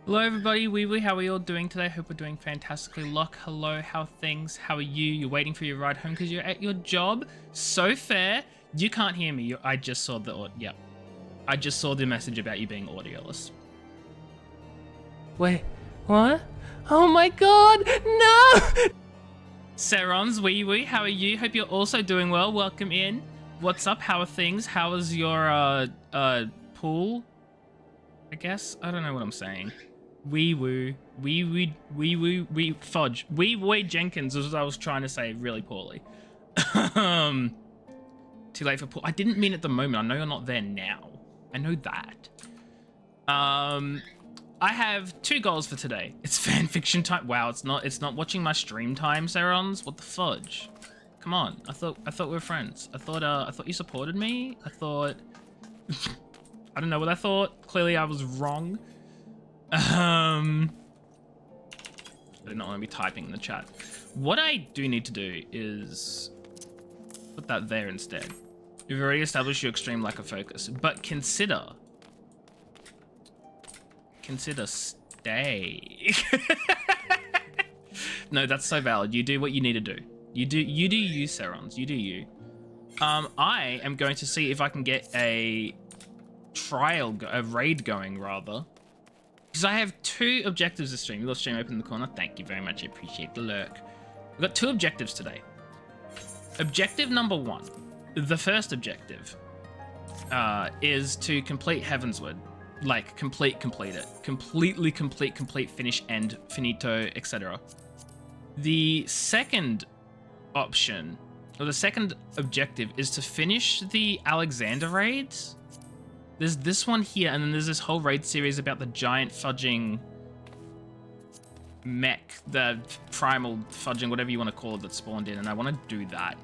Hello everybody, wee, how are you all doing today? Hope we're doing fantastically. Locke, hello, how are things? How are you? You're waiting for your ride home because you're at your job? So fair. You can't hear me. I just saw I just saw the message about you being audioless. Wait, what? Oh my god, no! Serons, wee, how are you? Hope you're also doing well. Welcome in. What's up? How are things? How was your pool? I guess? I don't know what I'm saying. Wee fudge. Wee Jenkins is what I was trying to say really poorly. Too late for pool. I didn't mean at the moment. I know you're not there now. I know that. I have 2 goals for today. It's fan fiction time. Wow, it's not watching my stream time, Serons. What the fudge? Come on. I thought we were friends. I thought you supported me. I thought I don't know what I thought. Clearly I was wrong. I did not want to be typing in the chat. What I do need to do is put that there instead. You've already established your extreme lack of focus, but consider stay. No, that's so valid. You do what you need to do. You do you, Serons. You do you. I am going to see if I can get a raid going rather. Because I have 2 objectives this stream. Little stream open in the corner. Thank you very much. I appreciate the lurk. We've got 2 objectives today. Objective number 1. The first objective is to complete Heavensward. Like, complete it. Completely complete, finish, end, finito, etc. The second option, or the second objective, is to finish the Alexander raids. There's this one here, and then there's this whole raid series about the giant fudging mech, the primal fudging, whatever you want to call it, that spawned in, and I want to do that.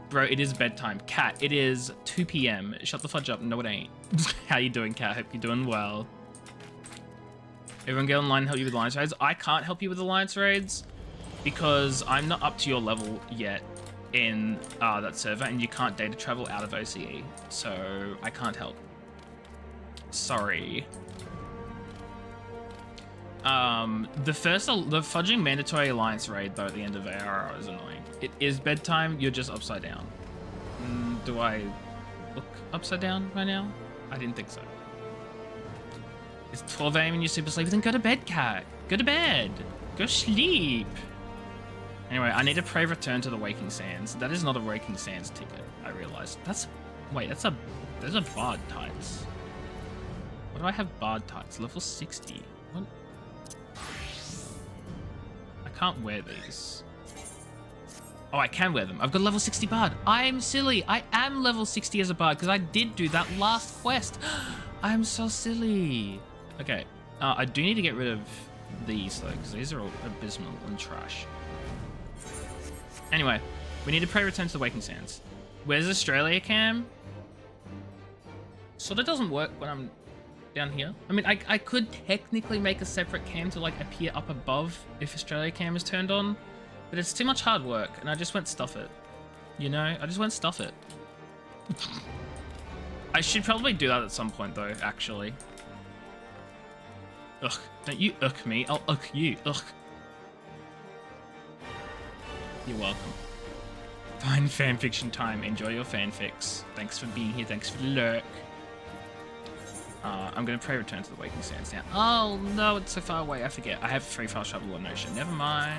Bro, it is bedtime. Cat, it is 2 p.m. Shut the fudge up. No, it ain't. How you doing, Cat? Hope you're doing well. Everyone get online and help you with alliance raids. I can't help you with alliance raids because I'm not up to your level yet in that server, and you can't data travel out of OCE, so I can't help. Sorry. The fudging mandatory alliance raid though at the end of ARR is annoying. It is bedtime. You're just upside down. Do I look upside down right now? I didn't think so. It's 12 a.m. and you're super sleepy. Then go to bed, Cat. Go to bed. Go sleep. Anyway, I need to pray return to the Waking Sands. That is not a Waking Sands ticket, I realized. There's a Bard Tights. What do I have Bard Tights? Level 60. What? I can't wear these. Oh, I can wear them. I've got level 60 Bard. I'm silly. I am level 60 as a Bard because I did do that last quest. I'm so silly. Okay. I do need to get rid of these though, because these are all abysmal and trash. Anyway, we need to pray return to the Waking Sands. Where's Australia Cam? Sort of doesn't work when I'm down here. I mean, I could technically make a separate cam to like appear up above if Australia Cam is turned on, but it's too much hard work, and I just went stuff it. You know, I just went stuff it. I should probably do that at some point though, actually. Ugh, don't you ugh me, I'll ugh you, ugh. You're welcome. Fine fanfiction time, enjoy your fanfics. Thanks for being here, thanks for the lurk. I'm gonna pray return to the Waking Sands now. Oh no, it's so far away, I forget. I have free fast travel on Notion, never mind.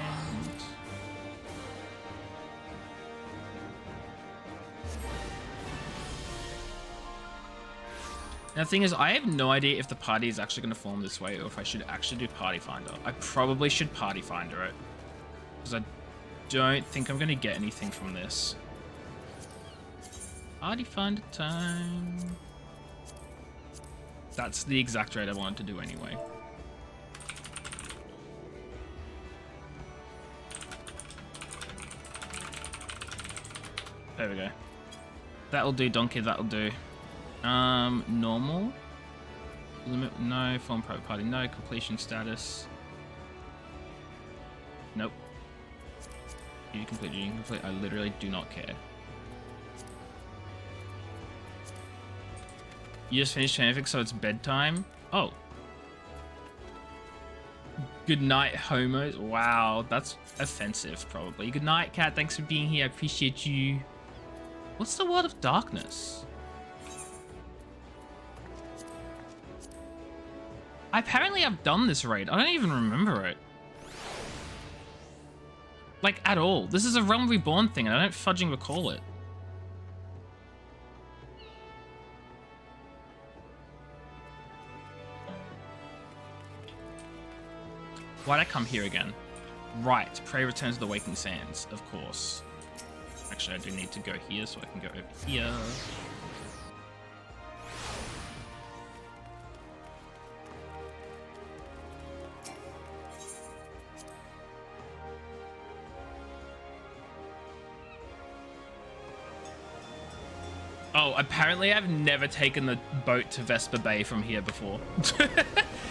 Now the thing is, I have no idea if the party is actually going to form this way or if I should actually do Party Finder. I probably should Party Finder it, because I don't think I'm going to get anything from this. Party Finder time. That's the exact raid I wanted to do anyway. There we go. That'll do, Donkey, that'll do. Normal? Limit, no. Form private party, no. Completion status. Nope. You complete, I literally do not care. You just finished fanfic, so it's bedtime? Oh. Good night, homos. Wow, that's offensive, probably. Good night, Cat. Thanks for being here. I appreciate you. What's the World of Darkness? Apparently I've done this raid. I don't even remember it. Like, at all. This is a Realm Reborn thing, and I don't fudging recall it. Why'd I come here again? Right, Prey returns to the Waking Sands, of course. Actually, I do need to go here, so I can go over here. Oh, apparently I've never taken the boat to Vesper Bay from here before.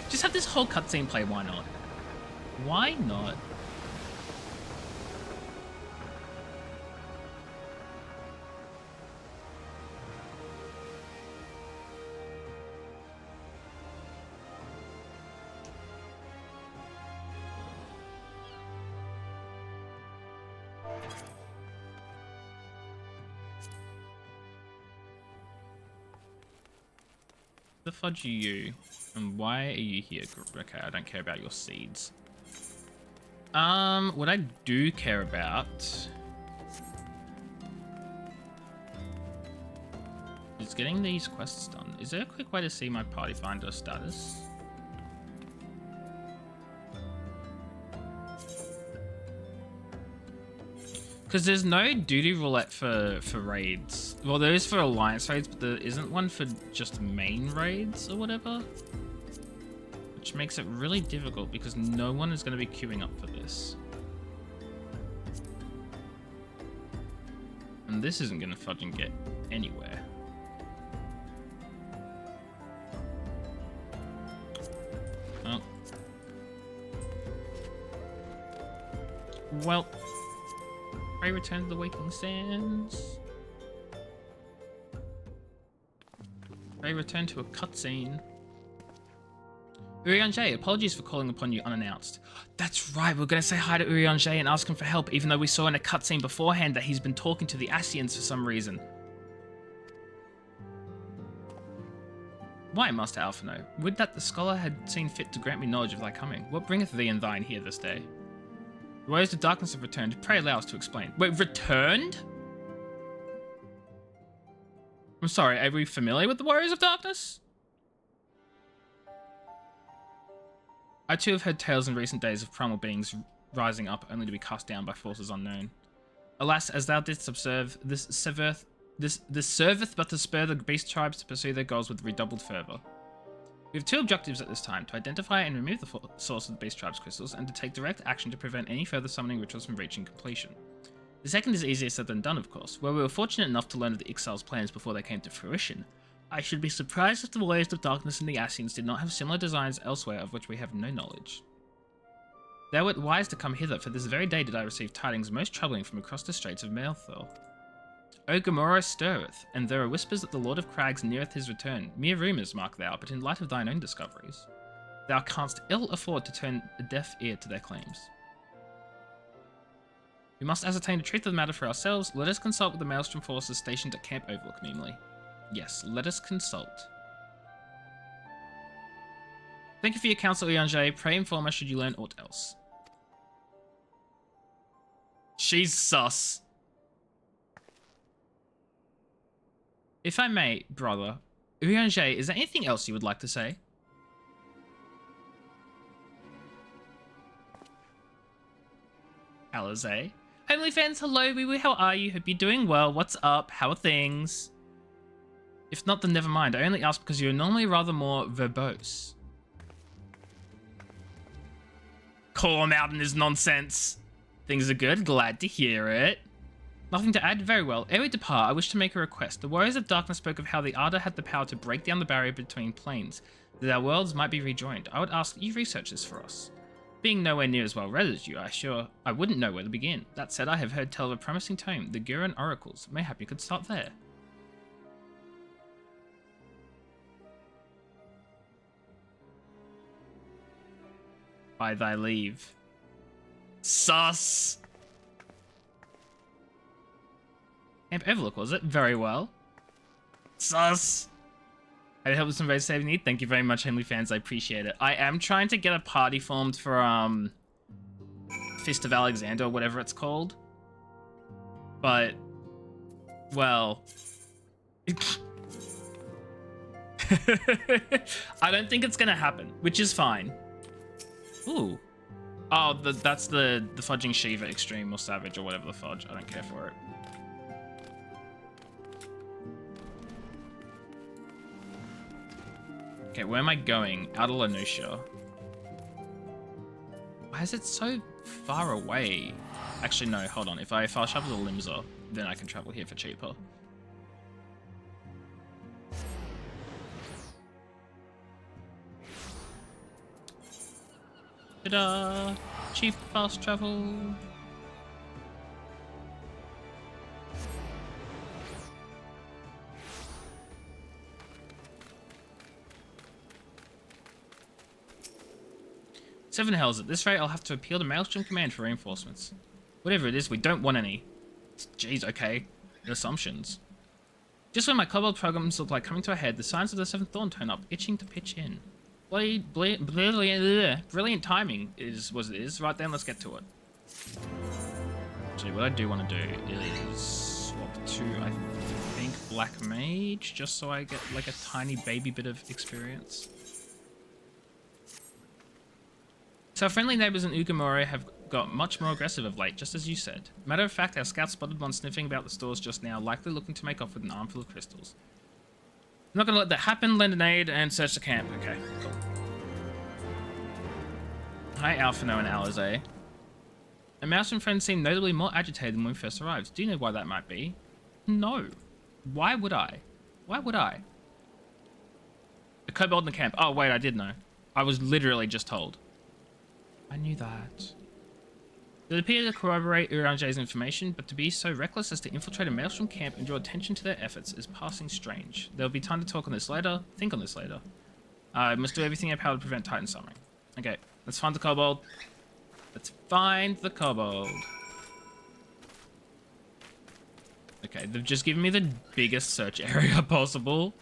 Just have this whole cutscene play, why not? Why not? The fudge are you? And why are you here? Okay, I don't care about your seeds. What I do care about is is getting these quests done. Is there a quick way to see my party finder status? Because there's no duty roulette for raids. Well, there is for alliance raids, but there isn't one for just main raids or whatever. Which makes it really difficult because no one is going to be queuing up for this. And this isn't going to fucking get anywhere. Oh. Well. Pray return to the Waking Sands. Pray return to a cutscene. Urianger, apologies for calling upon you unannounced. That's right, we're going to say hi to Urianger and ask him for help, even though we saw in a cutscene beforehand that he's been talking to the Ascians for some reason. Why, Master Alphino? Would that the scholar had seen fit to grant me knowledge of thy coming. What bringeth thee and thine here this day? The warriors of darkness have returned. Pray allow us to explain. Wait, returned? I'm sorry, are we familiar with the warriors of darkness? I too have heard tales in recent days of primal beings rising up only to be cast down by forces unknown. Alas, as thou didst observe, this serveth but to spur the beast tribes to pursue their goals with redoubled fervour. We have two objectives at this time, to identify and remove the source of the beast tribes crystals, and to take direct action to prevent any further summoning rituals from reaching completion. The second is easier said than done, of course. Where we were fortunate enough to learn of the Ixal's plans before they came to fruition, I should be surprised if the Warriors of Darkness and the Ascians did not have similar designs elsewhere of which we have no knowledge. Thou wert wise to come hither, for this very day did I receive tidings most troubling from across the straits of Malthor. O Gomorrah stirreth, and there are whispers that the Lord of Crags neareth his return. Mere rumours, mark thou, but in light of thine own discoveries. Thou canst ill afford to turn a deaf ear to their claims. We must ascertain the truth of the matter for ourselves. Let us consult with the Maelstrom forces stationed at Camp Overlook, namely. Yes, let us consult. Thank you for your counsel, Urianger. Pray inform us should you learn aught else. She's sus. If I may, brother, Urianger, is there anything else you would like to say? Alize. Homely fans, hello, wee wee, how are you? Hope you're doing well. What's up? How are things? If not, then never mind. I only ask because you're normally rather more verbose. Call him out in his nonsense. Things are good. Glad to hear it. Nothing to add? Very well. Ere we depart, I wish to make a request. The Warriors of Darkness spoke of how the Arda had the power to break down the barrier between planes, that our worlds might be rejoined. I would ask you research this for us. Being nowhere near as well read as you, I wouldn't know where to begin. That said, I have heard tell of a promising tome, the Gurren Oracles. Mayhap you could start there. By thy leave. Sus! Camp Overlook, was it? Very well. Sus! I help with some raid saving need. Thank you very much, Henley fans. I appreciate it. I am trying to get a party formed for, Fist of Alexander, or whatever it's called. But, well... I don't think it's gonna happen, which is fine. Ooh. Oh, that's the Fudging Shiva Extreme or Savage or whatever the fudge. I don't care for it. Okay, where am I going? Out of Lanusha. Why is it so far away? Actually, no, hold on. If I fast travel to Limsa, then I can travel here for cheaper. Ta-da! Cheap fast travel. Seven hells. At this rate, I'll have to appeal to Maelstrom Command for reinforcements. Whatever it is, we don't want any. Jeez, okay. Assumptions. Just when my Cobalt programs look like coming to a head, the signs of the Seventh Dawn turn up, itching to pitch in. Brilliant timing is what it is. Right then, let's get to it. Actually, what I do want to do is swap to, I think, Black Mage, just so I get like a tiny baby bit of experience. So our friendly neighbors in Ugamore have got much more aggressive of late, just as you said. Matter of fact, our scout spotted one sniffing about the stores just now, likely looking to make off with an armful of crystals. I'm not going to let that happen. Lend an aid and search the camp. Okay, cool. Hi, Alphino and Alize. A mouse and friend seem notably more agitated than when we first arrived. Do you know why that might be? No. Why would I? Why would I? The kobold in the camp. Oh, wait, I did know. I was literally just told. I knew that. It appeared to corroborate Urange's information, but to be so reckless as to infiltrate a Maelstrom camp and draw attention to their efforts is passing strange. There'll be time to talk on this later. Think on this later. I must do everything I power to prevent Titan summoning. Okay, let's find the kobold. Let's find the kobold. Okay, they've just given me the biggest search area possible.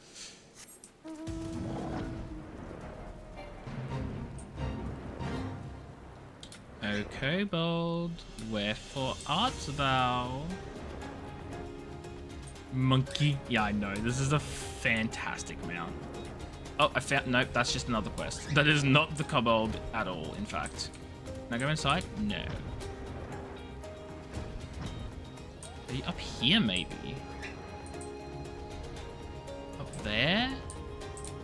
O kobold, wherefore art thou? Monkey. Yeah, I know. This is a fantastic mount. Oh, I found... Nope, that's just another quest. That is not the kobold at all, in fact. Can I go inside? No. Are you up here, maybe? Up there?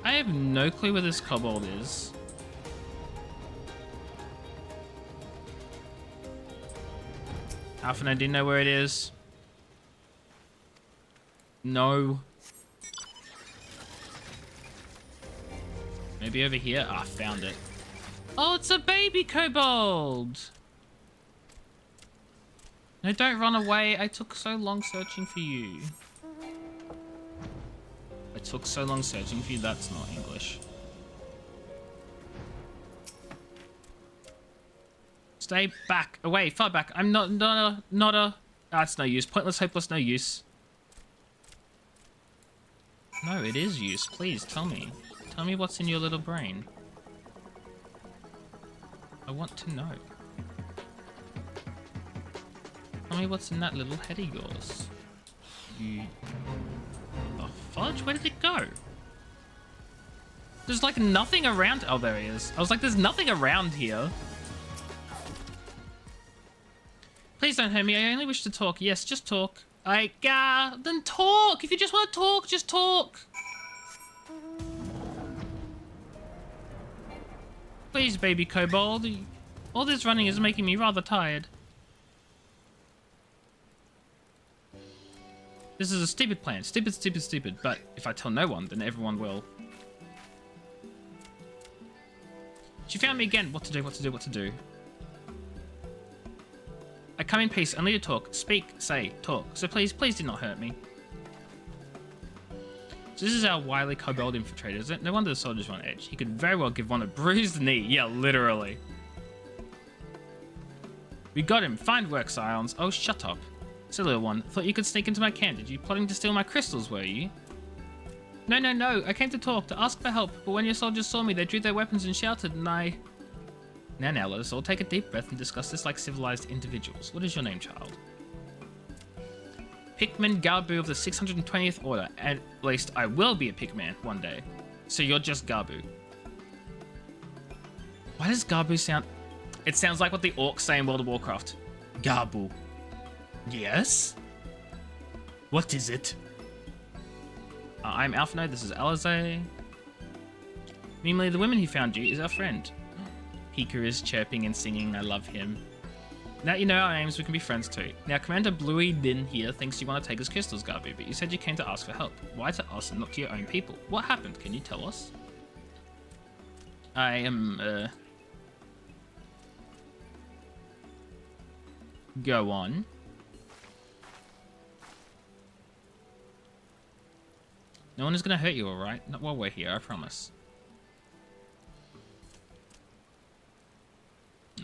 I have no clue where this kobold is. Alpha, I didn't know where it is. No. Maybe over here? Ah, found it. Oh, it's a baby kobold! No, don't run away. I took so long searching for you. I took so long searching for you. That's not English. Stay back. Away. Far back. I'm not a... That's no use. Pointless, hopeless, no use. No, it is use. Please, tell me. Tell me what's in your little brain. I want to know. Tell me what's in that little head of yours. You... The fudge? Where did it go? There's like nothing around... Oh, there he is. I was like, there's nothing around here. Please don't hurt me. I only wish to talk. Yes, just talk. Then talk. If you just want to talk, just talk. Please, baby kobold. All this running is making me rather tired. This is a stupid plan. Stupid, stupid, stupid. But if I tell no one, then everyone will. She found me again. What to do, what to do, what to do. I come in peace, only to talk. Speak, say, talk. So please, please do not hurt me. So this is our wily kobold infiltrator, is it? No wonder the soldiers were on edge. He could very well give one a bruised knee. Yeah, literally. We got him. Fine work, Scions. Oh, shut up. Silly little one. Thought you could sneak into my camp. Did you plotting to steal my crystals, were you? No, no, no. I came to talk, to ask for help. But when your soldiers saw me, they drew their weapons and shouted, and I... Now, let us all take a deep breath and discuss this like civilized individuals. What is your name, child? Pikmin Garbu of the 620th Order. At least I will be a Pikman one day. So you're just Garbu. Why does Garbu sound... It sounds like what the orcs say in World of Warcraft. Garbu. Yes? What is it? I'm Alphino, this is Alize. Meanwhile, the woman who found you is our friend. Pika is chirping and singing, I love him. Now you know our names, we can be friends too. Now, Commander Bluey Din here thinks you want to take his crystals, Garbu, but you said you came to ask for help. Why to us and not to your own people? What happened? Can you tell us? I am, Go on. No one is going to hurt you, alright? Not while we're here, I promise.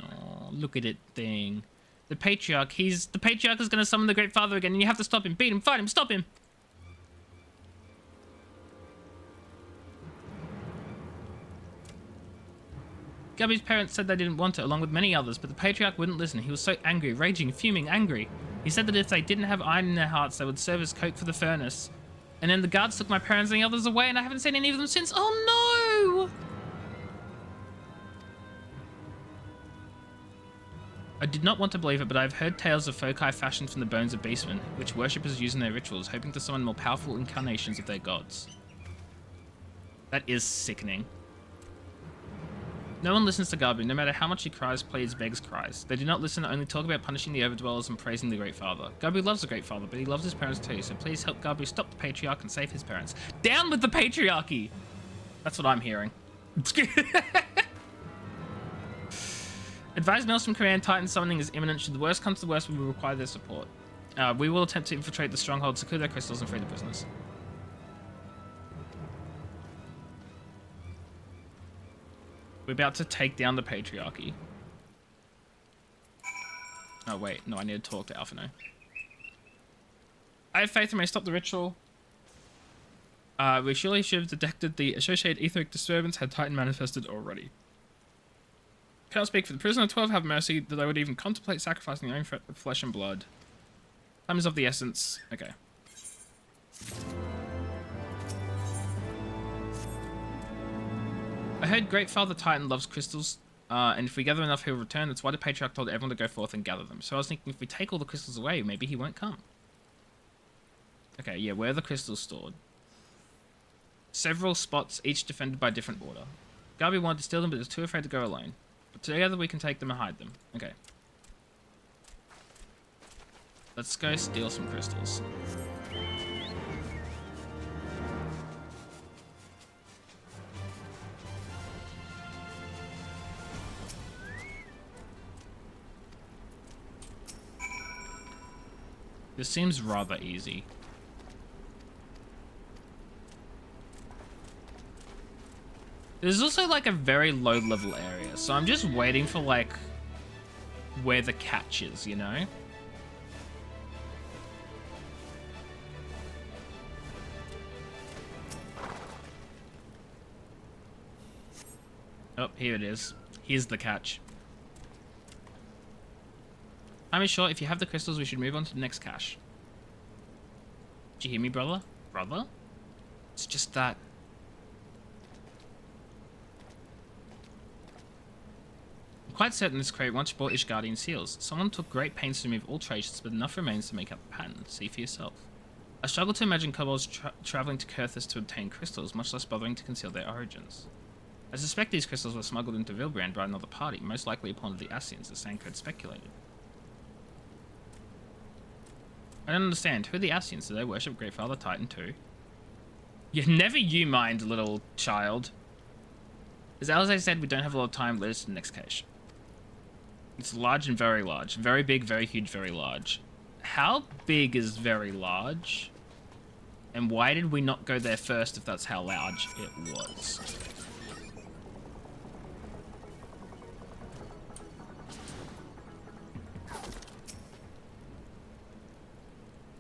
Oh, look at it thing. The Patriarch, the Patriarch is going to summon the Great Father again, and you have to stop him. Beat him, fight him, stop him! Gabby's parents said they didn't want it, along with many others, but the Patriarch wouldn't listen. He was so angry, raging, fuming, angry. He said that if they didn't have iron in their hearts, they would serve as coke for the furnace. And then the guards took my parents and the others away, and I haven't seen any of them since. Oh no! I did not want to believe it, but I've heard tales of foci fashioned from the bones of beastmen, which worshippers use in their rituals, hoping to summon more powerful incarnations of their gods. That is sickening. No one listens to Garbu, no matter how much he cries, pleads, begs, cries. They do not listen, only talk about punishing the overdwellers and praising the Great Father. Garbu loves the Great Father, but he loves his parents too, so please help Garbu stop the Patriarch and save his parents. Down with the Patriarchy! That's what I'm hearing. Advise Maelstrom Command Titan summoning is imminent. Should the worst come to the worst, we will require their support. We will attempt to infiltrate the stronghold, secure their crystals, and free the prisoners. We're about to take down the Patriarchy. Oh wait, no, I need to talk to Alphino. I have faith we may stop the ritual. We surely should have detected the associated etheric disturbance had Titan manifested already. Can't speak for the prisoner. 12 have mercy that they would even contemplate sacrificing their own flesh and blood. Time is of the essence. Okay. I heard Great Father Titan loves crystals, and if we gather enough, he'll return. That's why the Patriarch told everyone to go forth and gather them. So I was thinking if we take all the crystals away, maybe he won't come. Okay, yeah, where are the crystals stored? Several spots, each defended by different order. Garby wanted to steal them, but was too afraid to go alone. But together we can take them and hide them. Okay. Let's go steal some crystals. This seems rather easy. There's also like a very low level area, so I'm just waiting for like where the catch is, you know? Oh, here it is. Here's the catch. Time is short. If you have the crystals, we should move on to the next cache. Did you hear me, brother? Brother? It's just that... I'm quite certain this crate once brought Ishgardian seals. Someone took great pains to remove all traces, but enough remains to make out the pattern. See for yourself. I struggle to imagine kobolds traveling to Kurthus to obtain crystals, much less bothering to conceal their origins. I suspect these crystals were smuggled into Vilbrand by another party, most likely a pawn of the Ascians, as Sankred speculated. I don't understand. Who are the Ascians? Do they worship Great Father Titan too? Yeah, never you mind, little child. As Alize said, we don't have a lot of time. Let us to the next cache. It's large and very large. Very big, very huge, very large. How big is very large? And why did we not go there first if that's how large it was?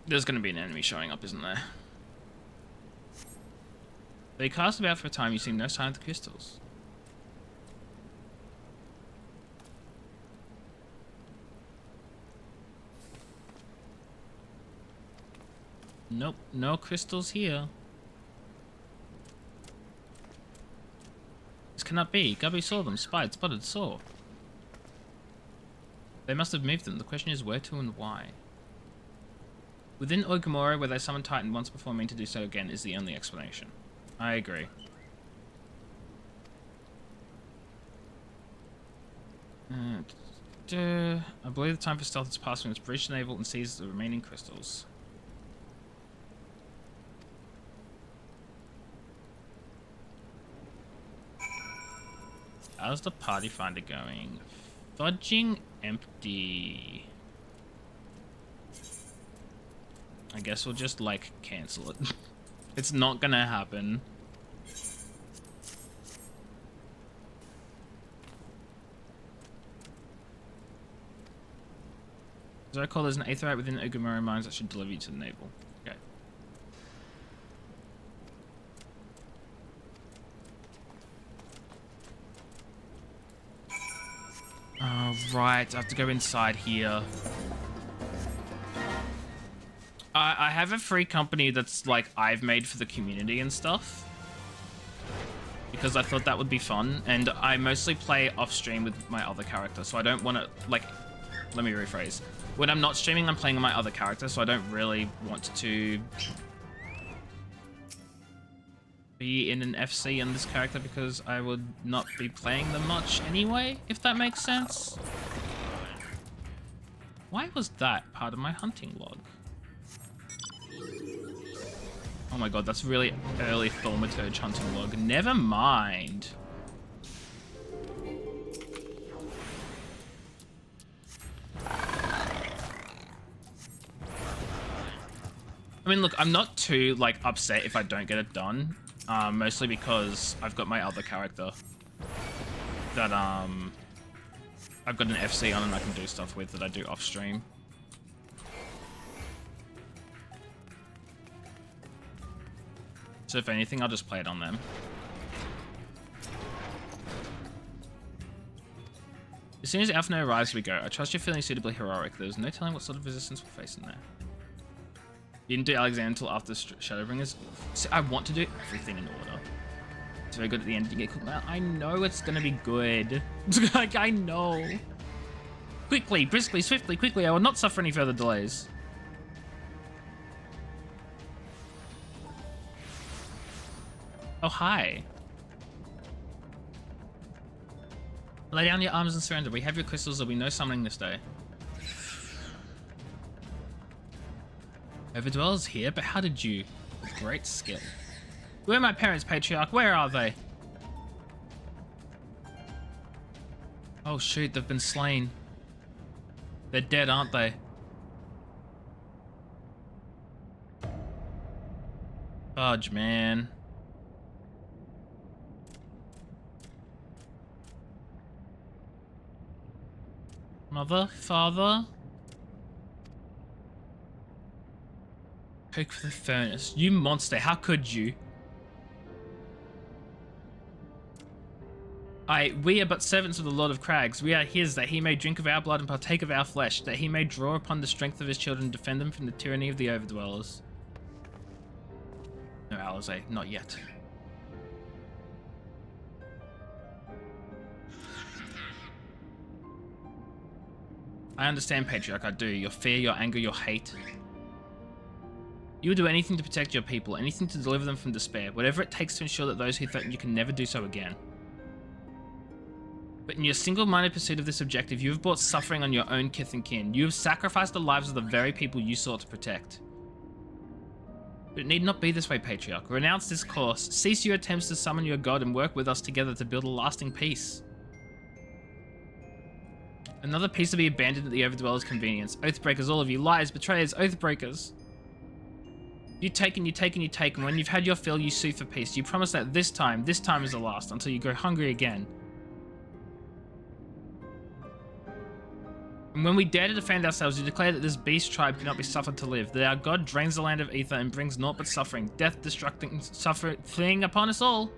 There's going to be an enemy showing up, isn't there? They cast about for a time. You see no sign of the crystals. Nope, no crystals here. This cannot be. Gubby saw them. Spied, spotted, saw. They must have moved them. The question is where to and why. Within Ogamora, where they summoned Titan once before mean to do so again, is the only explanation. I agree. I believe the time for stealth has passed when it's breached the naval and seized the remaining crystals. How's the party finder going? Fudging empty. I guess we'll just, like, cancel it. It's not gonna happen. As I recall, there's an aetherite within Ogamura mines that should deliver you to the naval. Okay. Oh, right. I have to go inside here. I have a free company that's like I've made for the community and stuff. Because I thought that would be fun, and I mostly play off stream with my other character, so I don't want to, like, let me rephrase. When I'm not streaming, I'm playing with my other character, so I don't really want to be in an FC on this character because I would not be playing them much anyway, if that makes sense. Why was that part of my hunting log? Oh my god, that's really early thaumaturge hunting log. Never mind. I mean, look, I'm not too, like, upset if I don't get it done. Mostly because I've got my other character that, I've got an FC on and I can do stuff with that I do off stream. So if anything, I'll just play it on them. As soon as Alphino arrives, we go. I trust you're feeling suitably heroic. There's no telling what sort of resistance we'll face in there. You didn't do Alexander until after Shadowbringers. See, I want to do everything in order. It's very good at the end. You get cooked out. I know it's gonna be good. Like, I know. Quickly, briskly, swiftly, quickly. I will not suffer any further delays. Oh, hi. Lay down your arms and surrender. We have your crystals. There'll be no summoning this day. Overdwellers here? But how did you? With great skill. Where are my parents, Patriarch? Where are they? Oh shoot, they've been slain. They're dead, aren't they? Fudge, man. Mother? Father? Coke for the furnace. You monster, how could you? We are but servants of the Lord of Crags. We are his, that he may drink of our blood and partake of our flesh, that he may draw upon the strength of his children and defend them from the tyranny of the Overdwellers. No, Alizé, not yet. I understand, Patriarch, I do. Your fear, your anger, your hate. You will do anything to protect your people, anything to deliver them from despair, whatever it takes to ensure that those who threaten you can never do so again. But in your single-minded pursuit of this objective, you have brought suffering on your own kith and kin. You have sacrificed the lives of the very people you sought to protect. But it need not be this way, Patriarch. Renounce this course, cease your attempts to summon your god, and work with us together to build a lasting peace. Another piece to be abandoned at the Overdweller's convenience. Oathbreakers, all of you. Liars, betrayers, oathbreakers. You take and you take and you take, and when you've had your fill, you sue for peace. You promise that this time is the last, until you go hungry again. And when we dare to defend ourselves, you declare that this beast tribe cannot be suffered to live, that our god drains the land of ether and brings naught but suffering, death, destructing, suffering upon us all.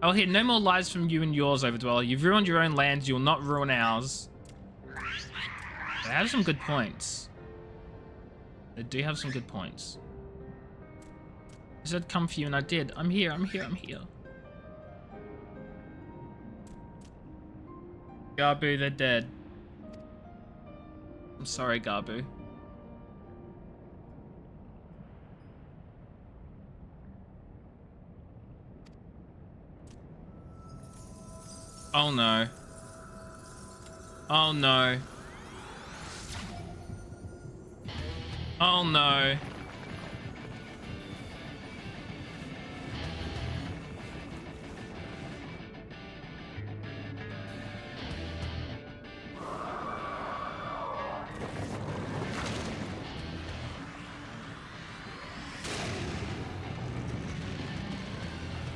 I will hear no more lies from you and yours, Overdweller. You've ruined your own lands, you will not ruin ours. They have some good points. They do have some good points. I said come for you and I did. I'm here, I'm here, I'm here. Garbu, they're dead. I'm sorry, Garbu. Oh no. Oh no. Oh no.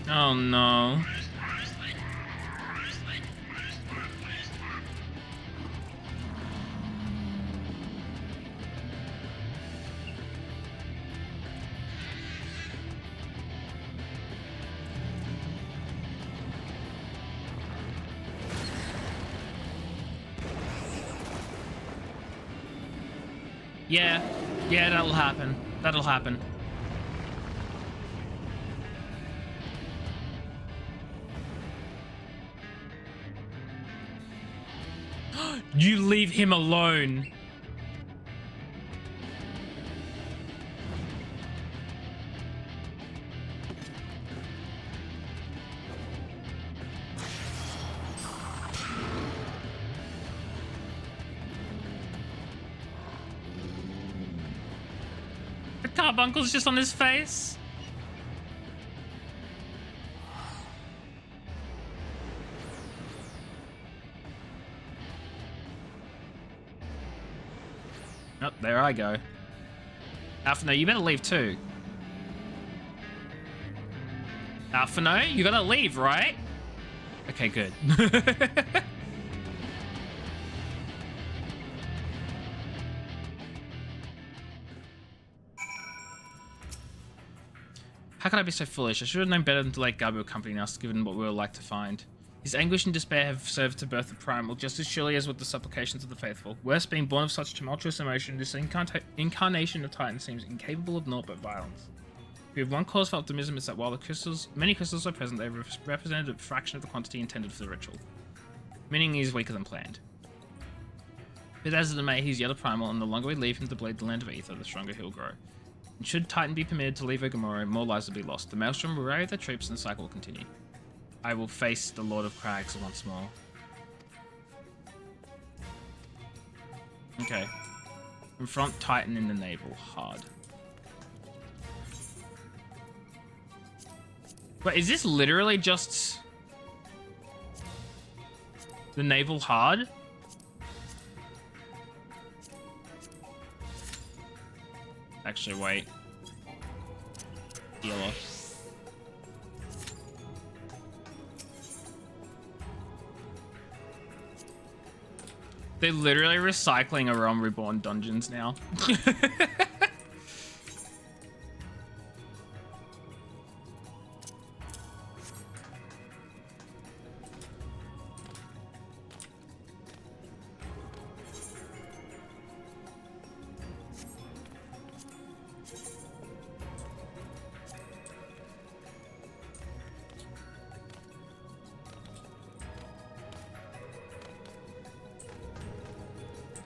Oh no. Yeah. Yeah, that'll happen. That'll happen. You leave him alone. The carbuncle's just on his face. Oh, there I go. Alphino, you better leave too. Alphino, you gotta leave, right? Okay, good. How could I be so foolish? I should have known better than to let Gabi accompany us, given what we were like to find. His anguish and despair have served to birth the primal, just as surely as with the supplications of the faithful. Worse, being born of such tumultuous emotion, this incarnation of Titan seems incapable of naught but violence. We have one cause for optimism, is that while many crystals are present, they represented a fraction of the quantity intended for the ritual. Meaning he is weaker than planned. But as it may, he's yet a primal, and the longer we leave him to bleed the land of ether, the stronger he'll grow. And should Titan be permitted to leave Ogamoro, more lives will be lost. The Maelstrom will rally their troops, and the cycle will continue. I will face the Lord of Crags once more. Okay. Confront Titan in the navel. Hard. Wait, is this literally just the naval hard? Actually, wait. Heal off. They're literally recycling a Realm Reborn dungeons now.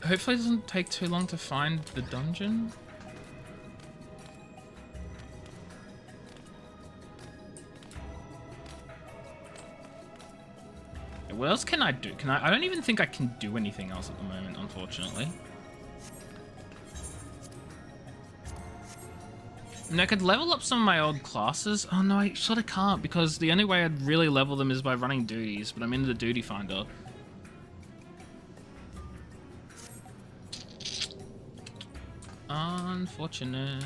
Hopefully it doesn't take too long to find the dungeon. What else can I do? I don't even think I can do anything else at the moment, unfortunately. I mean, I could level up some of my old classes. Oh no, I sort of can't, because the only way I'd really level them is by running duties, but I'm in the duty finder. Unfortunate.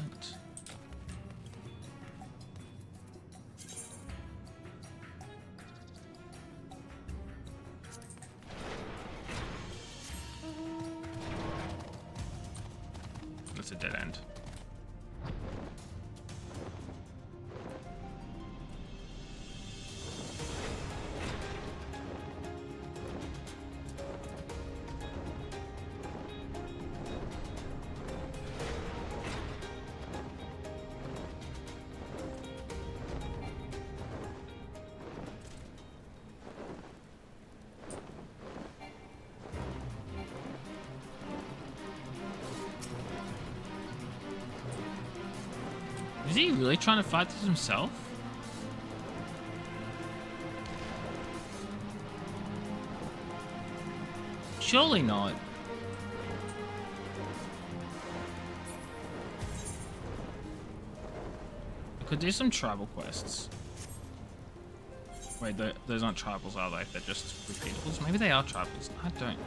That's a dead end. Is he really trying to fight this himself? Surely not. I could do some tribal quests. Wait, those aren't tribals, are they? They're just repeatables? Maybe they are tribals. I don't know.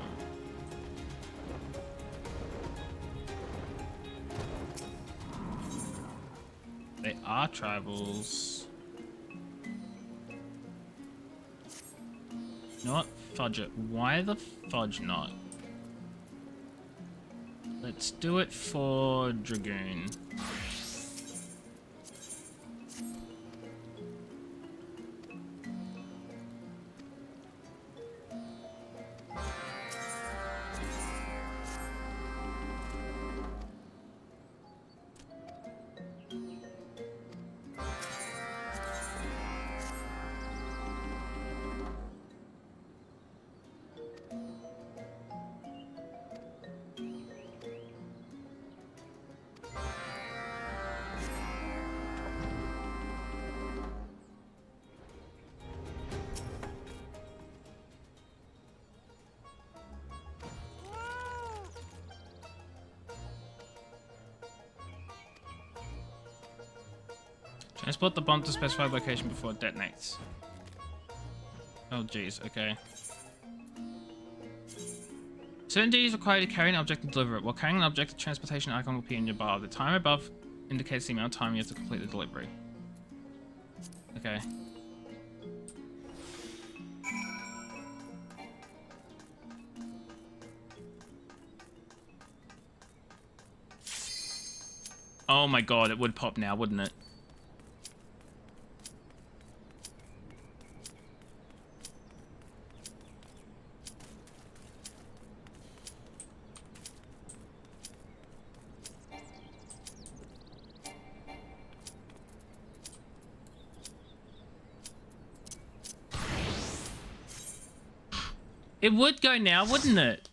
They are tribals. Not fudge it. Why the fudge not? Let's do it for Dragoon. Transport the bomb to specified location before it detonates. Oh, jeez. Okay. Certain duty is required to carry an object and deliver it. While carrying an object, the transportation icon will appear in your bar. The timer above indicates the amount of time you have to complete the delivery. Okay. Oh my god, it would pop now, wouldn't it? It would go now, wouldn't it?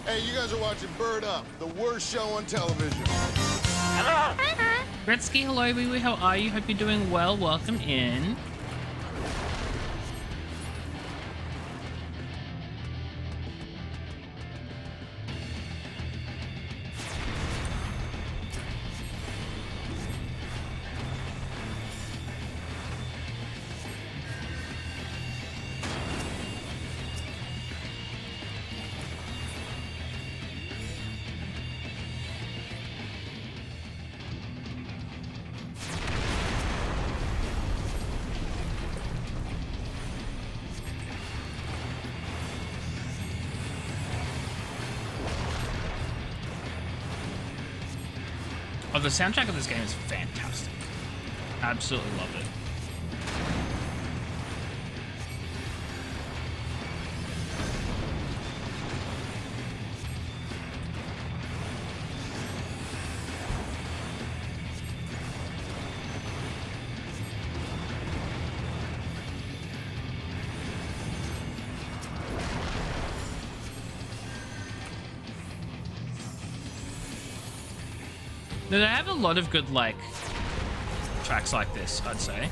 Hey, you guys are watching Bird Up, the worst show on television. Gretzky, hello, wee wee, how are you? Hope you're doing well. Welcome in. Oh, the soundtrack of this game is fantastic. Absolutely love it. No, they have a lot of good, like, tracks like this, I'd say.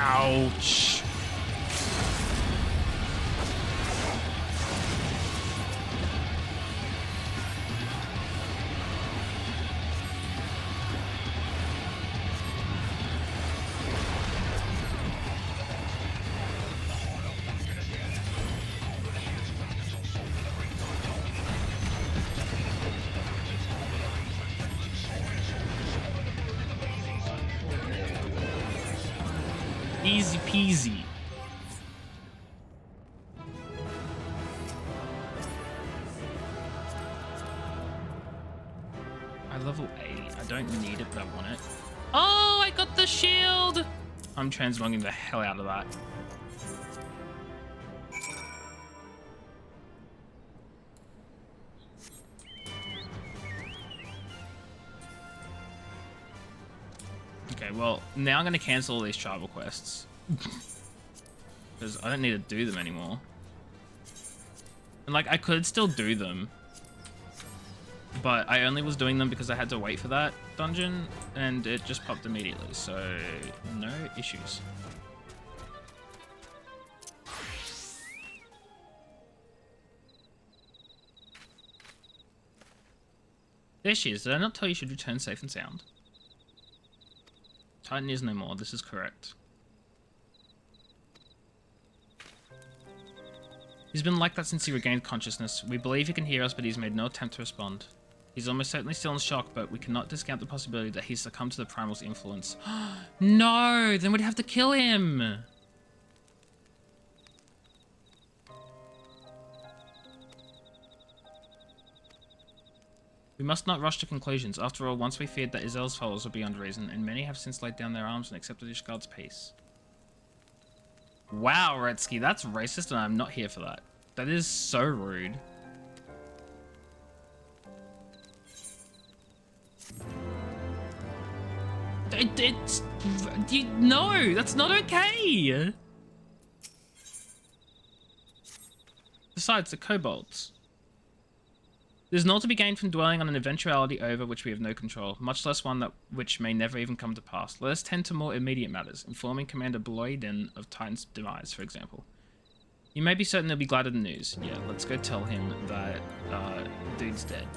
Ouch. Easy peasy. I level 80. I don't need it, but I want it. Oh, I got the shield! I'm transmogging the hell out of that. Okay, well, now I'm going to cancel all these tribal quests. because I don't need to do them anymore. And like, I could still do them, but I only was doing them because I had to wait for that dungeon, and it just popped immediately, so no issues. There she is. Did I not tell you should return safe and sound? Titan is no more. This is correct. He's been like that since he regained consciousness. We believe he can hear us, but he's made no attempt to respond. He's almost certainly still in shock, but we cannot discount the possibility that he's succumbed to the Primal's influence. No! Then we'd have to kill him! We must not rush to conclusions. After all, once we feared that Izel's followers were beyond reason, and many have since laid down their arms and accepted Ishgard's peace. Wow, Retsky, that's racist, and I'm not here for that. That is so rude. No, that's not okay. Besides, the kobolds. There's naught to be gained from dwelling on an eventuality over which we have no control, much less one that which may never even come to pass. Let us tend to more immediate matters, informing Commander Bloyden of Titan's demise, for example. You may be certain he'll be glad of the news. Yeah, let's go tell him that dude's dead.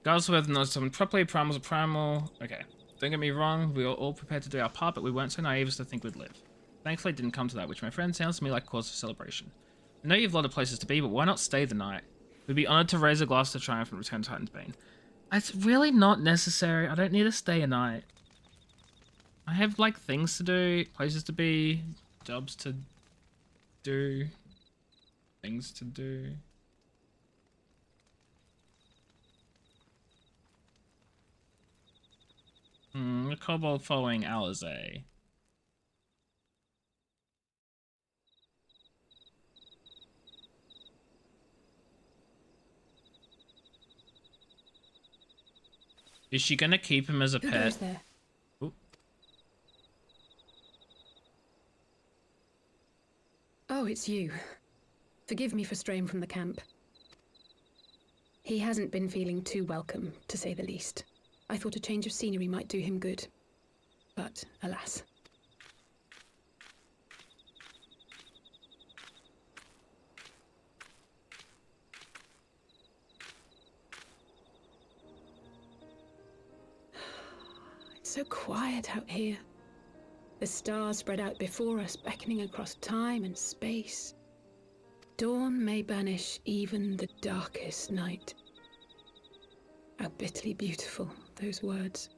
Garlsworth knows something properly. Primal's a primal. Okay. Don't get me wrong, we were all prepared to do our part, but we weren't so naive as to think we'd live. Thankfully, it didn't come to that, which, my friend, sounds to me like cause for celebration. I know you have a lot of places to be, but why not stay the night? We'd be honoured to raise a glass to triumph and return Titan's Bane. It's really not necessary. I don't need to stay a night. I have, like, things to do, places to be, jobs to do, things to do. The kobold following Alizé. Is she gonna keep him as a pet? Who goes there? Ooh. Oh, it's you. Forgive me for straying from the camp. He hasn't been feeling too welcome, to say the least. I thought a change of scenery might do him good. But, alas. It's so quiet out here. The stars spread out before us, beckoning across time and space. Dawn may banish even the darkest night. How bitterly beautiful, those words.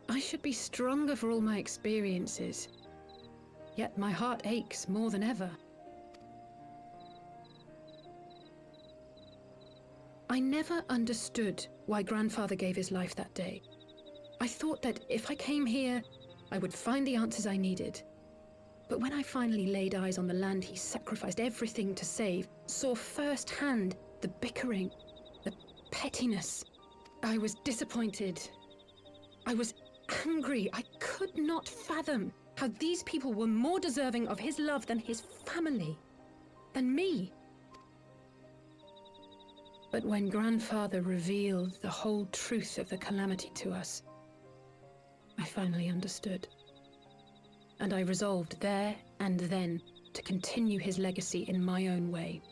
I should be stronger for all my experiences, yet my heart aches more than ever. I never understood why Grandfather gave his life that day. I thought that if I came here, I would find the answers I needed. But when I finally laid eyes on the land he sacrificed everything to save, saw firsthand the bickering, the pettiness, I was disappointed. I was angry. I could not fathom how these people were more deserving of his love than his family, than me. But when Grandfather revealed the whole truth of the calamity to us, I finally understood. And I resolved there and then to continue his legacy in my own way.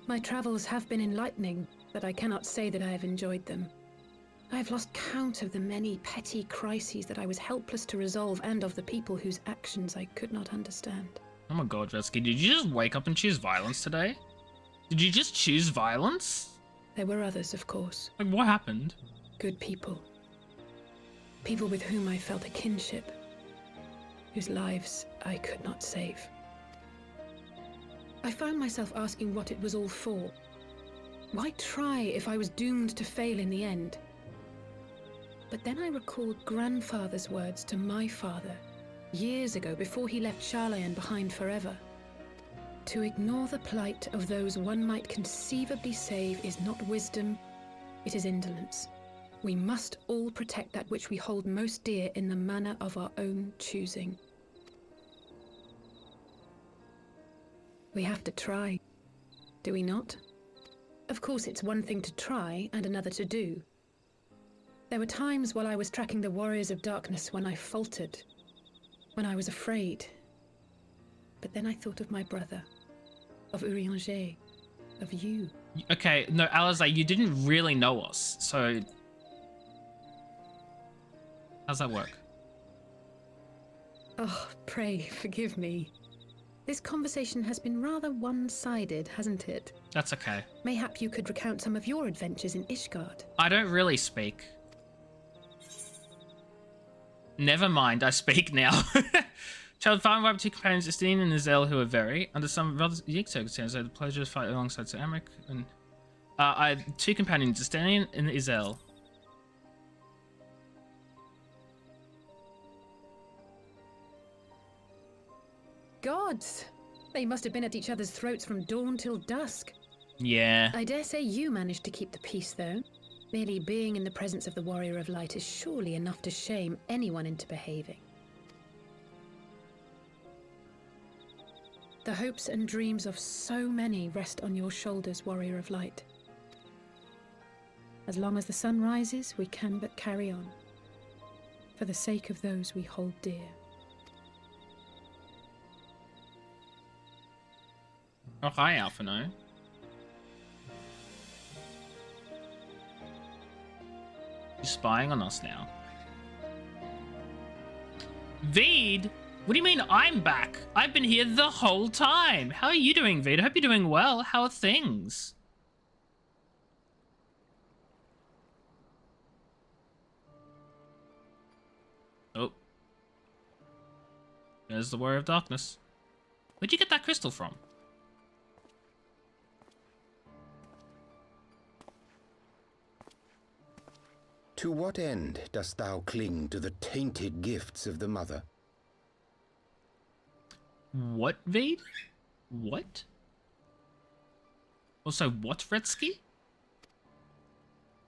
My travels have been enlightening, but I cannot say that I have enjoyed them. I have lost count of the many petty crises that I was helpless to resolve and of the people whose actions I could not understand. Oh my god, Vetsky, did you just wake up and choose violence today? Did you just choose violence? There were others, of course. Like, what happened? Good people. People with whom I felt a kinship, whose lives I could not save. I found myself asking what it was all for. Why try if I was doomed to fail in the end? But then I recalled grandfather's words to my father, years ago before he left Charlayan behind forever. To ignore the plight of those one might conceivably save is not wisdom, it is indolence. We must all protect that which we hold most dear in the manner of our own choosing. We have to try, do we not? Of course, it's one thing to try and another to do. There were times while I was tracking the Warriors of Darkness when I faltered, when I was afraid. But then I thought of my brother, of Urianger, of you. Okay, no, Alizé, you didn't really know us, so... How's that work? Oh, pray forgive me. This conversation has been rather one-sided, hasn't it? That's okay. Mayhap you could recount some of your adventures in Ishgard. I don't really speak. Never mind, I speak now. Child five of two companions, Istine and Izel, who are very, under some rather unique circumstances, I had the pleasure to fight alongside Sir Amric. And I had two companions, Istine and Izel. Gods! They must have been at each other's throats from dawn till dusk. Yeah. I dare say you managed to keep the peace, though. Merely being in the presence of the Warrior of Light is surely enough to shame anyone into behaving. The hopes and dreams of so many rest on your shoulders, Warrior of Light. As long as the sun rises, we can but carry on, for the sake of those we hold dear. Oh, hi, Alphino. You're spying on us now. Veed? What do you mean I'm back? I've been here the whole time. How are you doing, Veed? I hope you're doing well. How are things? Oh. There's the Warrior of Darkness. Where'd you get that crystal from? To what end dost thou cling to the tainted gifts of the Mother? What, Veed? What? Also, what, Retsky?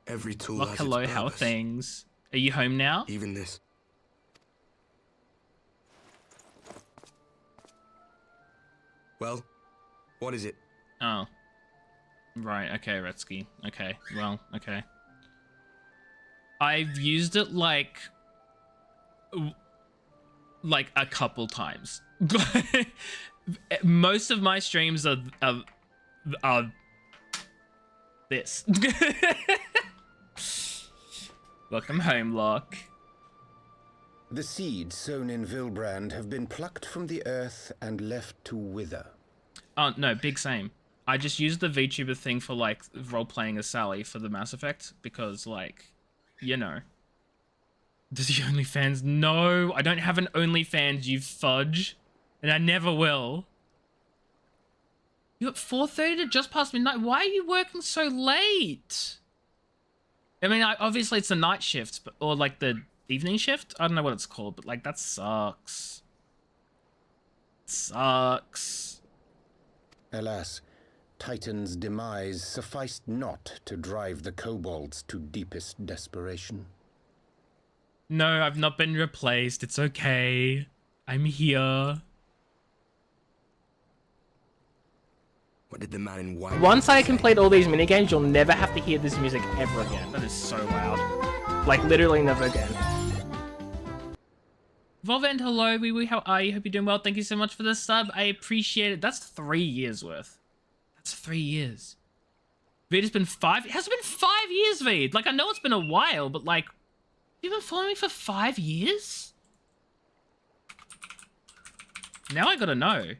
Every tool Look, has hello, its how are purpose. things? Are you home now? Even this. Well, what is it? Oh. Right, okay, Retsky. Okay, well, okay. I've used it like a couple times. Most of my streams are this. Welcome home, Locke. The seeds sown in Vilbrand have been plucked from the earth and left to wither. Oh, no, big same. I just used the VTuber thing for, like, role-playing as Sally for the Mass Effect, because, like, you know. Does the OnlyFans? No, I don't have an OnlyFans, you fudge. And I never will. You at 4:30 to just past midnight? Why are you working so late? I mean, obviously it's the night shift, but, or, like, the evening shift? I don't know what it's called, but, like, that sucks. Sucks. Alas, Titan's demise sufficed not to drive the kobolds to deepest desperation. No, I've not been replaced. It's okay. I'm here. What did the man in white... Once I complete all these minigames, you'll never have to hear this music ever again. That is so loud. Like, literally never again. Volvend, hello, wee wee, how are you? Hope you're doing well. Thank you so much for the sub. I appreciate it. That's 3 years worth. That's 3 years. Veed has been 5... It has been 5 years, Veed. Like, I know it's been a while, but, like... You've been following me for 5 years? Now I gotta know.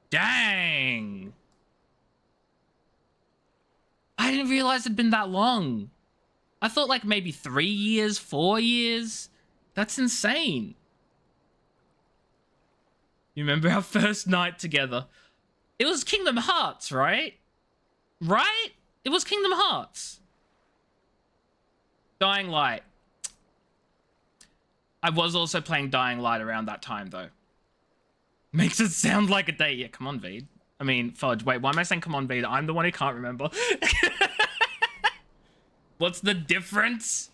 Dang! I didn't realize it'd been that long. I thought like maybe 3 years, 4 years. That's insane. You remember our first night together? It was Kingdom Hearts, right? Right? It was Kingdom Hearts. Dying Light. I was also playing Dying Light around that time, though. Makes it sound like a day. Yeah, come on, Veed. I mean, Fudge. Wait, why am I saying come on, Veed? I'm the one who can't remember. What's the difference?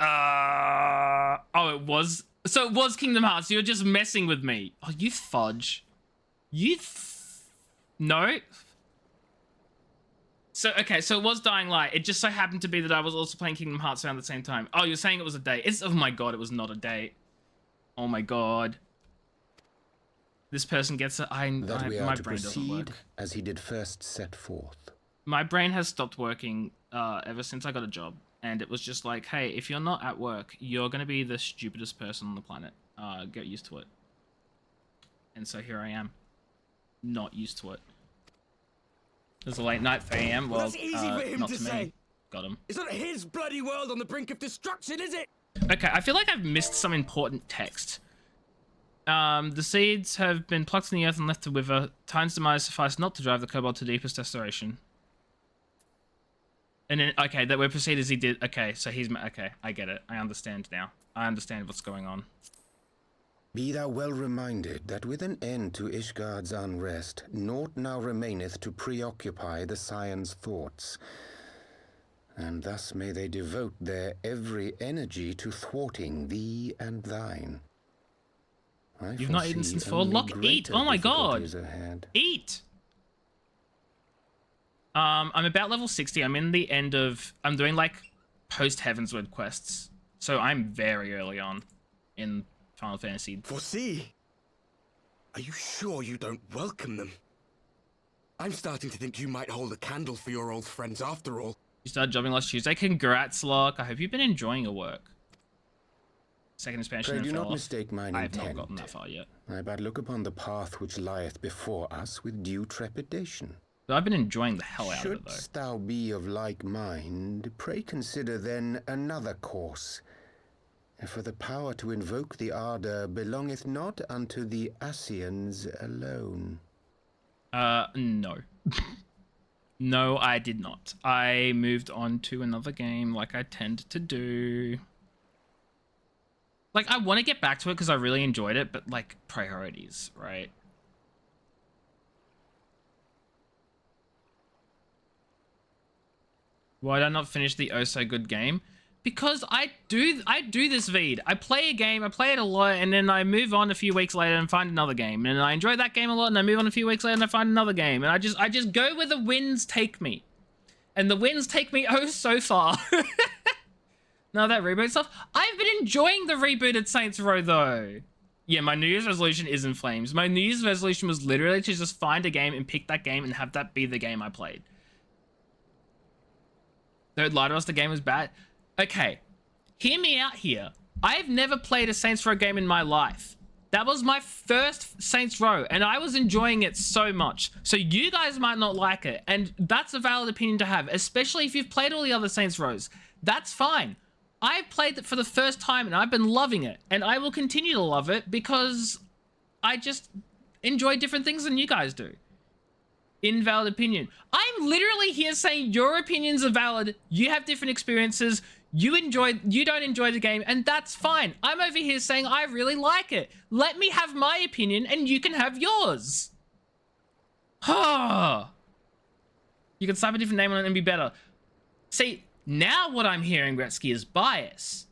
Oh, it was... So it was Kingdom Hearts. You're just messing with me. Oh, you fudge. No? So, okay, so it was Dying Light. It just so happened to be that I was also playing Kingdom Hearts around the same time. Oh, you're saying it was a date. Oh my god, it was not a date. Oh my god. This person gets it. My brain doesn't work. As he did first set forth. My brain has stopped working ever since I got a job. And it was just like, hey, if you're not at work, you're going to be the stupidest person on the planet. Get used to it. And so here I am. Not used to it. There's a late night, 3 a.m. Well, that's easy for him not to to say. me. Got him. It's not his bloody world on the brink of destruction, is it? Okay, I feel like I've missed some important text. The seeds have been plucked in the earth and left to wither. Titan's demise sufficed not to drive the kobold to deepest desperation. And then, okay, that we proceed as he did. Okay, so he's... Okay, I get it. I understand now. I understand what's going on. Be thou well reminded that with an end to Ishgard's unrest, naught now remaineth to preoccupy the Scion's thoughts. And thus may they devote their every energy to thwarting thee and thine. You've not eaten since 4. Look, eat! Oh my god! Eat! I'm about level 60. I'm in the end of... I'm doing, like, post-Heavensward quests. So I'm very early on in Final Fantasy. Foresee? Are you sure you don't welcome them? I'm starting to think you might hold a candle for your old friends after all. You started jobbing last Tuesday. Congrats, Locke. I hope you've been enjoying your work. Second expansion. Pray do not mistake mine I have intent. not gotten that far yet. I but look upon the path which lieth before us with due trepidation. But I've been enjoying the hell out of it, though. Shouldst thou be of like mind, pray consider then another course. For the power to invoke the ardor belongeth not unto the Ascians alone. No. No, I did not. I moved on to another game like I tend to do. Like, I want to get back to it because I really enjoyed it, but, like, priorities, right? Why did I not finish the oh-so-good game? Because I do this, Veed. I play a game, I play it a lot, and then I move on a few weeks later and find another game. And I enjoy that game a lot, and I move on a few weeks later and I find another game. And I just go where the winds take me. And the winds take me oh so far. Now that reboot stuff, I've been enjoying the rebooted Saints Row though. Yeah, my New Year's resolution is in flames. My New Year's resolution was literally to just find a game and pick that game and have that be the game I played. Don't lie to us, the game was bad. Okay, hear me out here. I've never played a Saints Row game in my life. That was my first Saints Row, and I was enjoying it so much. So you guys might not like it, and that's a valid opinion to have, especially if you've played all the other Saints Rows. That's fine. I've played it for the first time, and I've been loving it, and I will continue to love it because I just enjoy different things than you guys do. Invalid opinion. I'm literally here saying your opinions are valid. You have different experiences. You don't enjoy the game, and that's fine. I'm over here saying I really like it. Let me have my opinion, and you can have yours. You can slap a different name on it and be better. See, now what I'm hearing, Gretzky, is bias.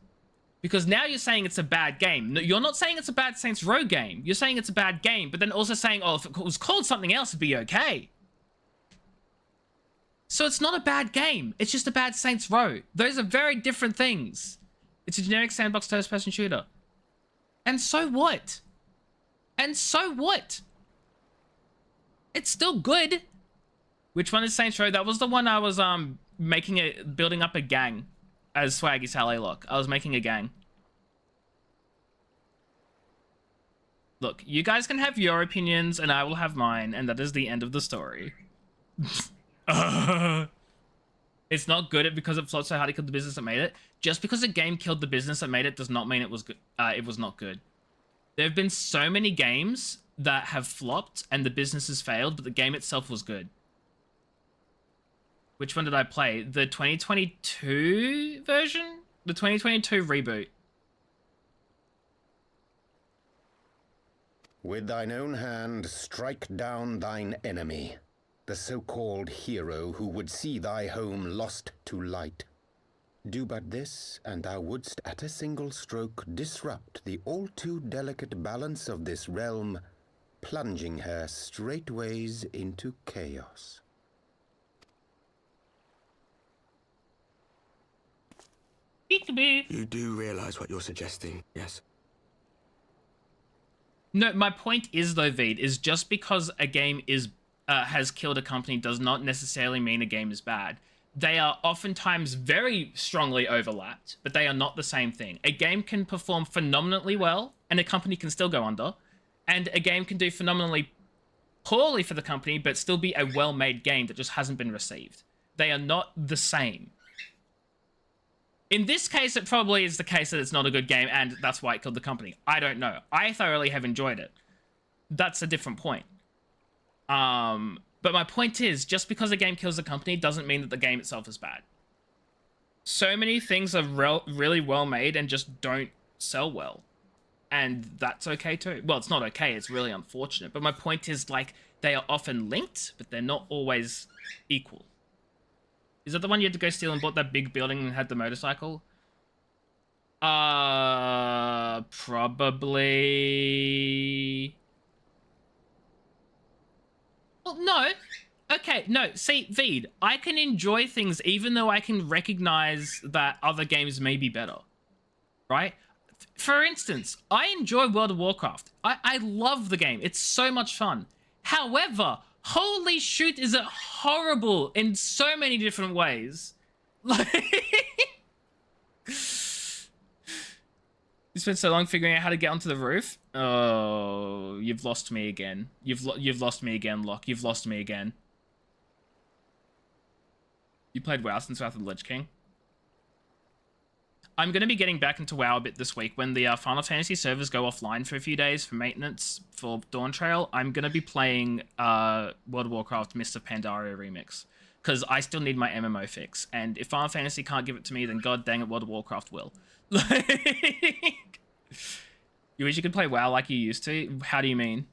Because now you're saying it's a bad game. No, you're not saying it's a bad Saints Row game. You're saying it's a bad game, but then also saying, oh, if it was called something else, it'd be okay. So it's not a bad game. It's just a bad Saints Row. Those are very different things. It's a generic sandbox first-person shooter. And so what? And so what? It's still good. Which one is Saints Row? That was the one I was building up a gang as Swaggy Sallylock. I was making a gang. Look, you guys can have your opinions and I will have mine, and that is the end of the story. It's not good because it flopped so hard it killed the business that made it. Just because a game killed the business that made it does not mean it was good. It was not good. There have been so many games that have flopped and the business has failed, but the game itself was good. Which one did I play? The 2022 version? The 2022 reboot. With thine own hand strike down thine enemy, the so-called hero who would see thy home lost to light. Do but this, and thou wouldst at a single stroke disrupt the all-too-delicate balance of this realm, plunging her straightways into chaos. You do realize what you're suggesting, yes? No, my point is though, Veed, is just because a game is has killed a company does not necessarily mean a game is bad. They are oftentimes very strongly overlapped, but they are not the same thing. A game can perform phenomenally well, and a company can still go under, and a game can do phenomenally poorly for the company, but still be a well-made game that just hasn't been received. They are not the same. In this case, it probably is the case that it's not a good game, and that's why it killed the company. I don't know. I thoroughly have enjoyed it. That's a different point. But my point is, just because a game kills a company doesn't mean that the game itself is bad. So many things are really well made and just don't sell well. And that's okay too. Well, it's not okay, it's really unfortunate. But my point is, like, they are often linked, but they're not always equal. Is that the one you had to go steal and bought that big building and had the motorcycle? Probably... Well, no. Okay, no. See, Veed, I can enjoy things even though I can recognize that other games may be better. Right? For instance, I enjoy World of Warcraft. I love the game. It's so much fun. However, holy shoot, is it horrible in so many different ways. Like... You spent so long figuring out how to get onto the roof. Oh, you've lost me again. You've lost me again, Locke. You've lost me again. You played WoW since Wrath of the Lich King? I'm going to be getting back into WoW a bit this week. When the Final Fantasy servers go offline for a few days for maintenance for Dawn Trail, I'm going to be playing World of Warcraft Mists of Pandaria Remix. Because I still need my MMO fix. And if Final Fantasy can't give it to me, then god dang it, World of Warcraft will. Like, you wish you could play WoW like you used to? How do you mean?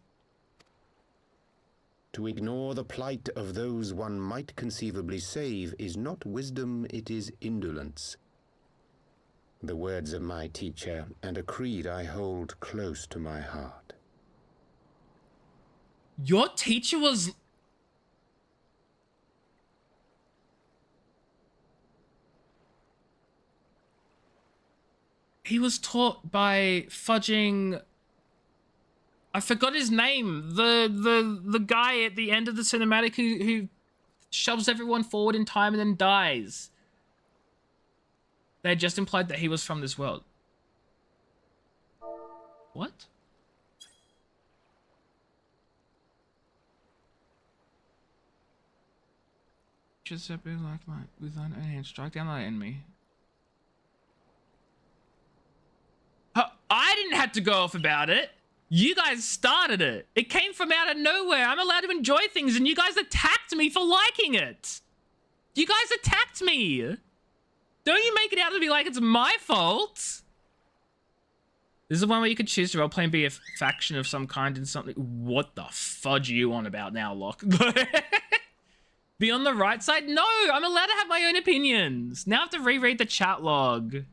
To ignore the plight of those one might conceivably save is not wisdom, it is indolence. The words of my teacher, and a creed I hold close to my heart. Your teacher was... He was taught by fudging... I forgot his name. The guy at the end of the cinematic who shoves everyone forward in time and then dies. They just implied that he was from this world. What? Just a bit like mine. With thine own hand, strike down thy enemy. I didn't have to go off about it. You guys started it. It came from out of nowhere. I'm allowed to enjoy things and you guys attacked me for liking it. You guys attacked me. Don't you make it out to be like it's my fault. This is the one where you could choose to roleplay and be a faction of some kind in something. What the fudge are you on about now, Locke? Be on the right side? No, I'm allowed to have my own opinions. Now I have to reread the chat log.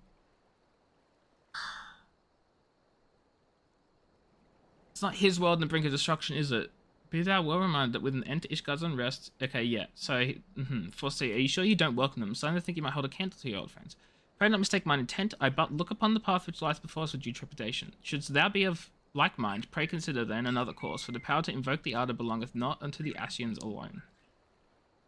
It's not his world on the brink of destruction, is it? Be thou well reminded that with an end to Ishgard's unrest... Okay, yeah. So, foresee. Are you sure you don't welcome them? I'm starting to think you might hold a candle to your old friends. Pray not mistake mine intent. I but look upon the path which lies before us with due trepidation. Shouldst thou be of like mind, pray consider then another course, for the power to invoke the Arda belongeth not unto the Asians alone.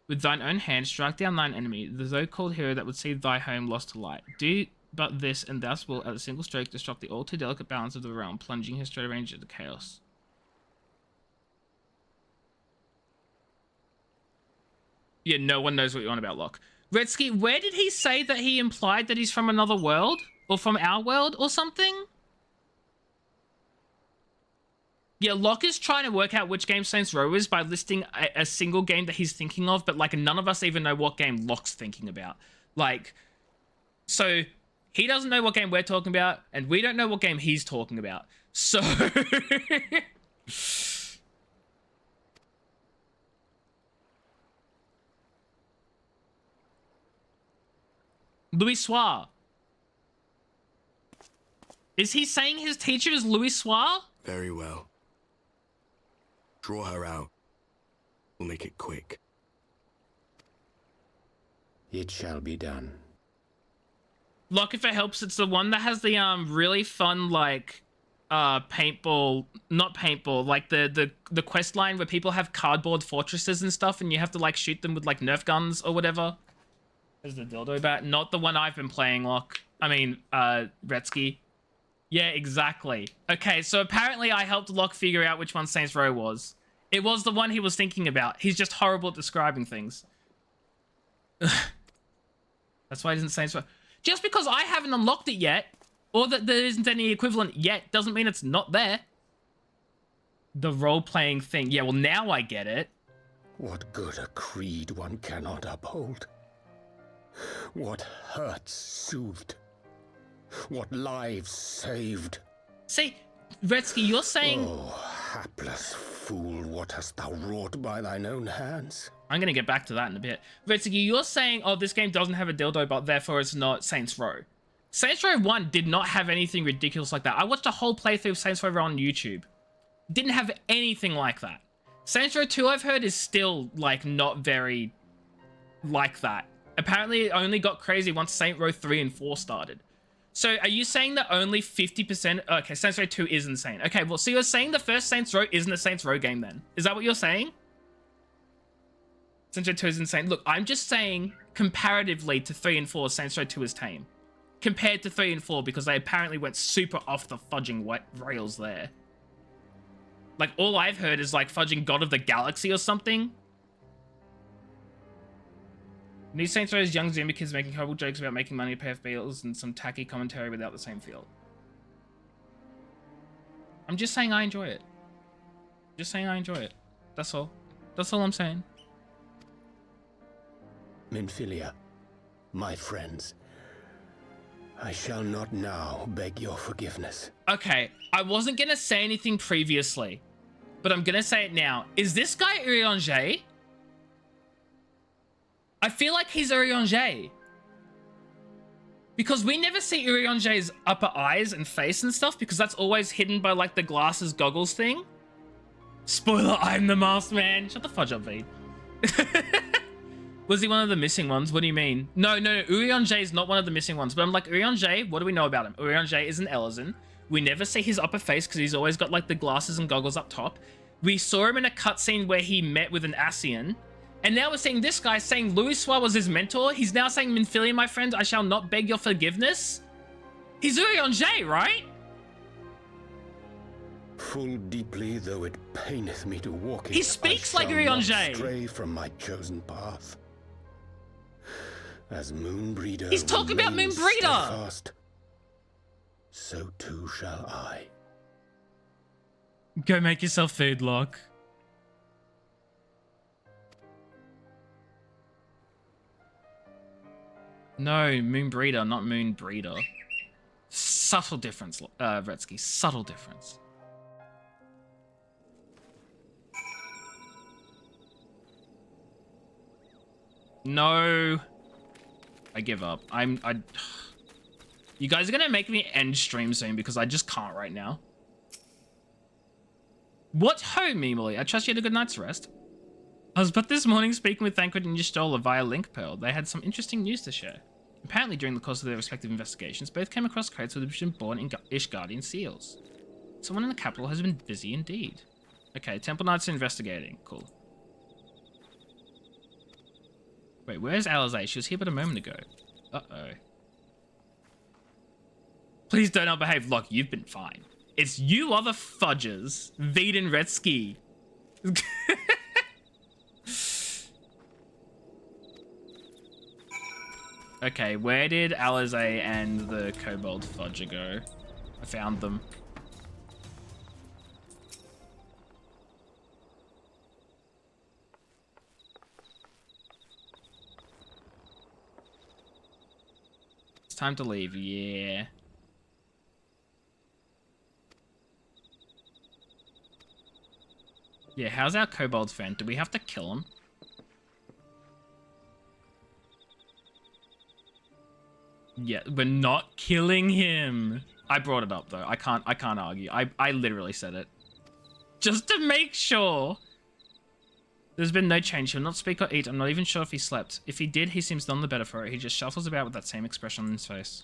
With thine own hand, strike down thine enemy, the so-called hero that would see thy home lost to light. Do but this, and thou wilt at a single stroke disrupt the all-too-delicate balance of the realm, plunging his straight range into chaos. Yeah, no one knows what you're on about, Locke. Redsky, where did he say that he implied that he's from another world? Or from our world or something? Yeah, Locke is trying to work out which game Saints Row is by listing a single game that he's thinking of, but like none of us even know what game Locke's thinking about. Like, so he doesn't know what game we're talking about, and we don't know what game he's talking about. So Louis Soir. Is he saying his teacher is Louis Soir? Very well. Draw her out. We'll make it quick. It shall be done. Look, if it helps, it's the one that has the really fun like paintball, not paintball, like the quest line where people have cardboard fortresses and stuff, and you have to like shoot them with like Nerf guns or whatever. Is the dildo bat? Not the one I've been playing, Locke. I mean, Retsky. Yeah, exactly. Okay, so apparently I helped Locke figure out which one Saints Row was. It was the one he was thinking about. He's just horrible at describing things. That's why it isn't Saints Row. Just because I haven't unlocked it yet, or that there isn't any equivalent yet, doesn't mean it's not there. The role-playing thing. Yeah, well, now I get it. What good a creed one cannot uphold? What hurts soothed? What lives saved? See, Retsky, you're saying... Oh, hapless fool, what hast thou wrought by thine own hands? I'm going to get back to that in a bit. Retsky, you're saying, oh, this game doesn't have a dildo, but therefore it's not Saints Row. Saints Row 1 did not have anything ridiculous like that. I watched a whole playthrough of Saints Row on YouTube. Didn't have anything like that. Saints Row 2, I've heard, is still, like, not very like that. Apparently, it only got crazy once Saints Row 3 and 4 started. So, are you saying that only 50%... Okay, Saints Row 2 is insane. Okay, well, so you're saying the first Saints Row isn't a Saints Row game, then? Is that what you're saying? Saints Row 2 is insane. Look, I'm just saying, comparatively to 3 and 4, Saints Row 2 is tame. Compared to 3 and 4, because they apparently went super off the fudging rails there. Like, all I've heard is, like, fudging God of the Galaxy or something. New Saints Row is young Zoomer kids making horrible jokes about making money to pay off bills and some tacky commentary without the same feel. I'm just saying I enjoy it. Just saying I enjoy it. That's all. That's all I'm saying. Minfilia, my friends, I shall not now beg your forgiveness. Okay, I wasn't gonna say anything previously, but I'm gonna say it now. Is this guy Urianger? I feel like he's Urianger. Because we never see Urianger's upper eyes and face and stuff, because that's always hidden by, like, the glasses goggles thing. Spoiler, I'm the masked man. Shut the fudge up, V. Was he one of the missing ones? What do you mean? No, Urianger is not one of the missing ones. But I'm like, Urianger, what do we know about him? Urianger is an Elezen. We never see his upper face because he's always got, like, the glasses and goggles up top. We saw him in a cutscene where he met with an Ascian. And now we're seeing this guy saying Louis Soir was his mentor. He's now saying, Minfilia, my friend, I shall not beg your forgiveness. He's Urianger, right? Full deeply though it paineth me to walk it, he speaks like I shall not Urianger. stray from my chosen path. As Moonbreeder He's talking about remains Moonbreeder. steadfast, so too shall I. Go make yourself food, Locke. No, Moonbreeder, not Moonbreeder. Subtle difference, Retsky. Subtle difference. No. I give up. You guys are gonna make me end stream soon because I just can't right now. What ho, Memely? I trust you had a good night's rest. I was but this morning speaking with Thancred and Y'shtola via Link Pearl. They had some interesting news to share. Apparently, during the course of their respective investigations, both came across crates that have been born in Ishgardian seals. Someone in the capital has been busy indeed. Okay, Temple Knights are investigating. Cool. Wait, where's Alizé? She was here but a moment ago. Uh-oh. Please don't outbehave. Look, you've been fine. It's you other fudgers. Veed and Retsky. Okay, where did Alizé and the Kobold Fudger go? I found them. time to leave. Yeah. Yeah, how's our kobold friend? Do we have to kill him? Yeah, we're not killing him. I brought it up though. I can't argue. I literally said it. Just to make sure. There's been no change. He'll not speak or eat. I'm not even sure if he slept. If he did, he seems none the better for it. He just shuffles about with that same expression on his face.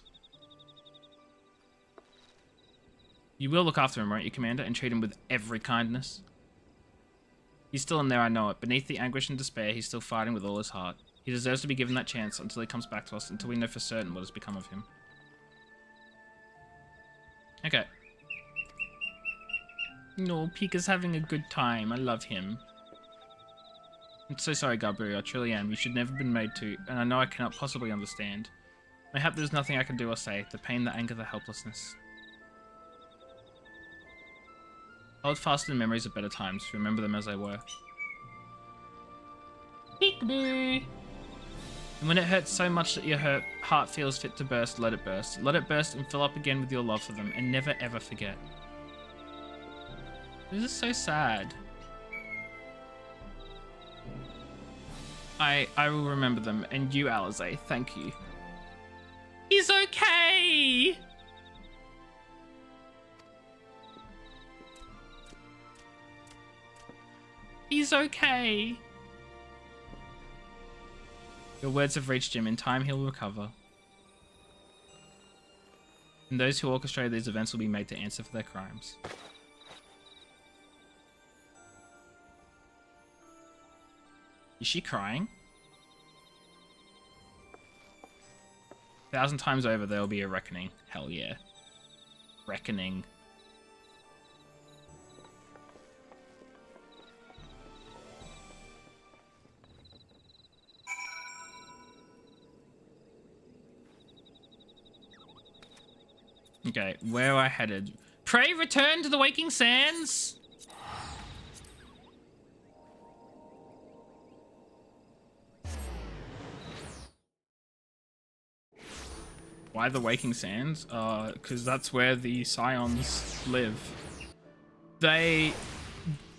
You will look after him, won't you, Commander, and treat him with every kindness? He's still in there, I know it. Beneath the anguish and despair, he's still fighting with all his heart. He deserves to be given that chance until he comes back to us, until we know for certain what has become of him. Okay. No, Pika's having a good time. I love him. I'm so sorry, Gabriel. I truly am. You should never have been made to, and I know I cannot possibly understand. Mayhap there's nothing I can do or say. The pain, the anger, the helplessness. Hold fast in memories of better times. Remember them as they were. Peekaboo! And when it hurts so much that your heart feels fit to burst, let it burst. Let it burst and fill up again with your love for them, and never ever forget. This is so sad. I will remember them, and you, Alize, thank you. He's okay! He's okay. Your words have reached him. In time, he'll recover. And those who orchestrated these events will be made to answer for their crimes. Is she crying? 1,000 times over, there will be a reckoning. Hell yeah. Reckoning. Okay, where are I headed? Pray return to the waking sands! Why the waking sands? Because that's where the scions live. They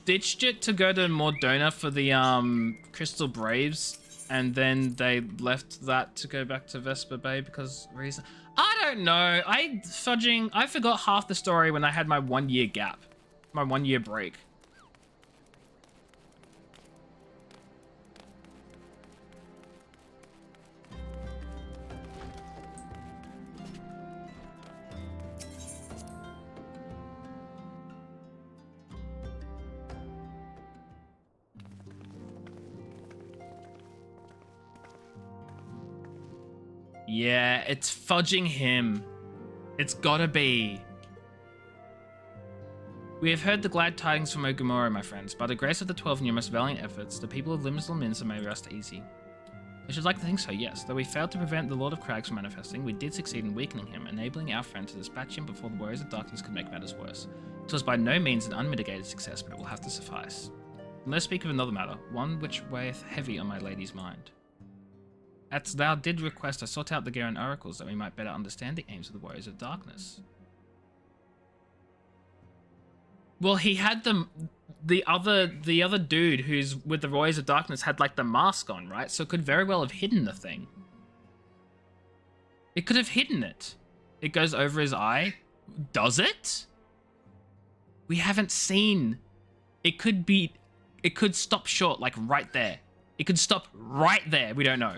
ditched it to go to Mordona for the Crystal Braves, and then they left that to go back to Vesper Bay because reason. I don't know. I forgot half the story when I had my 1 year gap, my 1 year break. Yeah, it's fudging him. It's gotta be. We have heard the glad tidings from Ogumoro, my friends. By the grace of the 12 and your most valiant efforts, the people of Limsel Minsa may rest easy. I should like to think so, yes. Though we failed to prevent the Lord of Crags from manifesting, we did succeed in weakening him, enabling our friend to dispatch him before the Warriors of Darkness could make matters worse. It was by no means an unmitigated success, but it will have to suffice. And let's speak of another matter, one which weigheth heavy on my lady's mind. As thou did request, I sought out the Garen oracles that we might better understand the aims of the Warriors of Darkness. Well, he had the other dude who's with the Warriors of Darkness had like the mask on, right? So it could very well have hidden the thing. It could have hidden it. It goes over his eye. Does it? We haven't seen. It could stop short, like right there. It could stop right there. We don't know.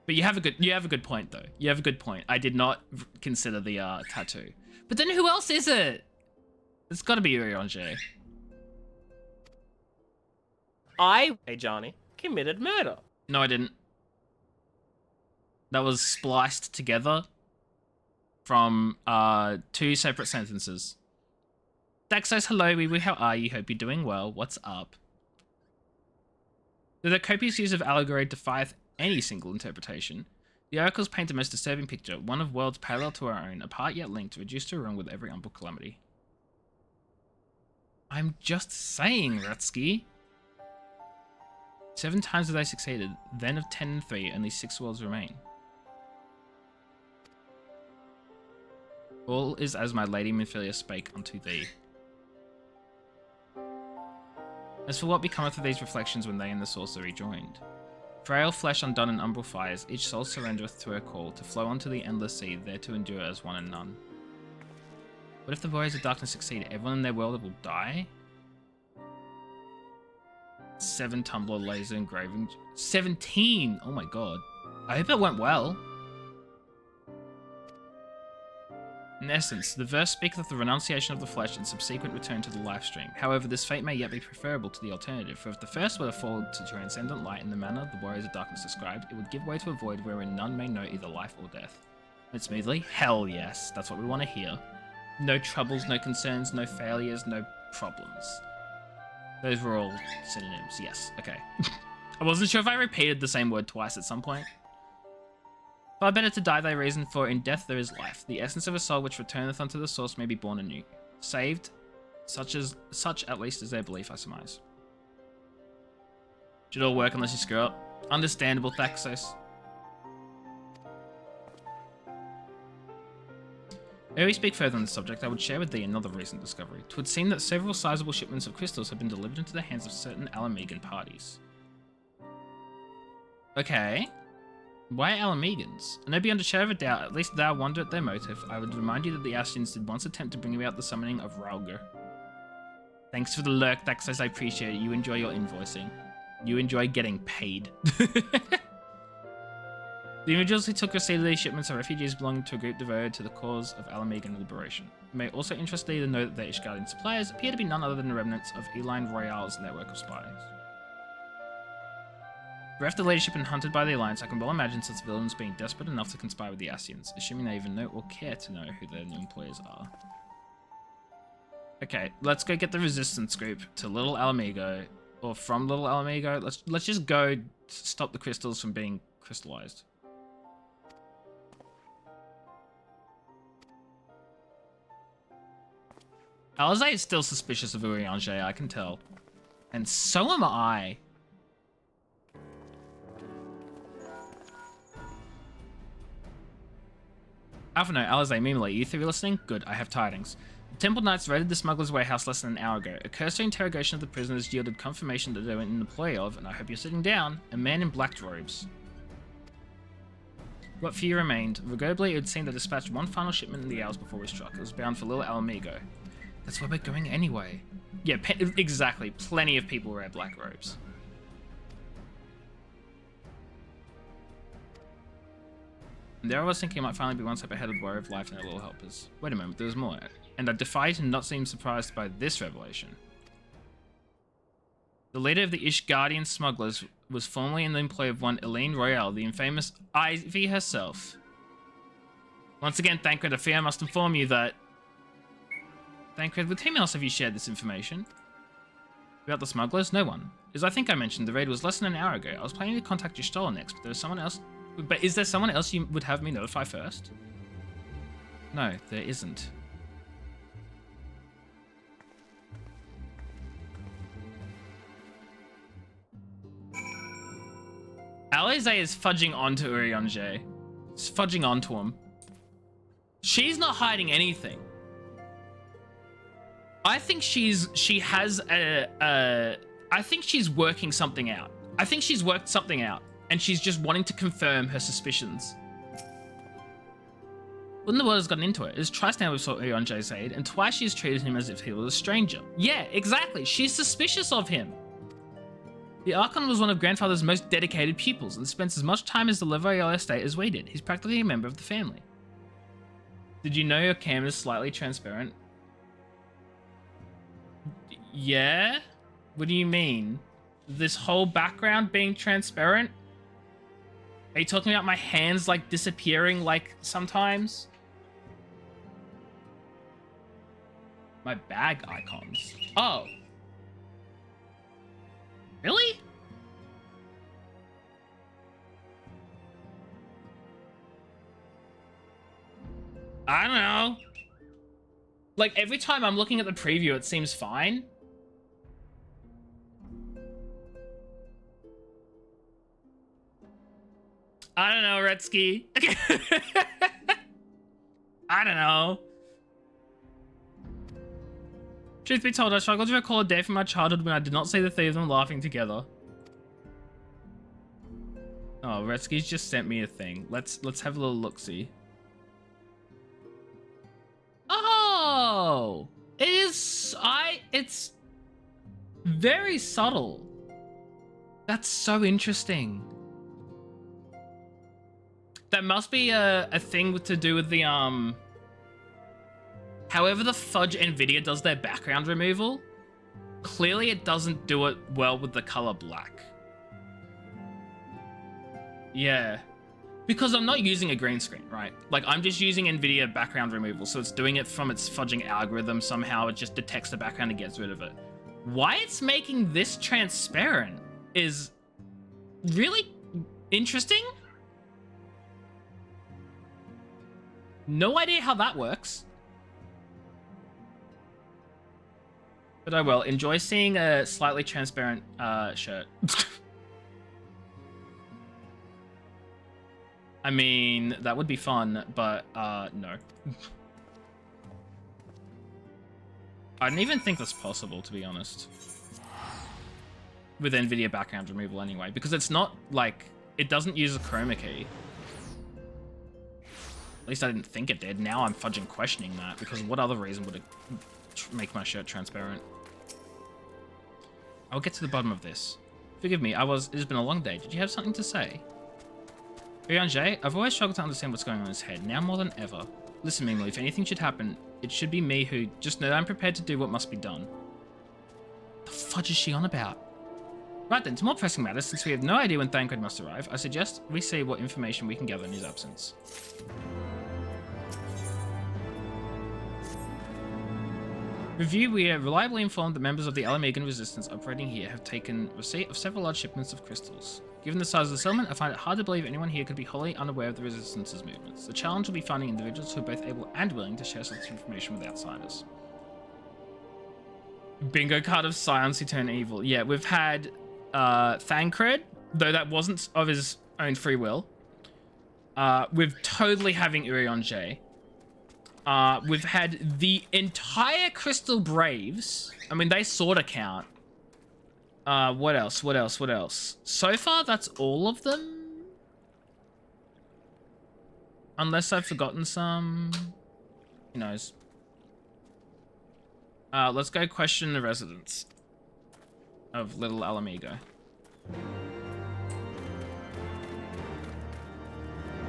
But you have a good point though. You have a good point. I did not consider the tattoo. But then who else is it? It's got to be Urianger. Hey Johnny, committed murder. No, I didn't. That was spliced together from 2 separate sentences. Dax says, hello, Wee, how are you? Hope you're doing well. What's up? Though the copious use of allegory defieth any single interpretation, the oracles paint a most disturbing picture, one of worlds parallel to our own, apart yet linked, reduced to ruin with every humble calamity. I'm just saying, Rutsky. 7 times have they succeeded, then of 10 and 3, only 6 worlds remain. All is as my lady Minfilia spake unto thee. As for what becometh of these reflections when they and the source are rejoined? Frail flesh undone in umbral fires, each soul surrendereth to her call, to flow unto the endless sea, there to endure as one and none. What if the warriors of darkness succeed? Everyone in their world will die? 7 tumbler laser engraving. 17! Oh my god. I hope it went well. In essence, the verse speaketh of the renunciation of the flesh and subsequent return to the life stream. However, this fate may yet be preferable to the alternative, for if the first were to fall to transcendent light in the manner the warriors of darkness described, it would give way to a void wherein none may know either life or death. And smoothly? Hell yes, that's what we want to hear. No troubles, no concerns, no failures, no problems. Those were all synonyms, yes, okay. I wasn't sure if I repeated the same word twice at some point. Far better to die thy reason, for in death there is life. The essence of a soul which returneth unto the source may be born anew. Saved, such at least is their belief, I surmise. Should all work unless you screw up. Understandable, Thaxos. Ere we speak further on the subject, I would share with thee another recent discovery. 'Twould seem that several sizable shipments of crystals have been delivered into the hands of certain Alamegan parties. Okay. Why Alamegans? I know beyond a shadow of a doubt, at least thou wonder at their motive. I would remind you that the Ascians did once attempt to bring about the summoning of Rauger. Thanks for the lurk, Daxos, I appreciate it. You enjoy your invoicing. You enjoy getting paid. The individuals who took receipt of these shipments are refugees belonging to a group devoted to the cause of Alamegan liberation. It may also interest thee to know that the Ishgardian suppliers appear to be none other than the remnants of Eline Royale's network of spies. Bereft of leadership and hunted by the Alliance, I can well imagine such villains being desperate enough to conspire with the Ascians, assuming they even know or care to know who their new employers are. Okay, let's go get the resistance group to Little Alamigo, or from Little Alamigo. Let's just go stop the crystals from being crystallized. Alizé is still suspicious of Urianger, I can tell. And so am I. Alpha no, Alizé, Mimile, you three listening? Good, I have tidings. The Temple Knights raided the smuggler's warehouse less than an hour ago. A cursory interrogation of the prisoners yielded confirmation that they were an employee of, and I hope you're sitting down, a man in black robes. What few remained? Regrettably, it would seem they dispatched one final shipment in the hours before we struck. It was bound for Little Alamigo. That's where we're going anyway. Yeah, exactly. Plenty of people wear black robes. And there I was thinking I might finally be one step ahead of the Warrior of Life and their little helpers. Wait a moment, there was more. And I defy you to not seem surprised by this revelation. The leader of the Ishgardian smugglers was formerly in the employ of one Eline Royale, the infamous Ivy herself. Once again, Thancred, I fear I must inform you that... Thancred, with whom else have you shared this information? About the smugglers? No one. As I think I mentioned, the raid was less than an hour ago. I was planning to contact Y'shtola next, but there was someone else... But is there someone else you would have me notify first? No, there isn't. Alizé is fudging onto Urianger. She's fudging onto him. She's not hiding anything. I think she has I think she's working something out. I think she's worked something out, and she's just wanting to confirm her suspicions. What in the world has gotten into it? It is twice now we've sought Urianger's aid, and twice she has treated him as if he was a stranger. Yeah, exactly. She's suspicious of him. The Archon was one of Grandfather's most dedicated pupils, and spends as much time as the Levoyal estate as we did. He's practically a member of the family. Did you know your cam is slightly transparent? Yeah? What do you mean? This whole background being transparent? Are you talking about my hands like disappearing like sometimes? My bag icons. Oh. Really? I don't know. Like every time I'm looking at the preview, it seems fine. I don't know, Retsky. I don't know. Truth be told, I struggled to recall a day from my childhood when I did not see the three of them laughing together. Oh, Retsky's just sent me a thing. Let's have a little look-see. Oh! It's very subtle. That's so interesting. That must be a thing to do with the, however the fudge NVIDIA does their background removal, clearly it doesn't do it well with the color black. Yeah. Because I'm not using a green screen, right? Like, I'm just using NVIDIA background removal, so it's doing it from its fudging algorithm. Somehow it just detects the background and gets rid of it. Why it's making this transparent is really interesting. No idea how that works. But I will. Enjoy seeing a slightly transparent shirt. I mean, that would be fun, but no. I don't even think that's possible, to be honest. With NVIDIA background removal anyway, because it's not like, it doesn't use a chroma key. At least I didn't think it did. Now I'm fudging questioning that, because what other reason would it make my shirt transparent? I'll get to the bottom of this. Forgive me, it has been a long day. Did you have something to say? Urianger, I've always struggled to understand what's going on in his head, now more than ever. Listen, Minglu, if anything should happen, it should be me who... Just know that I'm prepared to do what must be done. The fudge is she on about? Right then, to more pressing matters, since we have no idea when Thancred must arrive, I suggest we see what information we can gather in his absence. Review, we are reliably informed that members of the Alamegan resistance operating here have taken receipt of several large shipments of crystals. Given the size of the settlement, I find it hard to believe anyone here could be wholly unaware of the resistance's movements. The challenge will be finding individuals who are both able and willing to share such information with outsiders. Bingo card of science who turn evil. Yeah, we've had Thancred, though that wasn't of his own free will. We're totally having Urianger. We've had the entire Crystal Braves. I mean, they sort of count. What else? What else? What else? So far, that's all of them. Unless I've forgotten some. Who knows? Let's go question the residents of Little Alamigo.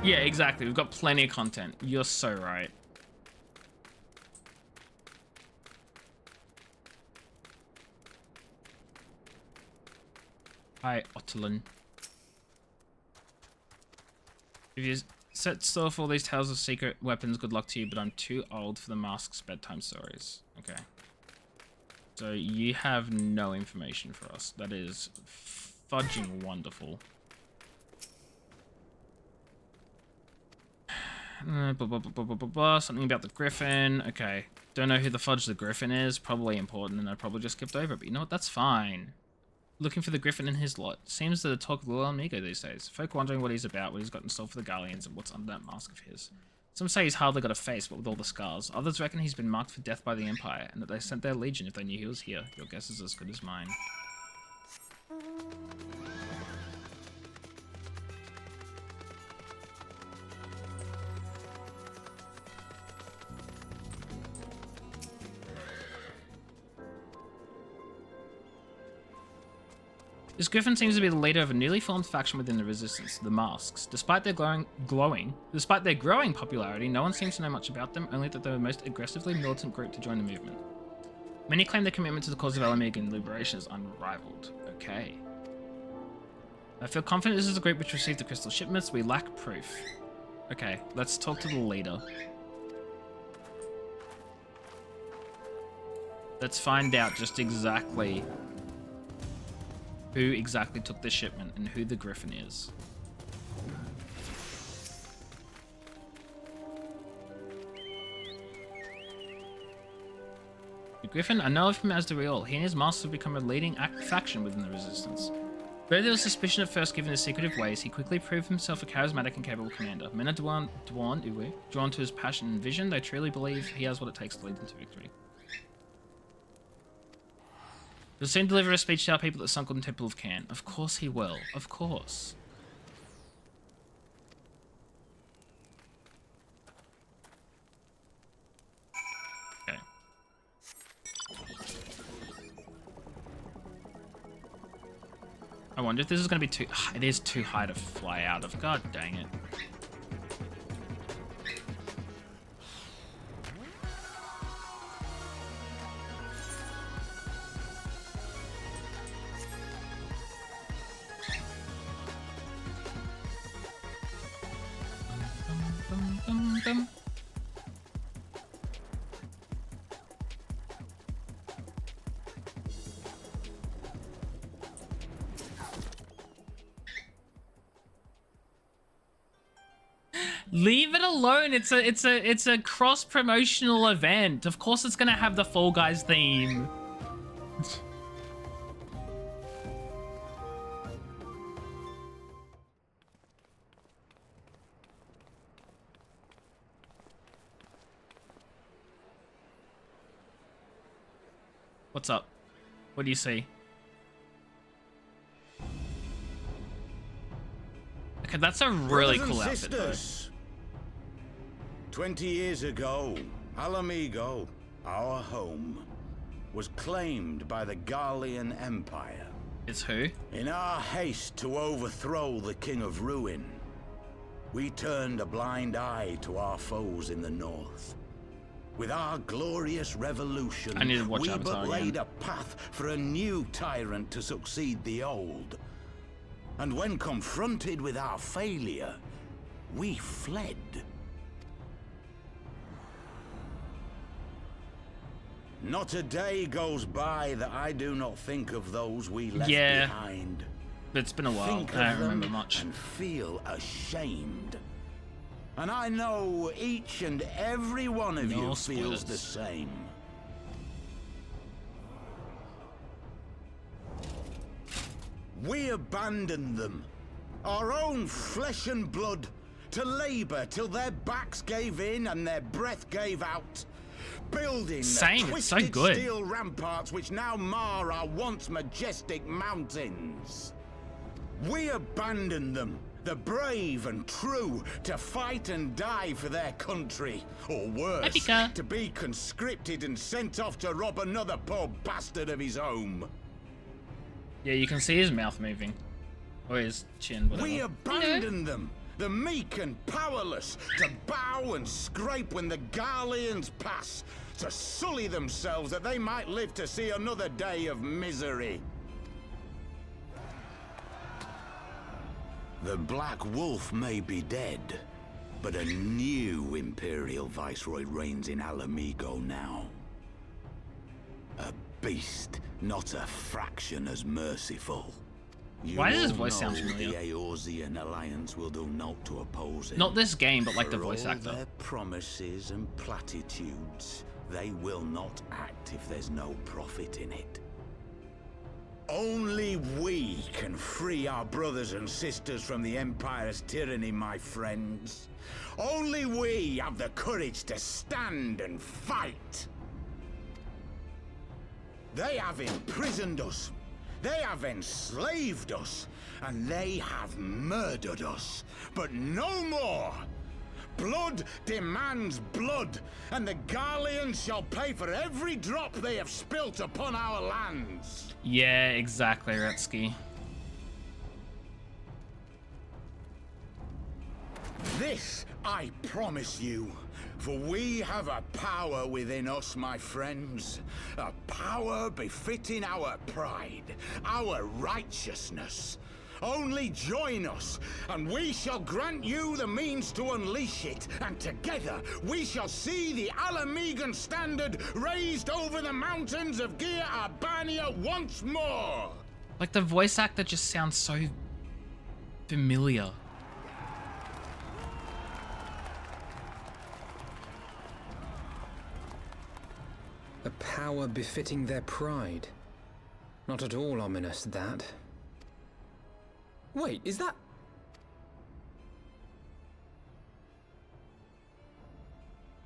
Yeah, exactly. We've got plenty of content. You're so right. Hi, Ottolan. If you set store for all these tales of secret weapons, good luck to you, but I'm too old for the mask's bedtime stories. Okay. So you have no information for us. That is fudging wonderful. Something about the Griffin. Okay. Don't know who the fudge the Griffin is. Probably important, and I probably just skipped over it. But you know what? That's fine. Looking for the Griffin in his lot. Seems to talk a little amigo these days. Folk wondering what he's about, what he's got in store for the Guardians, and what's under that mask of his. Some say he's hardly got a face, but with all the scars. Others reckon he's been marked for death by the Empire, and that they sent their legion if they knew he was here. Your guess is as good as mine. This Griffin seems to be the leader of a newly formed faction within the Resistance, the Masks. Despite their growing popularity, no one seems to know much about them, only that they're the most aggressively militant group to join the movement. Many claim their commitment to the cause of Alamegan liberation is unrivaled. Okay. I feel confident this is a group which received the crystal shipments. We lack proof. Okay, let's talk to the leader. Let's find out just exactly who exactly took the shipment and who the Griffin is. The Griffin, I know of him as the Real. He and his masters have become a leading faction within the Resistance. Though there was suspicion at first given his secretive ways, he quickly proved himself a charismatic and capable commander. Men are drawn to his passion and vision. They truly believe he has what it takes to lead them to victory. He'll soon deliver a speech to our people at the sunken temple of Can. Of course he will. Of course. Okay. I wonder if this is going to be too... It is too high to fly out of. God dang it. Leave it alone. It's a cross promotional event. Of course it's gonna have the Fall Guys theme. What's up? What do you see? Okay, that's a really cool outfit though. 20 years ago, Alamigo, our home, was claimed by the Garlean Empire. It's who? In our haste to overthrow the King of Ruin, we turned a blind eye to our foes in the north. With our glorious revolution, I need to watch we Avatar but laid again. a path for a new tyrant to succeed the old. And when confronted with our failure, we fled. Not a day goes by that I do not think of those we left behind. It's been a while. Think I of don't remember them much. and feel ashamed. And I know each and every one of you feels the same. We abandoned them, our own flesh and blood, to labor till their backs gave in and their breath gave out. Building the twisted steel ramparts which now mar our once majestic mountains. We abandoned them, the brave and true, to fight and die for their country, or worse, to be conscripted and sent off to rob another poor bastard of his home. Yeah, you can see his mouth moving. Or his chin, whatever. We abandoned them, the meek and powerless, to bow and scrape when the Garleans pass, to sully themselves that they might live to see another day of misery. The Black Wolf may be dead, but a new Imperial Viceroy reigns in Alamigo now. A beast, not a fraction as merciful. Why does his voice sound familiar? The Eorzean Alliance will do naught to oppose him. Not this game, but like the For voice all actor. Their promises and platitudes, they will not act if there's no profit in it. Only we can free our brothers and sisters from the Empire's tyranny, my friends. Only we have the courage to stand and fight. They have imprisoned us. They have enslaved us. And they have murdered us. But no more. Blood demands blood, and the Garleans shall pay for every drop they have spilt upon our lands. Yeah, exactly, Retsky. This I promise you, for we have a power within us, my friends. A power befitting our pride, our righteousness. Only join us, and we shall grant you the means to unleash it, and together we shall see the Alamigan standard raised over the mountains of Gia Arbania once more! Like, the voice actor just sounds so familiar. A power befitting their pride. Not at all ominous, that. Wait, is that...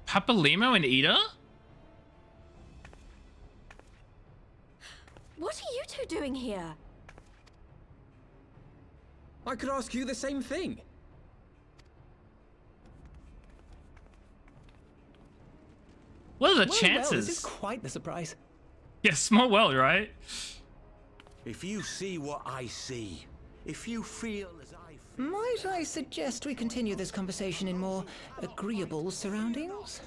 Papalimo and Ida? What are you two doing here? I could ask you the same thing. What are the Well, chances? this is quite the surprise. Yeah, small world, right? If you see what I see, if you feel as I feel... Might I suggest we continue this conversation in more agreeable surroundings?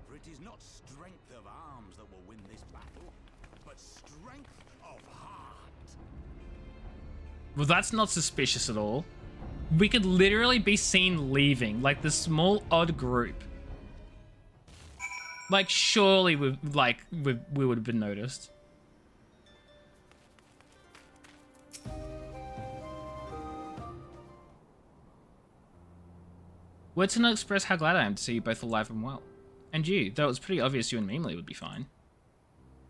For it is not strength of arms that will win this battle, but strength of heart. Well, that's not suspicious at all. We could literally be seen leaving, like this small odd group. Like, surely we would have been noticed. Words cannot express how glad I am to see you both alive and well. And you, though it was pretty obvious you and Mimely would be fine.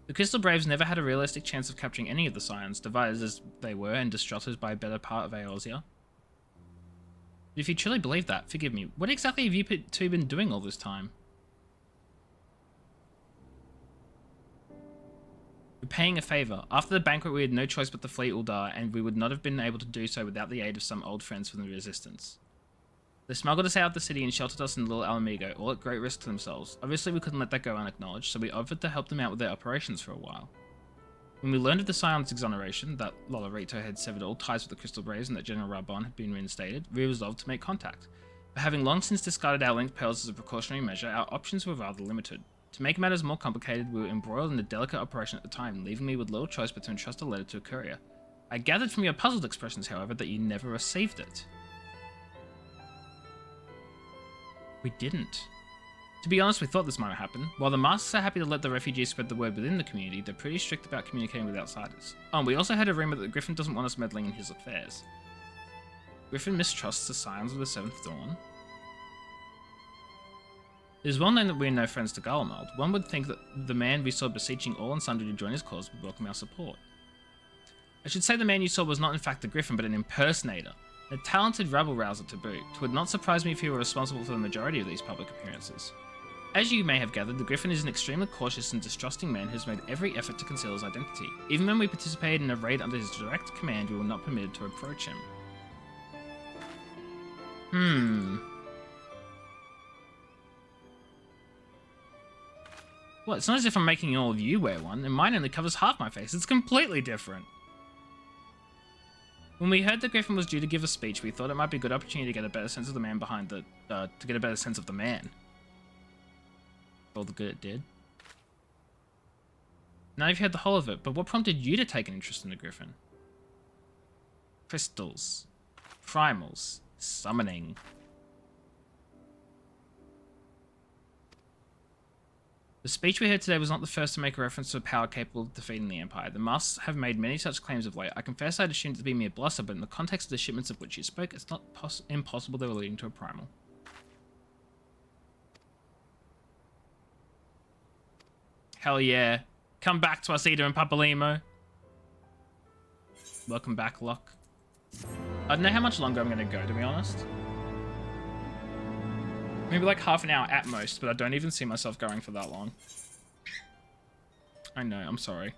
The Crystal Braves never had a realistic chance of capturing any of the Scions, divided as they were and distrusted by a better part of Eorzea. If you truly believe that, forgive me, what exactly have you two been doing all this time? We're paying a favour. After the banquet we had no choice but to flee Uldar, and we would not have been able to do so without the aid of some old friends from the Resistance. They smuggled us out of the city and sheltered us in Little Alamigo, all at great risk to themselves. Obviously we couldn't let that go unacknowledged, so we offered to help them out with their operations for a while. When we learned of the Scion's exoneration, that Lolorito had severed all ties with the Crystal Braves and that General Rabon had been reinstated, we resolved to make contact. But having long since discarded our linked pearls as a precautionary measure, our options were rather limited. To make matters more complicated, we were embroiled in a delicate operation at the time, leaving me with little choice but to entrust a letter to a courier. I gathered from your puzzled expressions, however, that you never received it. We didn't. To be honest, we thought this might happen. While the Masks are happy to let the refugees spread the word within the community, they're pretty strict about communicating with outsiders. Oh, and we also had a rumour that the Griffin doesn't want us meddling in his affairs. Griffin mistrusts the Scions of the Seventh Dawn. It is well known that we are no friends to Garlemald. One would think that the man we saw beseeching all and sundry to join his cause would welcome our support. I should say the man you saw was not in fact the Griffin, but an impersonator. A talented rabble-rouser to boot. It would not surprise me if he were responsible for the majority of these public appearances. As you may have gathered, the Griffin is an extremely cautious and distrusting man who has made every effort to conceal his identity. Even when we participated in a raid under his direct command, we were not permitted to approach him. Well, it's not as if I'm making all of you wear one, and mine only covers half my face. It's completely different. When we heard the Griffin was due to give a speech, we thought it might be a good opportunity to get a better sense of the man behind the, all the good it did. Now you've heard the whole of it, but what prompted you to take an interest in the Griffin? Crystals. Primals. Summoning. The speech we heard today was not the first to make a reference to a power capable of defeating the Empire. The Masks have made many such claims of late. I confess I'd assumed it to be mere bluster, but in the context of the shipments of which you spoke, it's not impossible they were leading to a primal. Hell yeah. Come back to us, Ida and Papalimo. Welcome back, Locke. I don't know how much longer I'm going to go, to be honest. Maybe like half an hour at most, but I don't even see myself going for that long. I know, I'm sorry.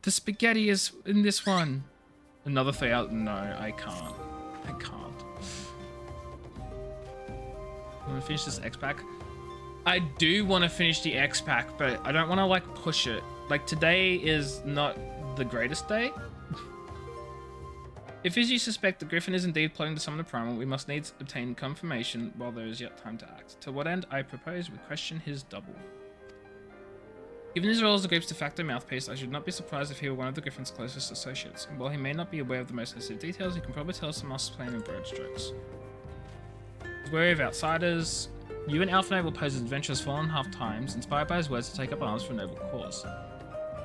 The spaghetti is in this one. Another 3 hours? No, I can't. I can't. I'm gonna finish this X-Pack. I do want to finish the X-Pack, but I don't want to like push it. Like today is not the greatest day. If, as you suspect, the Griffin is indeed plotting to summon the Primal, we must needs obtain confirmation while there is yet time to act. To what end, I propose we question his double. Given his role as the group's de facto mouthpiece, I should not be surprised if he were one of the Griffin's closest associates. And while he may not be aware of the most sensitive details, he can probably tell us the Moss plan in broad strokes. He's wary of outsiders. You and Alphanate will pose as adventurous fallen half times, inspired by his words to take up arms for a noble cause.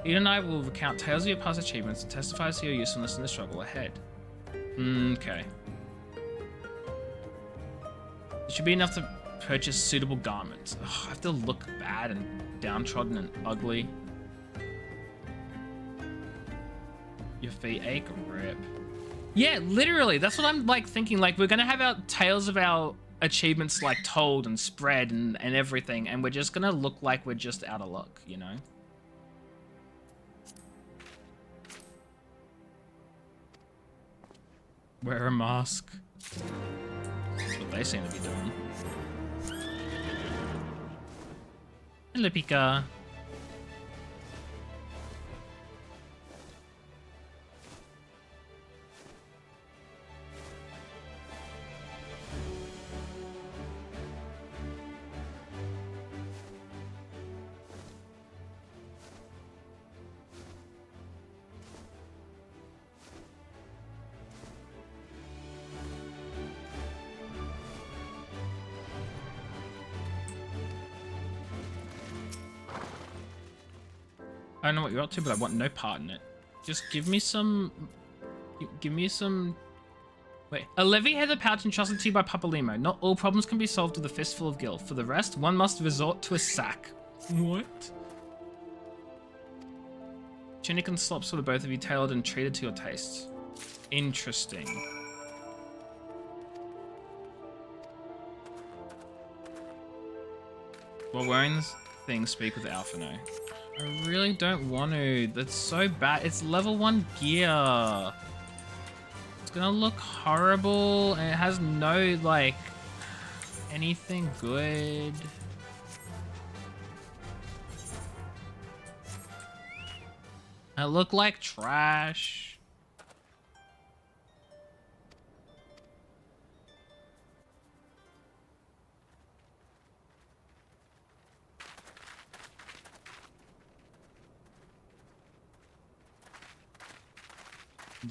Eden and I will recount tales of your past achievements and testify to your usefulness in the struggle ahead. Okay. It should be enough to purchase suitable garments. Ugh, I have to look bad and downtrodden and ugly. Your feet ache, rip. Yeah, literally, that's what I'm like thinking. Like, we're gonna have our tales of our achievements like told and spread and everything, and we're just gonna look like we're just out of luck, you know? Wear a mask. That's what they seem to be doing. Hello, Pika. I don't know what you're up to, but I want no part in it. Just give me some... Give me some... Wait. A levy had a pouch entrusted to you by Papa Limo. Not all problems can be solved with a fistful of gil. For the rest, one must resort to a sack. What? Tunic and slops for the both of you, tailored and treated to your tastes. Interesting. While wearing this thing, speak with Alphino. I really don't want to. That's so bad. It's level 1 gear. It's gonna look horrible and it has no, like, anything good. I look like trash.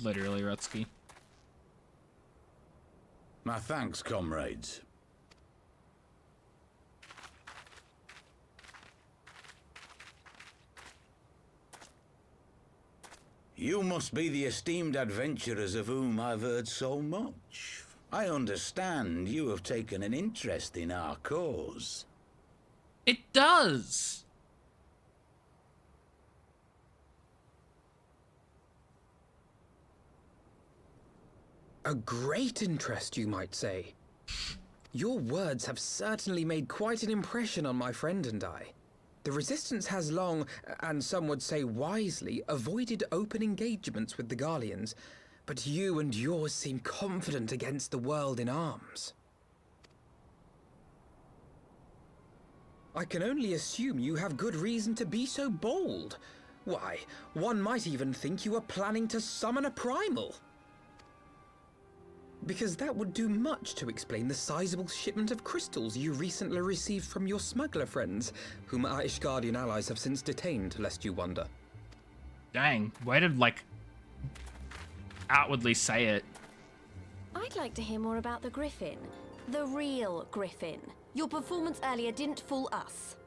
Literally, Rutsky. My thanks, comrades. You must be the esteemed adventurers of whom I've heard so much. I understand you have taken an interest in our cause. It does! A great interest, you might say. Your words have certainly made quite an impression on my friend and I. The Resistance has long, and some would say wisely, avoided open engagements with the Garleans, but you and yours seem confident against the world in arms. I can only assume you have good reason to be so bold. Why, one might even think you are planning to summon a primal. Because that would do much to explain the sizable shipment of crystals you recently received from your smuggler friends, whom our Ishgardian allies have since detained, lest you wonder. Dang, way to, like, outwardly say it. I'd like to hear more about the Griffin. The real Griffin. Your performance earlier didn't fool us.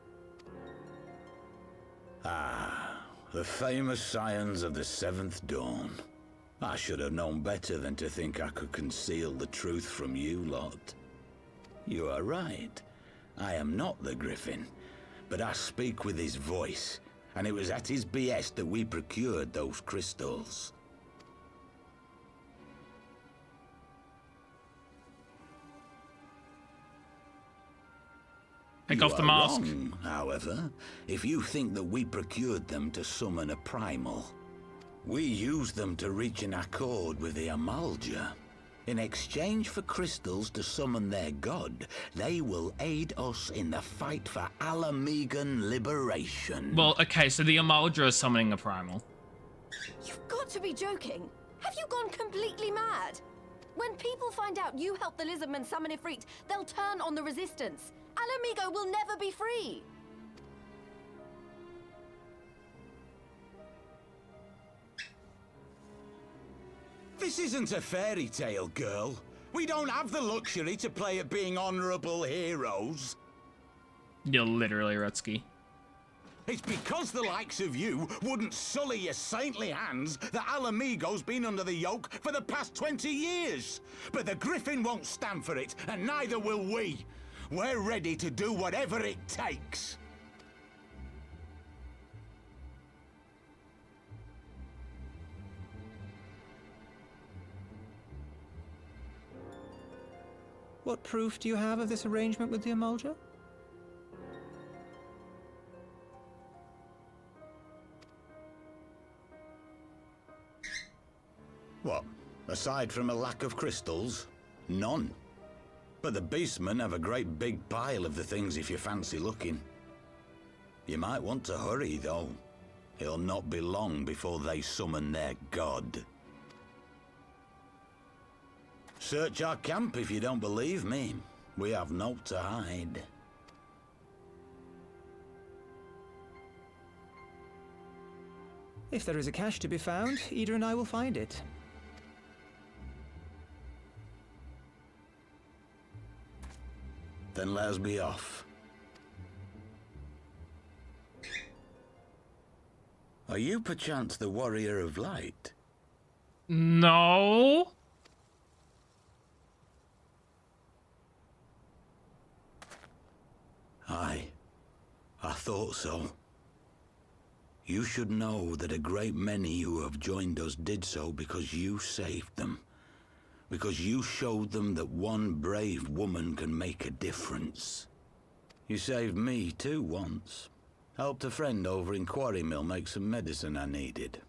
Ah, the famous scions of the Seventh Dawn. I should have known better than to think I could conceal the truth from you lot. You are right. I am not the Griffin, but I speak with his voice, and it was at his behest that we procured those crystals. Take off the mask. Wrong, however, if you think that we procured them to summon a primal. We used them to reach an accord with the Amalja. In exchange for crystals to summon their god, they will aid us in the fight for Alamegan liberation. Well, okay, so the Amalja is summoning a primal. You've got to be joking. Have you gone completely mad? When people find out you helped the Lizardmen summon Ifrit, they'll turn on the Resistance. Alamigo will never be free. This isn't a fairy tale, girl. We don't have the luxury to play at being honorable heroes. You're literally Rutsky. It's because the likes of you wouldn't sully your saintly hands that Alamigo's been under the yoke for the past 20 years. But the Griffin won't stand for it, and neither will we. We're ready to do whatever it takes. What proof do you have of this arrangement with the Amalja? What? Aside from a lack of crystals, none. But the beastmen have a great big pile of the things if you fancy looking. You might want to hurry, though. It'll not be long before they summon their god. Search our camp if you don't believe me. We have naught to hide. If there is a cache to be found, Ida and I will find it. Then let us be off. Are you perchance the Warrior of Light? No. Aye, I thought so. You should know that a great many who have joined us did so because you saved them. Because you showed them that one brave woman can make a difference. You saved me too once. Helped a friend over in Quarry Mill make some medicine I needed.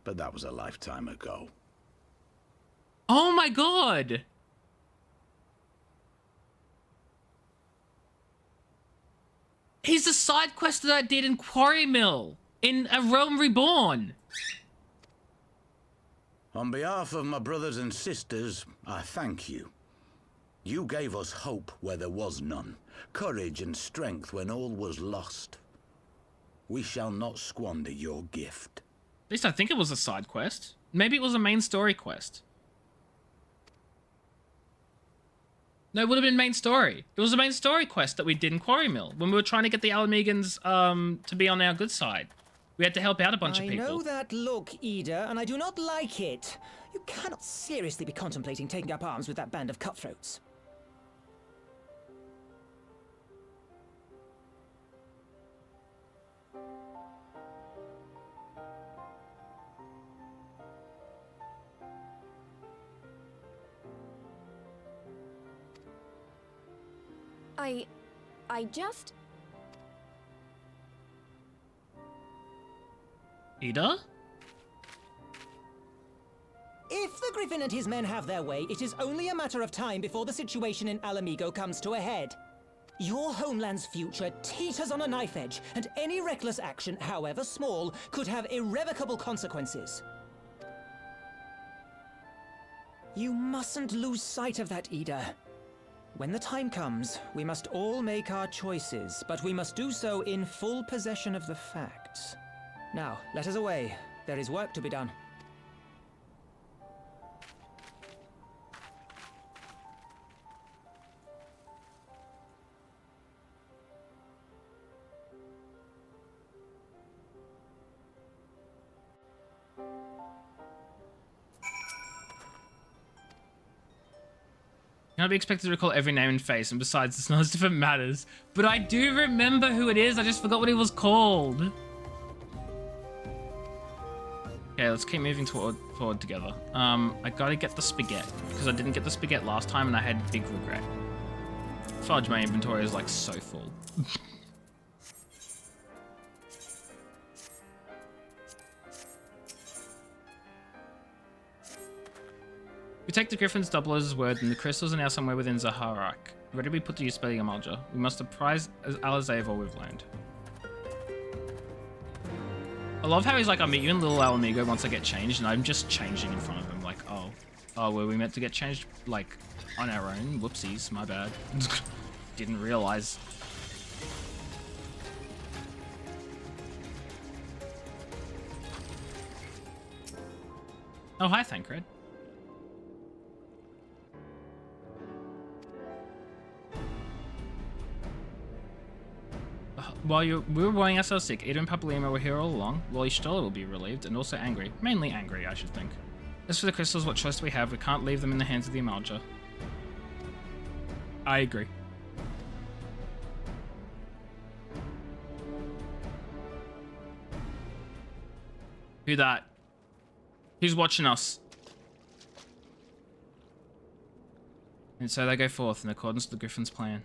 But that was a lifetime ago. Oh my god. He's the side quest that I did in Quarry Mill, in A Realm Reborn. On behalf of my brothers and sisters, I thank you. You gave us hope where there was none, courage and strength when all was lost. We shall not squander your gift. At least I think it was a side quest. Maybe it was a main story quest. No, it would have been main story. It was a main story quest that we did in Quarry Mill when we were trying to get the Alamegans to be on our good side. We had to help out a bunch of people. I know that look, Ida, and I do not like it. You cannot seriously be contemplating taking up arms with that band of cutthroats. I just... Ida? If the Griffin and his men have their way, it is only a matter of time before the situation in Alamigo comes to a head. Your homeland's future teeters on a knife edge, and any reckless action, however small, could have irrevocable consequences. You mustn't lose sight of that, Ida. When the time comes, we must all make our choices, but we must do so in full possession of the facts. Now, let us away. There is work to be done. Cannot be expected to recall every name and face, and besides, it's not as if it matters. But I do remember who it is, I just forgot what he was called. Okay, let's keep moving forward together. I gotta get the spaghetti, because I didn't get the spaghetti last time and I had big regret. Fudge, my inventory is like so full. We take the Griffin's doublers' word, and the crystals are now somewhere within Zaharak. Ready to be put to use by the Amalja. We must apprise Alizé of all we've learned. I love how he's like, I'll meet you in Little Alamigo once I get changed, and I'm just changing in front of him. Like, oh, were we meant to get changed, like, on our own? Whoopsies, my bad. Didn't realize. Oh, hi, Thancred. While we were worrying ourselves sick, Ida and Papalima were here all along. Wally Stoller will be relieved, and also angry. Mainly angry, I should think. As for the crystals, what choice do we have? We can't leave them in the hands of the Amalja. I agree. Who that? Who's watching us? And so they go forth in accordance with the Griffin's plan.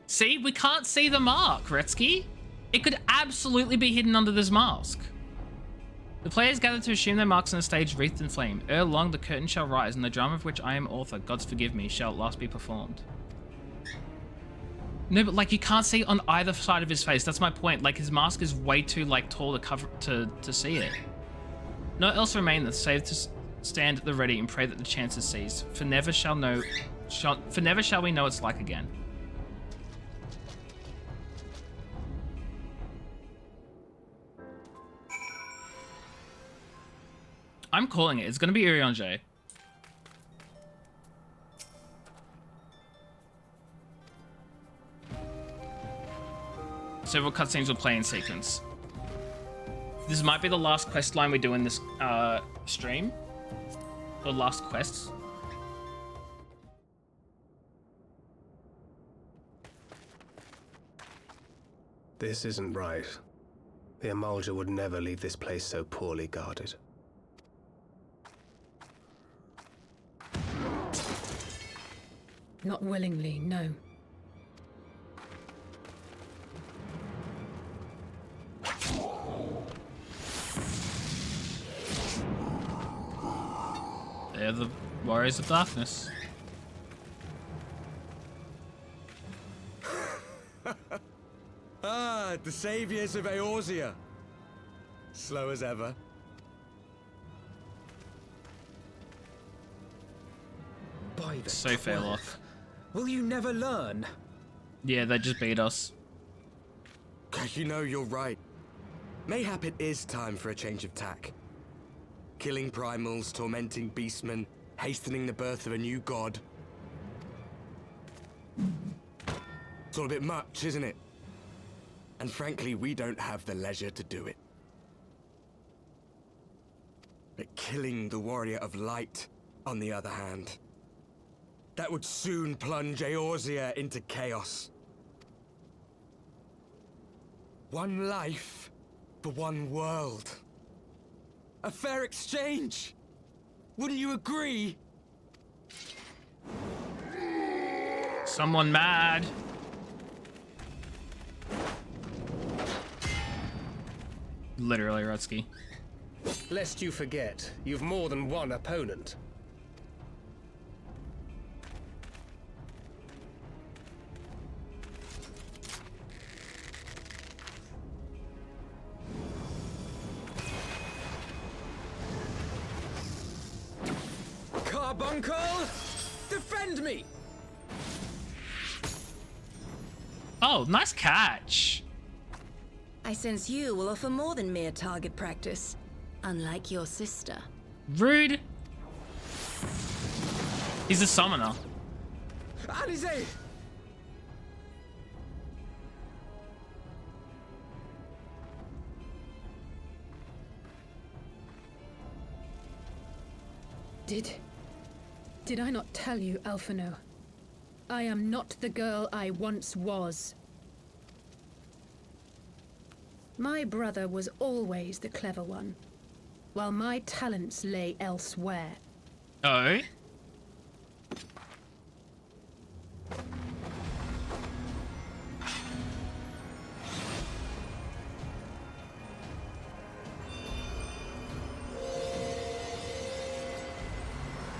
See, we can't see the mark, Retsky. It could absolutely be hidden under this mask. The players gather to assume their marks on a stage wreathed in flame. Ere long, the curtain shall rise, and the drama of which I am author, Gods forgive me, shall at last be performed. No, but like you can't see on either side of his face. That's my point. Like his mask is way too like tall to cover to see it. Naught else remaineth save to stand at the ready and pray that the chances cease. For never shall we know its like again. I'm calling it. It's gonna be Urianger. Several cutscenes will play in sequence. This might be the last quest line we do in this stream. The last quests. This isn't right. The Amalja would never leave this place so poorly guarded. Not willingly, no. They're the Warriors of Darkness. Ah, the saviors of Eorzea. Slow as ever. By the So fail 12. off. Will you never learn? Yeah, they just beat us. You know, you're right. Mayhap it is time for a change of tack. Killing primals, tormenting beastmen, hastening the birth of a new god. It's all a bit much, isn't it? And frankly, we don't have the leisure to do it. But killing the Warrior of Light, on the other hand, that would soon plunge Eorzea into chaos. One life for one world. A fair exchange! Wouldn't you agree? Someone mad. Literally, Rutsky. Lest you forget, you've more than one opponent. Carbuncle! Defend me! Oh, nice catch. I sense you will offer more than mere target practice, unlike your sister. Rude. He's a summoner. Alizé! Did I not tell you, Alphino? I am not the girl I once was. My brother was always the clever one, while my talents lay elsewhere. Oh?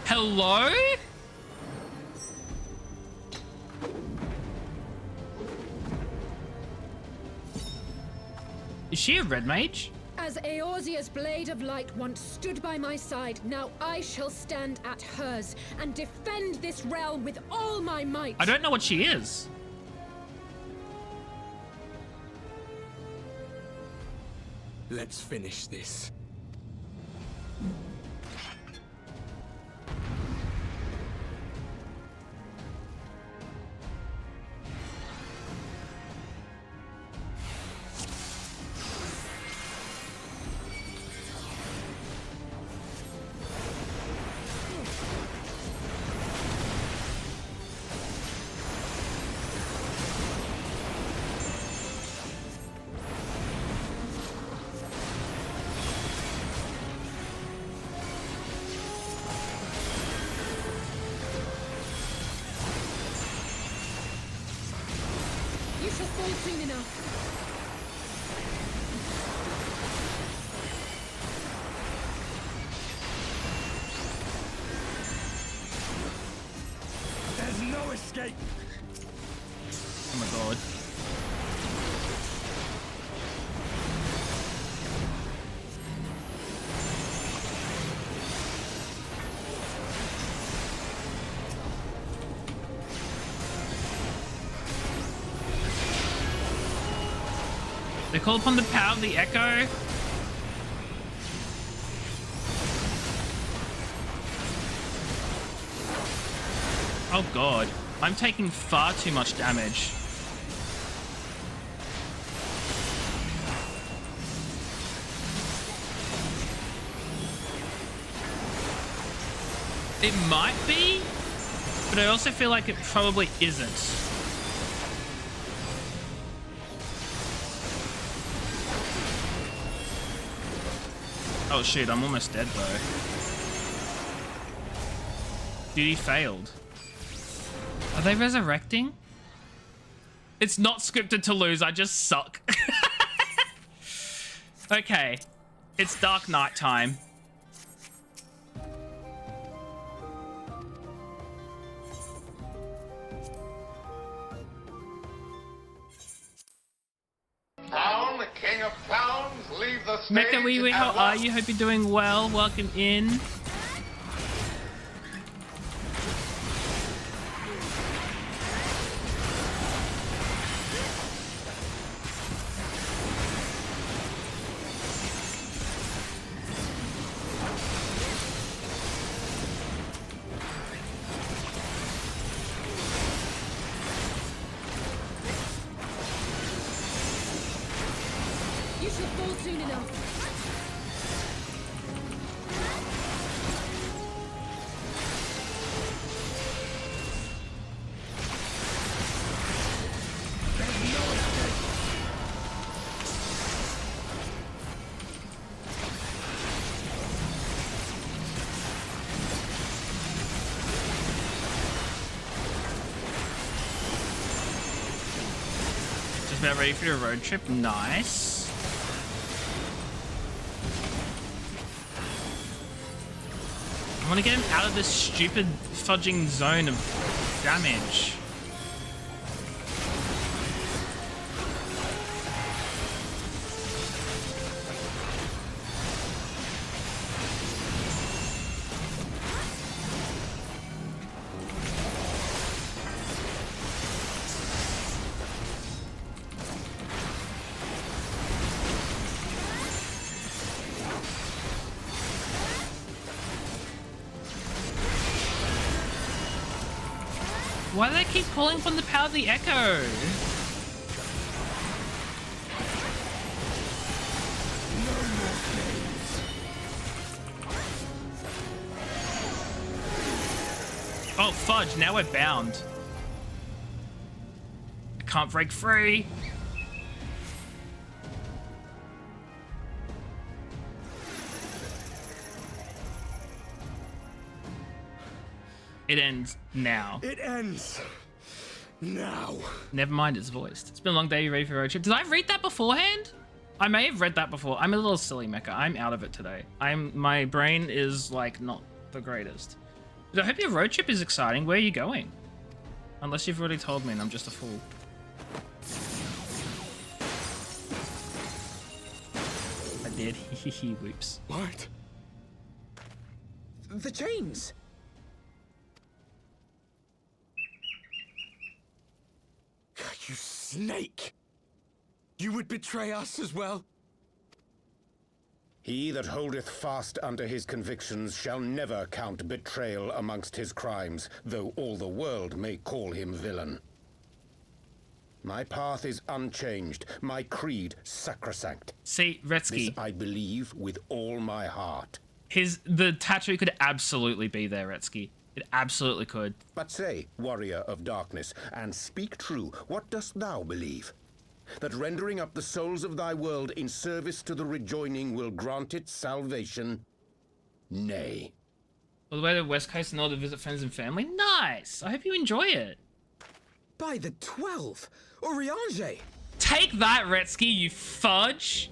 Hello? Is she a red mage? As Eorzea's blade of light once stood by my side, now I shall stand at hers and defend this realm with all my might. I don't know what she is. Let's finish this. You shall fall soon enough. They call upon the power of the echo. Oh god, I'm taking far too much damage. It might be, but I also feel like it probably isn't. Oh shoot, I'm almost dead though. Duty failed. Are they resurrecting? It's not scripted to lose, I just suck. Okay, it's Dark Knight time. Town, the king of towns, leave the stage. Mecha Wee Wee, how are you? Hope you're doing well. Welcome in. You should fall soon enough. Just about ready for your road trip. Nice. I want to get him out of this stupid fudging zone of damage. Why do they keep pulling from the power of the echo? Oh, fudge, now we're bound. I can't break free. It ends now. It ends now. Never mind, it's voiced. It's been a long day. You ready for a road trip? Did I read that beforehand? I may have read that before. I'm a little silly, Mecha. I'm out of it today. My brain is like not the greatest. But I hope your road trip is exciting. Where are you going? Unless you've already told me and I'm just a fool. I did. Hehe. Whoops. What? The chains! You snake! You would betray us as well? He that holdeth fast unto his convictions shall never count betrayal amongst his crimes, though all the world may call him villain. My path is unchanged, my creed sacrosanct. See, Retsky. This I believe with all my heart. The tattoo could absolutely be there, Retsky. It absolutely could. But say, warrior of darkness, and speak true, what dost thou believe? That rendering up the souls of thy world in service to the rejoining will grant it salvation? Nay. All the way to the West Coast and all to visit friends and family? Nice! I hope you enjoy it. By the 12! Oriange! Take that, Retsky, you fudge!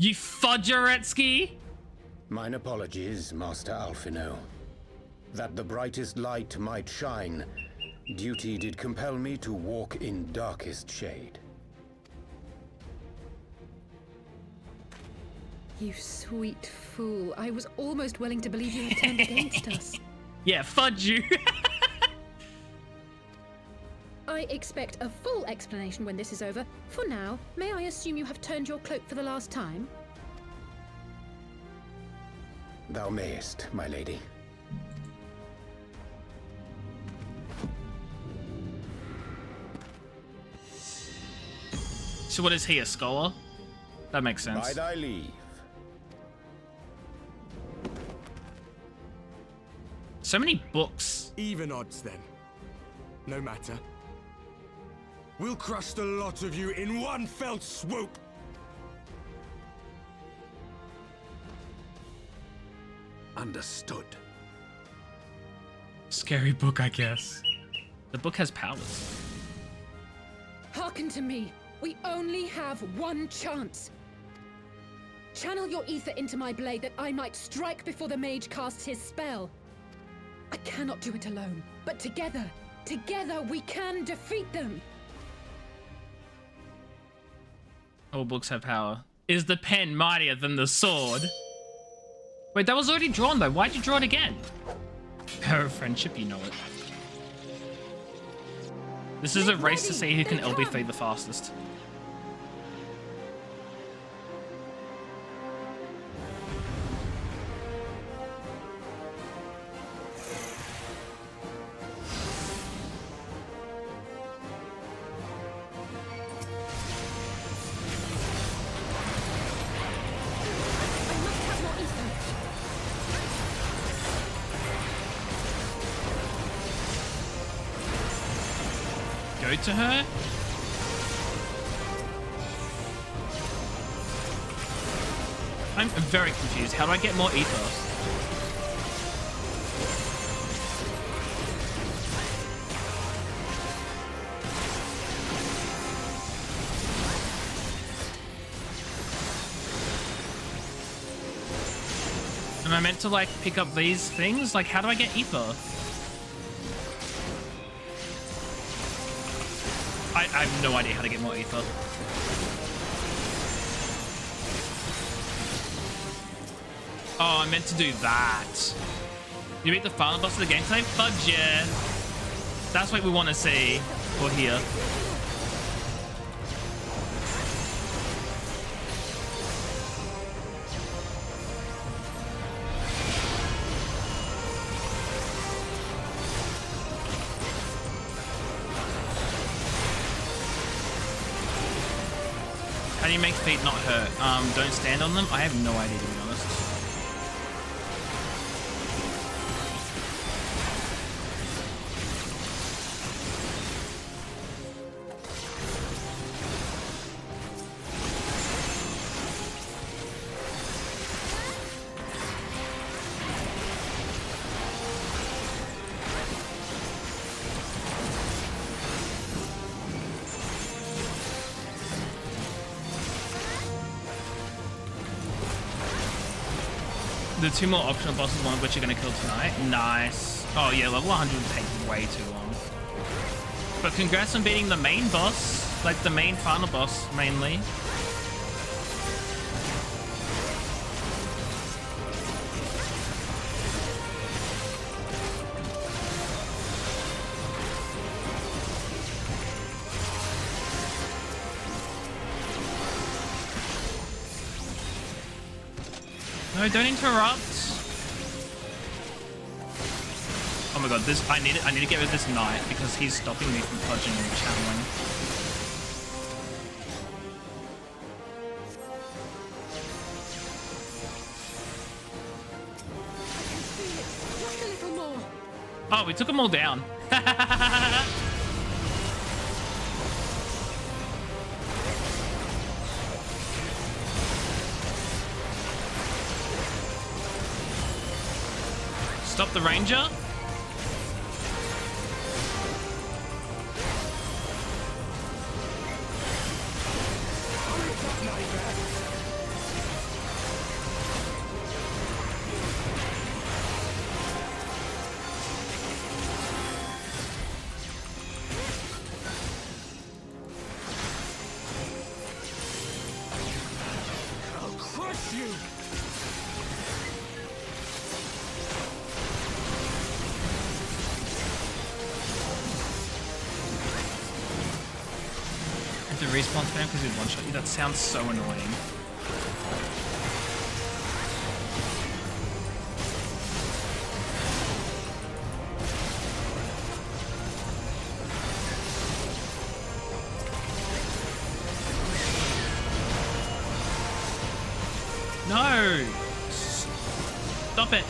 You fudgeretsky! Mine apologies, Master Alphino. That the brightest light might shine, duty did compel me to walk in darkest shade. You sweet fool. I was almost willing to believe you had turned against us. Yeah, fudge you. I expect a full explanation when this is over. For now, may I assume you have turned your cloak for the last time? Thou mayest, my lady. So what is he, a scholar? That makes sense. By thy leave. So many books. Even odds then. No matter. We'll crush the lot of you in one fell swoop. Understood. Scary book, I guess. The book has powers. Hearken to me. We only have one chance. Channel your ether into my blade that I might strike before the mage casts his spell. I cannot do it alone, but together we can defeat them. All books have power. Is the pen mightier than the sword? Wait, that was already drawn though. Why'd you draw it again? Power of friendship, you know it. This is a race to see who can LB3 the fastest. Go to her? I'm very confused. How do I get more ether? Am I meant to like pick up these things? Like how do I get ether? I have no idea how to get more ether. Oh, I meant to do that. You beat the final boss of the game today? Fudge, yeah. That's what we want to see or hear. How do you make feet not hurt? Don't stand on them? I have no idea, to be honest. The two more optional bosses, one of which you're going to kill tonight. Nice. Oh yeah, level 100 would take way too long. But congrats on beating the main boss. Like the main final boss, mainly. No, don't interrupt. Oh my god, this I need to get rid of this knight because he's stopping me from fudging and channeling. Just a little more. Oh, we took them all down. Stop the ranger. I'll crush you. the respawn spam because we one-shot you? That sounds so annoying. No! Stop it!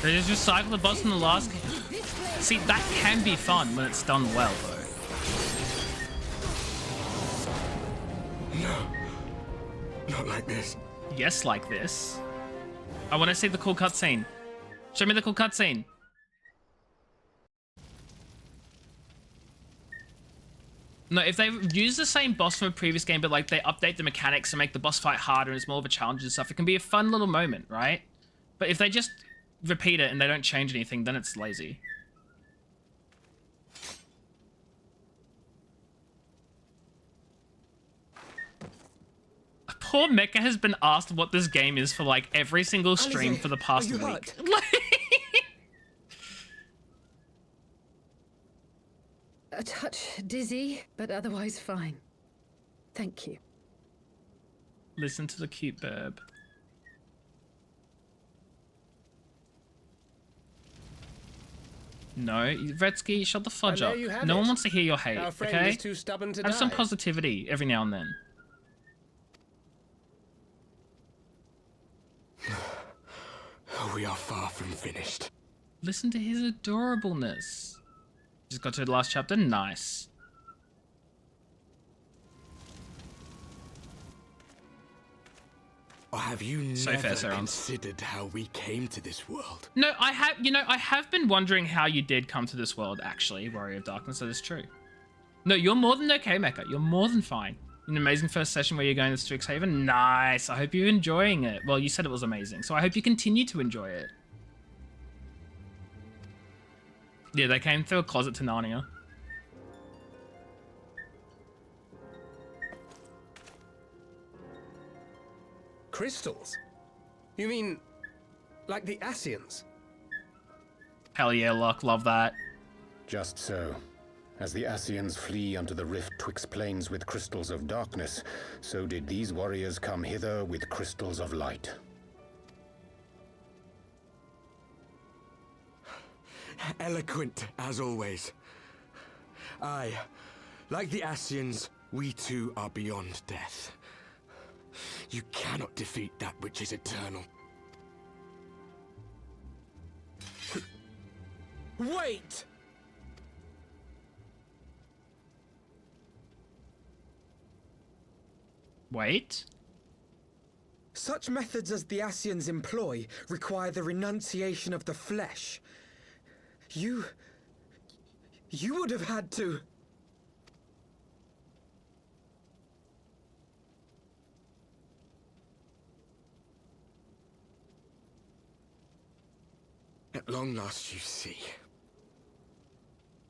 They just cycle the boss in the last game. See, that can be fun when it's done well, though. No. Not like this. Yes, like this. I want to see the cool cutscene. Show me the cool cutscene. No, if they use the same boss from a previous game, but like they update the mechanics and make the boss fight harder and it's more of a challenge and stuff, it can be a fun little moment, right? But if they just repeat it and they don't change anything, then it's lazy. Poor Mecha has been asked what this game is for like every single stream for the past week. A touch dizzy, but otherwise fine. Thank you. Listen to the cute burb. No, Redsky, shut the fudge up. No one wants to hear your hate, Our friend okay? is too stubborn to Have some die. positivity every now and then. We are far from finished. Listen to his adorableness. Just got to the last chapter. Nice. Or have you So never fair, considered how we came to this world? No, I have, you know, I have been wondering how you did come to this world, actually, Warrior of Darkness. That is true. No, you're more than okay, Mecha. You're more than fine. An amazing first session where you're going to Strixhaven. Nice. I hope you're enjoying it. Well, you said it was amazing, so I hope you continue to enjoy it. Yeah, they came through a closet to Narnia. Crystals? You mean, like the Ascians? Hell yeah, Luck. Love that. Just so. As the Ascians flee unto the rift twixt planes with crystals of darkness, so did these warriors come hither with crystals of light. Eloquent, as always. Aye, like the Ascians, we too are beyond death. You cannot defeat that which is eternal. Wait! Wait? Such methods as the Ascians employ require the renunciation of the flesh. You would have had to... At long last, you see.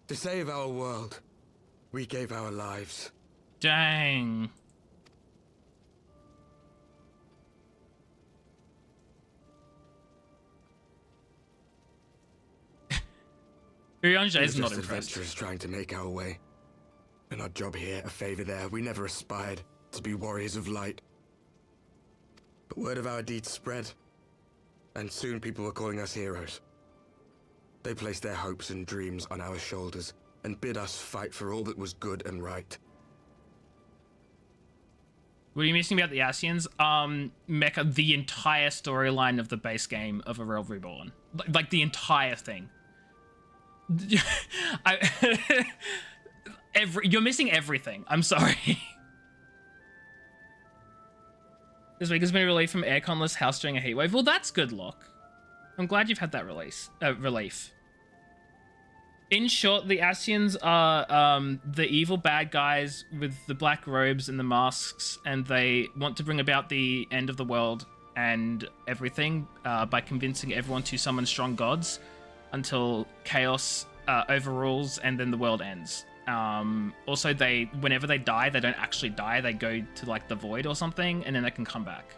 To save our world, we gave our lives. Dang. Urianger is not impressed. Adventurers trying to make our way. An odd job here, a favor there. We never aspired to be warriors of light. But word of our deeds spread, and soon people were calling us heroes. They placed their hopes and dreams on our shoulders and bid us fight for all that was good and right. What are you missing about the Ascians? Mecha, the entire storyline of the base game of A Realm Reborn. Like the entire thing. You're missing everything. I'm sorry. This week has been a relief from airconless house during a heatwave. Well, that's good luck. I'm glad you've had that relief. In short, the Ascians are the evil bad guys with the black robes and the masks, and they want to bring about the end of the world and everything by convincing everyone to summon strong gods until chaos overrules and then the world ends. Also, whenever they die, they don't actually die. They go to like the void or something, and then they can come back.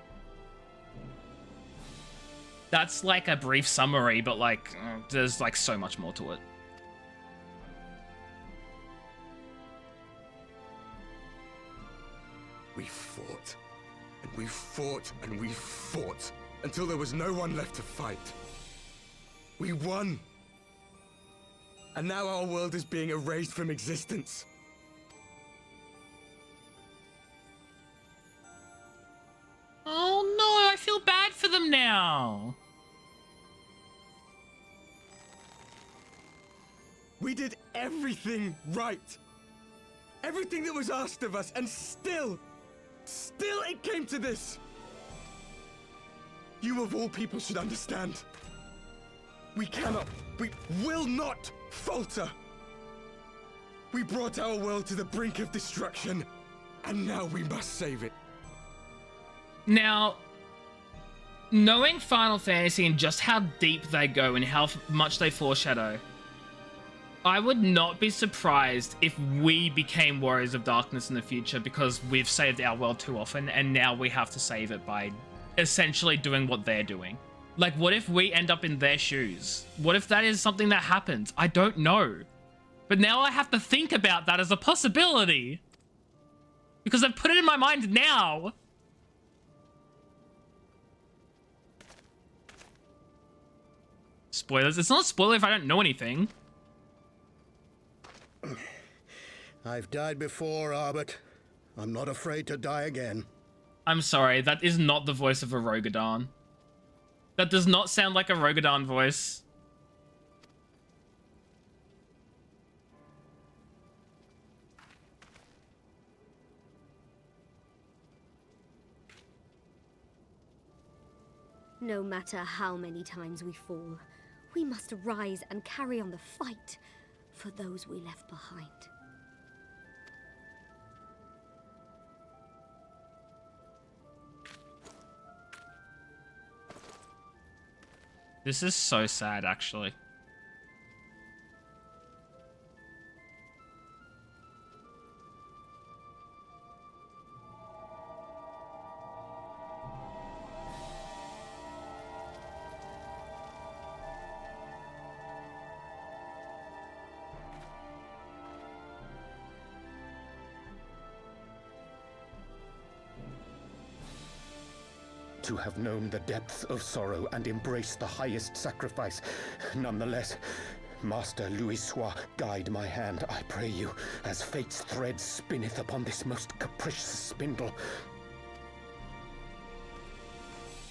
That's like a brief summary, but like there's like so much more to it. We fought, and we fought, and we fought, until there was no one left to fight. We won. And now our world is being erased from existence. Oh no, I feel bad for them now. We did everything right. Everything that was asked of us, and still it came to this. You of all people should understand. We will not falter. We brought our world to the brink of destruction, and now we must save it. Now, knowing Final Fantasy and just how deep they go and how much they foreshadow, I would not be surprised if we became Warriors of Darkness in the future because we've saved our world too often and now we have to save it by essentially doing what they're doing. Like, what if we end up in their shoes? What if that is something that happens? I don't know. But now I have to think about that as a possibility. Because I've put it in my mind now. Spoilers. It's not a spoiler if I don't know anything. I've died before, Arbet. I'm not afraid to die again. I'm sorry, that is not the voice of a Rogadon. That does not sound like a Rogadon voice. No matter how many times we fall, we must rise and carry on the fight for those we left behind. This is so sad, actually. To have known the depths of sorrow and embraced the highest sacrifice. Nonetheless, Master Louis-Sois, guide my hand, I pray you, as fate's thread spinneth upon this most capricious spindle.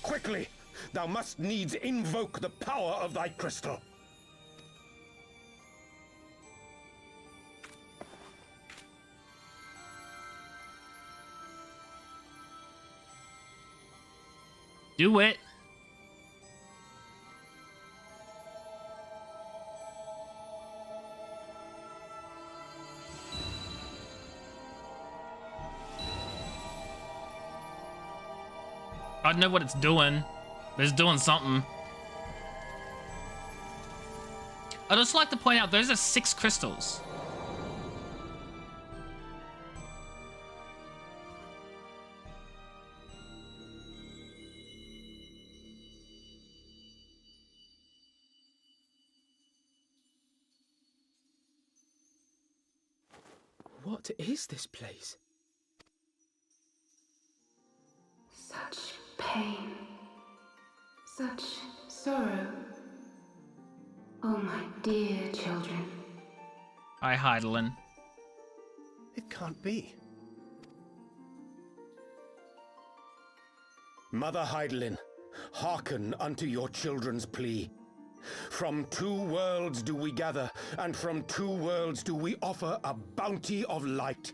Quickly! Thou must needs invoke the power of thy crystal. Do it. I don't know what it's doing, but it's doing something. I'd just like to point out, those are 6 crystals. What is this place? Such pain. Such sorrow. Oh, my dear children. Hi, Heidelin. It can't be. Mother Heidelin, hearken unto your children's plea. From 2 worlds do we gather, and from 2 worlds do we offer a bounty of light.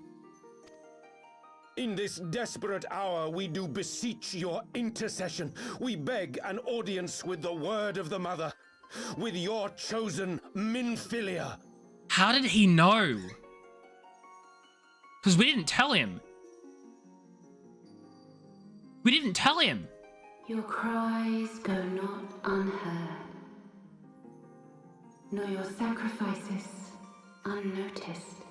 In this desperate hour we do beseech your intercession. We beg an audience with the word of the mother, with your chosen Minfilia. How did he know? Because we didn't tell him. We didn't tell him. Your cries go not unheard, nor your sacrifices unnoticed.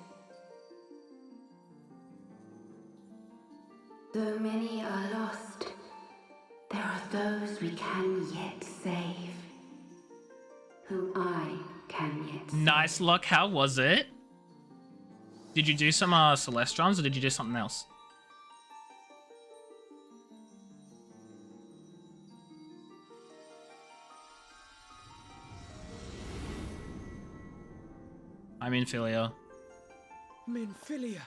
Though many are lost, there are those we can yet save. Whom I can yet save. Nice luck. How was it? Did you do some Celestrons or did you do something else? I'm in Philia. Minfilia.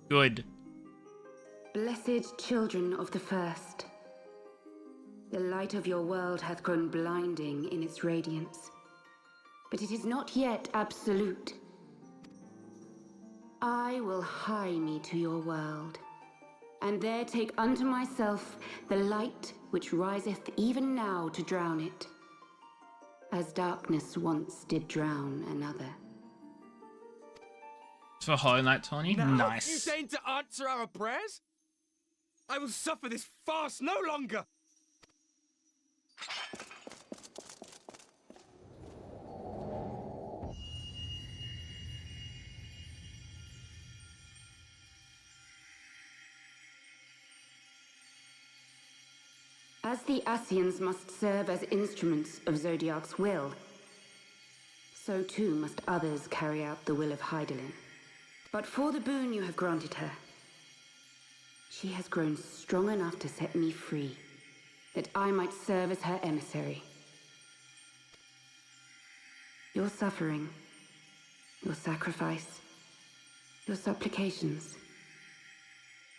Good. Blessed children of the first, the light of your world hath grown blinding in its radiance, but it is not yet absolute. I will hie me to your world, and there take unto myself the light which riseth even now to drown it, as darkness once did drown another. For Hollow Knight, Tony? Now Nice. you deign to answer our prayers? I will suffer this farce no longer! As the Ascians must serve as instruments of Zodiark's will, so too must others carry out the will of Hydaelyn. But for the boon you have granted her, she has grown strong enough to set me free, that I might serve as her emissary. Your suffering, your sacrifice, your supplications,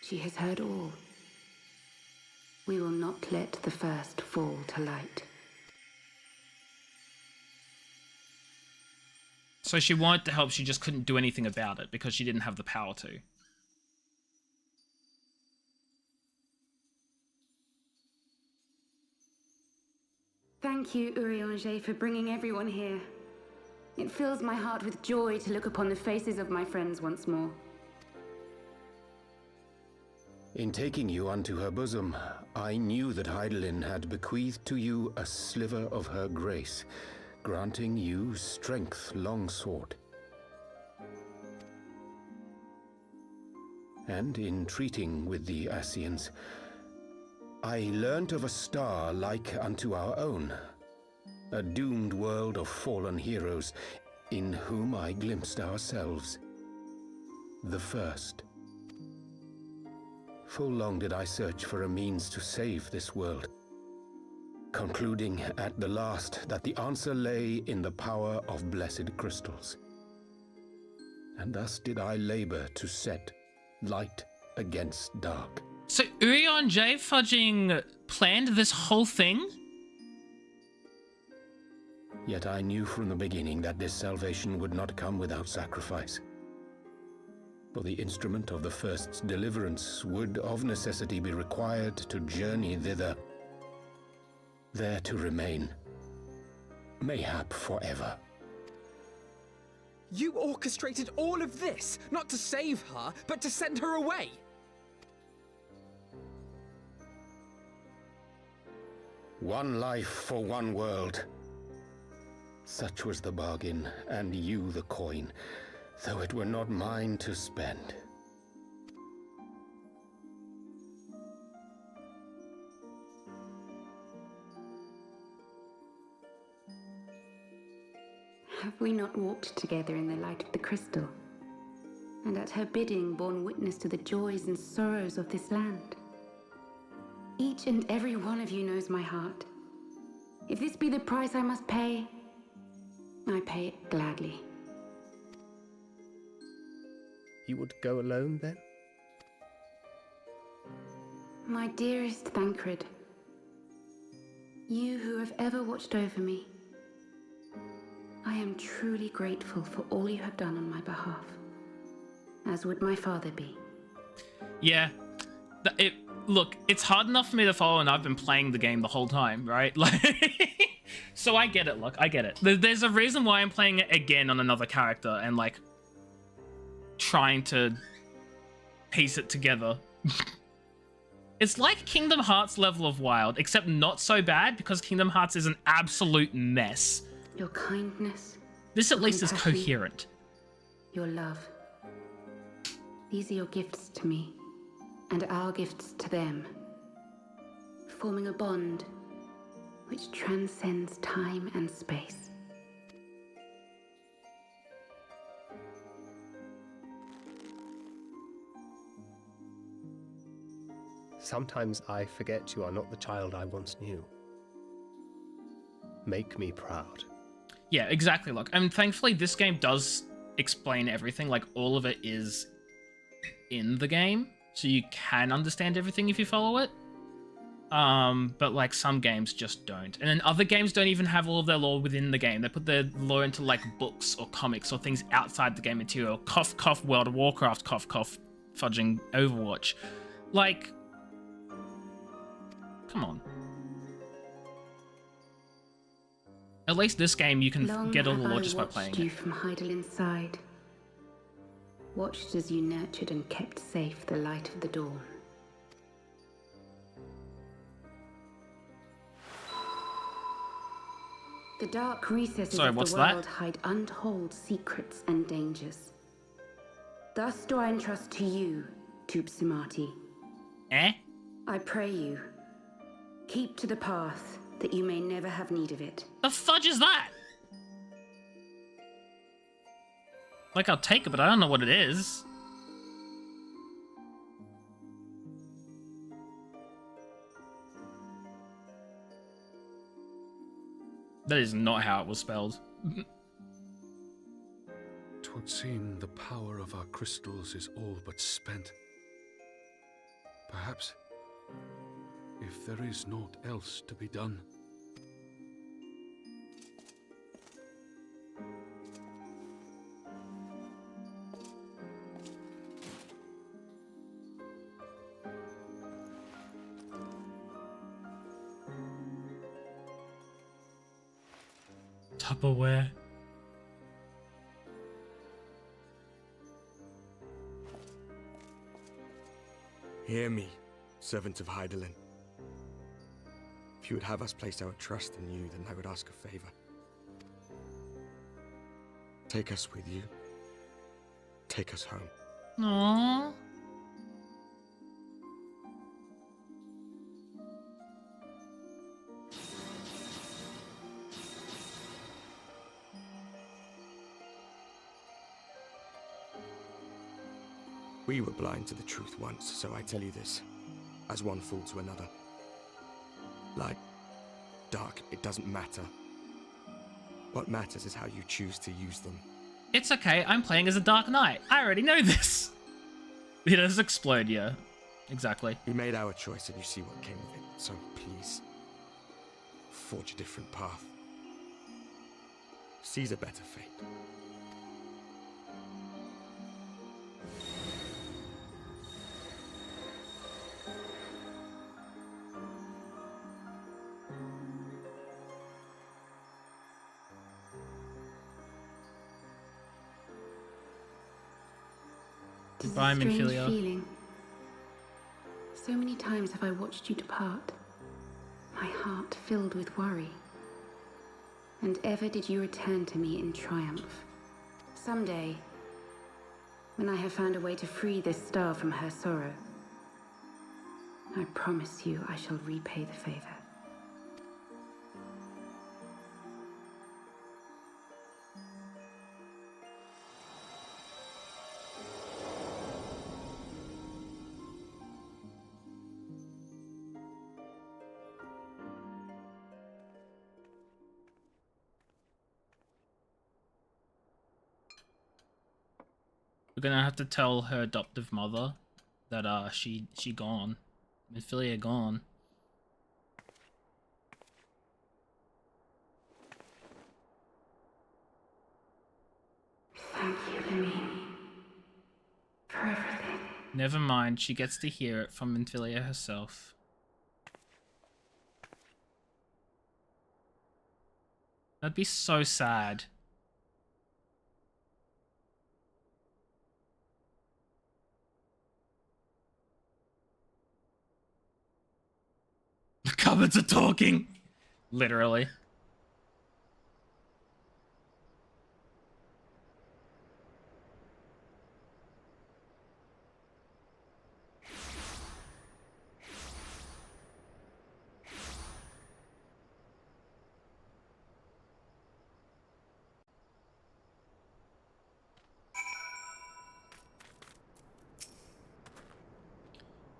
she has heard all. We will not let the first fall to light. So she wanted to help, she just couldn't do anything about it because she didn't have the power to. Thank you, Urianger, for bringing everyone here. It fills my heart with joy to look upon the faces of my friends once more. In taking you unto her bosom, I knew that Hydaelyn had bequeathed to you a sliver of her grace, granting you strength long sought. And in treating with the Ascians, I learnt of a star like unto our own, a doomed world of fallen heroes, in whom I glimpsed ourselves, the first. Full long did I search for a means to save this world, concluding at the last that the answer lay in the power of blessed crystals. And thus did I labor to set light against dark. So Urianger fudging planned this whole thing? Yet I knew from the beginning that this salvation would not come without sacrifice. For the instrument of the first's deliverance would of necessity be required to journey thither, there to remain, mayhap forever. You orchestrated all of this, not to save her, but to send her away. One life for one world. Such was the bargain, and you the coin, though it were not mine to spend. Have we not walked together in the light of the crystal, and at her bidding borne witness to the joys and sorrows of this land? Each and every one of you knows my heart. If this be the price I must pay, I pay it gladly. You would go alone then? My dearest Thancred, you who have ever watched over me, I am truly grateful for all you have done on my behalf, as would my father be. Yeah. Look, it's hard enough for me to follow, and I've been playing the game the whole time, right? Like, so I get it, look, I get it. There's a reason why I'm playing it again on another character and, like, trying to piece it together. It's like Kingdom Hearts level of wild, except not so bad because Kingdom Hearts is an absolute mess. Your kindness. This at your least is compassion, coherent. Your love. These are your gifts to me, and our gifts to them, forming a bond which transcends time and space. Sometimes I forget you are not the child I once knew. Make me proud. Yeah, exactly. Look, and thankfully this game does explain everything. Like, all of it is in the game, so you can understand everything if you follow it. But like some games just don't. And then other games don't even have all of their lore within the game. They put their lore into like books or comics or things outside the game material. Cough, cough, World of Warcraft, cough, cough, fudging Overwatch. Like, come on. At least this game you can get all the lore just by playing you it. from Heidel inside. Watched as you nurtured and kept safe the light of the dawn. The dark recesses of the world hide untold secrets and dangers. Thus do I entrust to you, Tupsimati. I pray you, keep to the path that you may never have need of it. The fudge is that? Like, I'll take it, but I don't know what it is. That is not how it was spelled. Twould seem the power of our crystals is all but spent. Perhaps, if there is naught else to be done. Tupperware. Hear me, servant of Heidelin. If you would have us place our trust in you, then I would ask a favor. Take us with you. Take us home. Aww. We were blind to the truth once, so I tell you this, as one fool to another. Light, dark, it doesn't matter. What matters is how you choose to use them. It's okay, I'm playing as a Dark Knight. I already know this. It does explode, yeah. Exactly. We made our choice and you see what came of it, so please, forge a different path. Seize a better fate. Goodbye, Minfilia. Feeling. So many times have I watched you depart, my heart filled with worry. And ever did you return to me in triumph. Someday, when I have found a way to free this star from her sorrow, I promise you I shall repay the favor. We're gonna have to tell her adoptive mother that she gone. Minfilia gone. Thank you, Lemini, for everything. Never mind, she gets to hear it from Minfilia herself. That'd be so sad. cupboards are talking. Literally.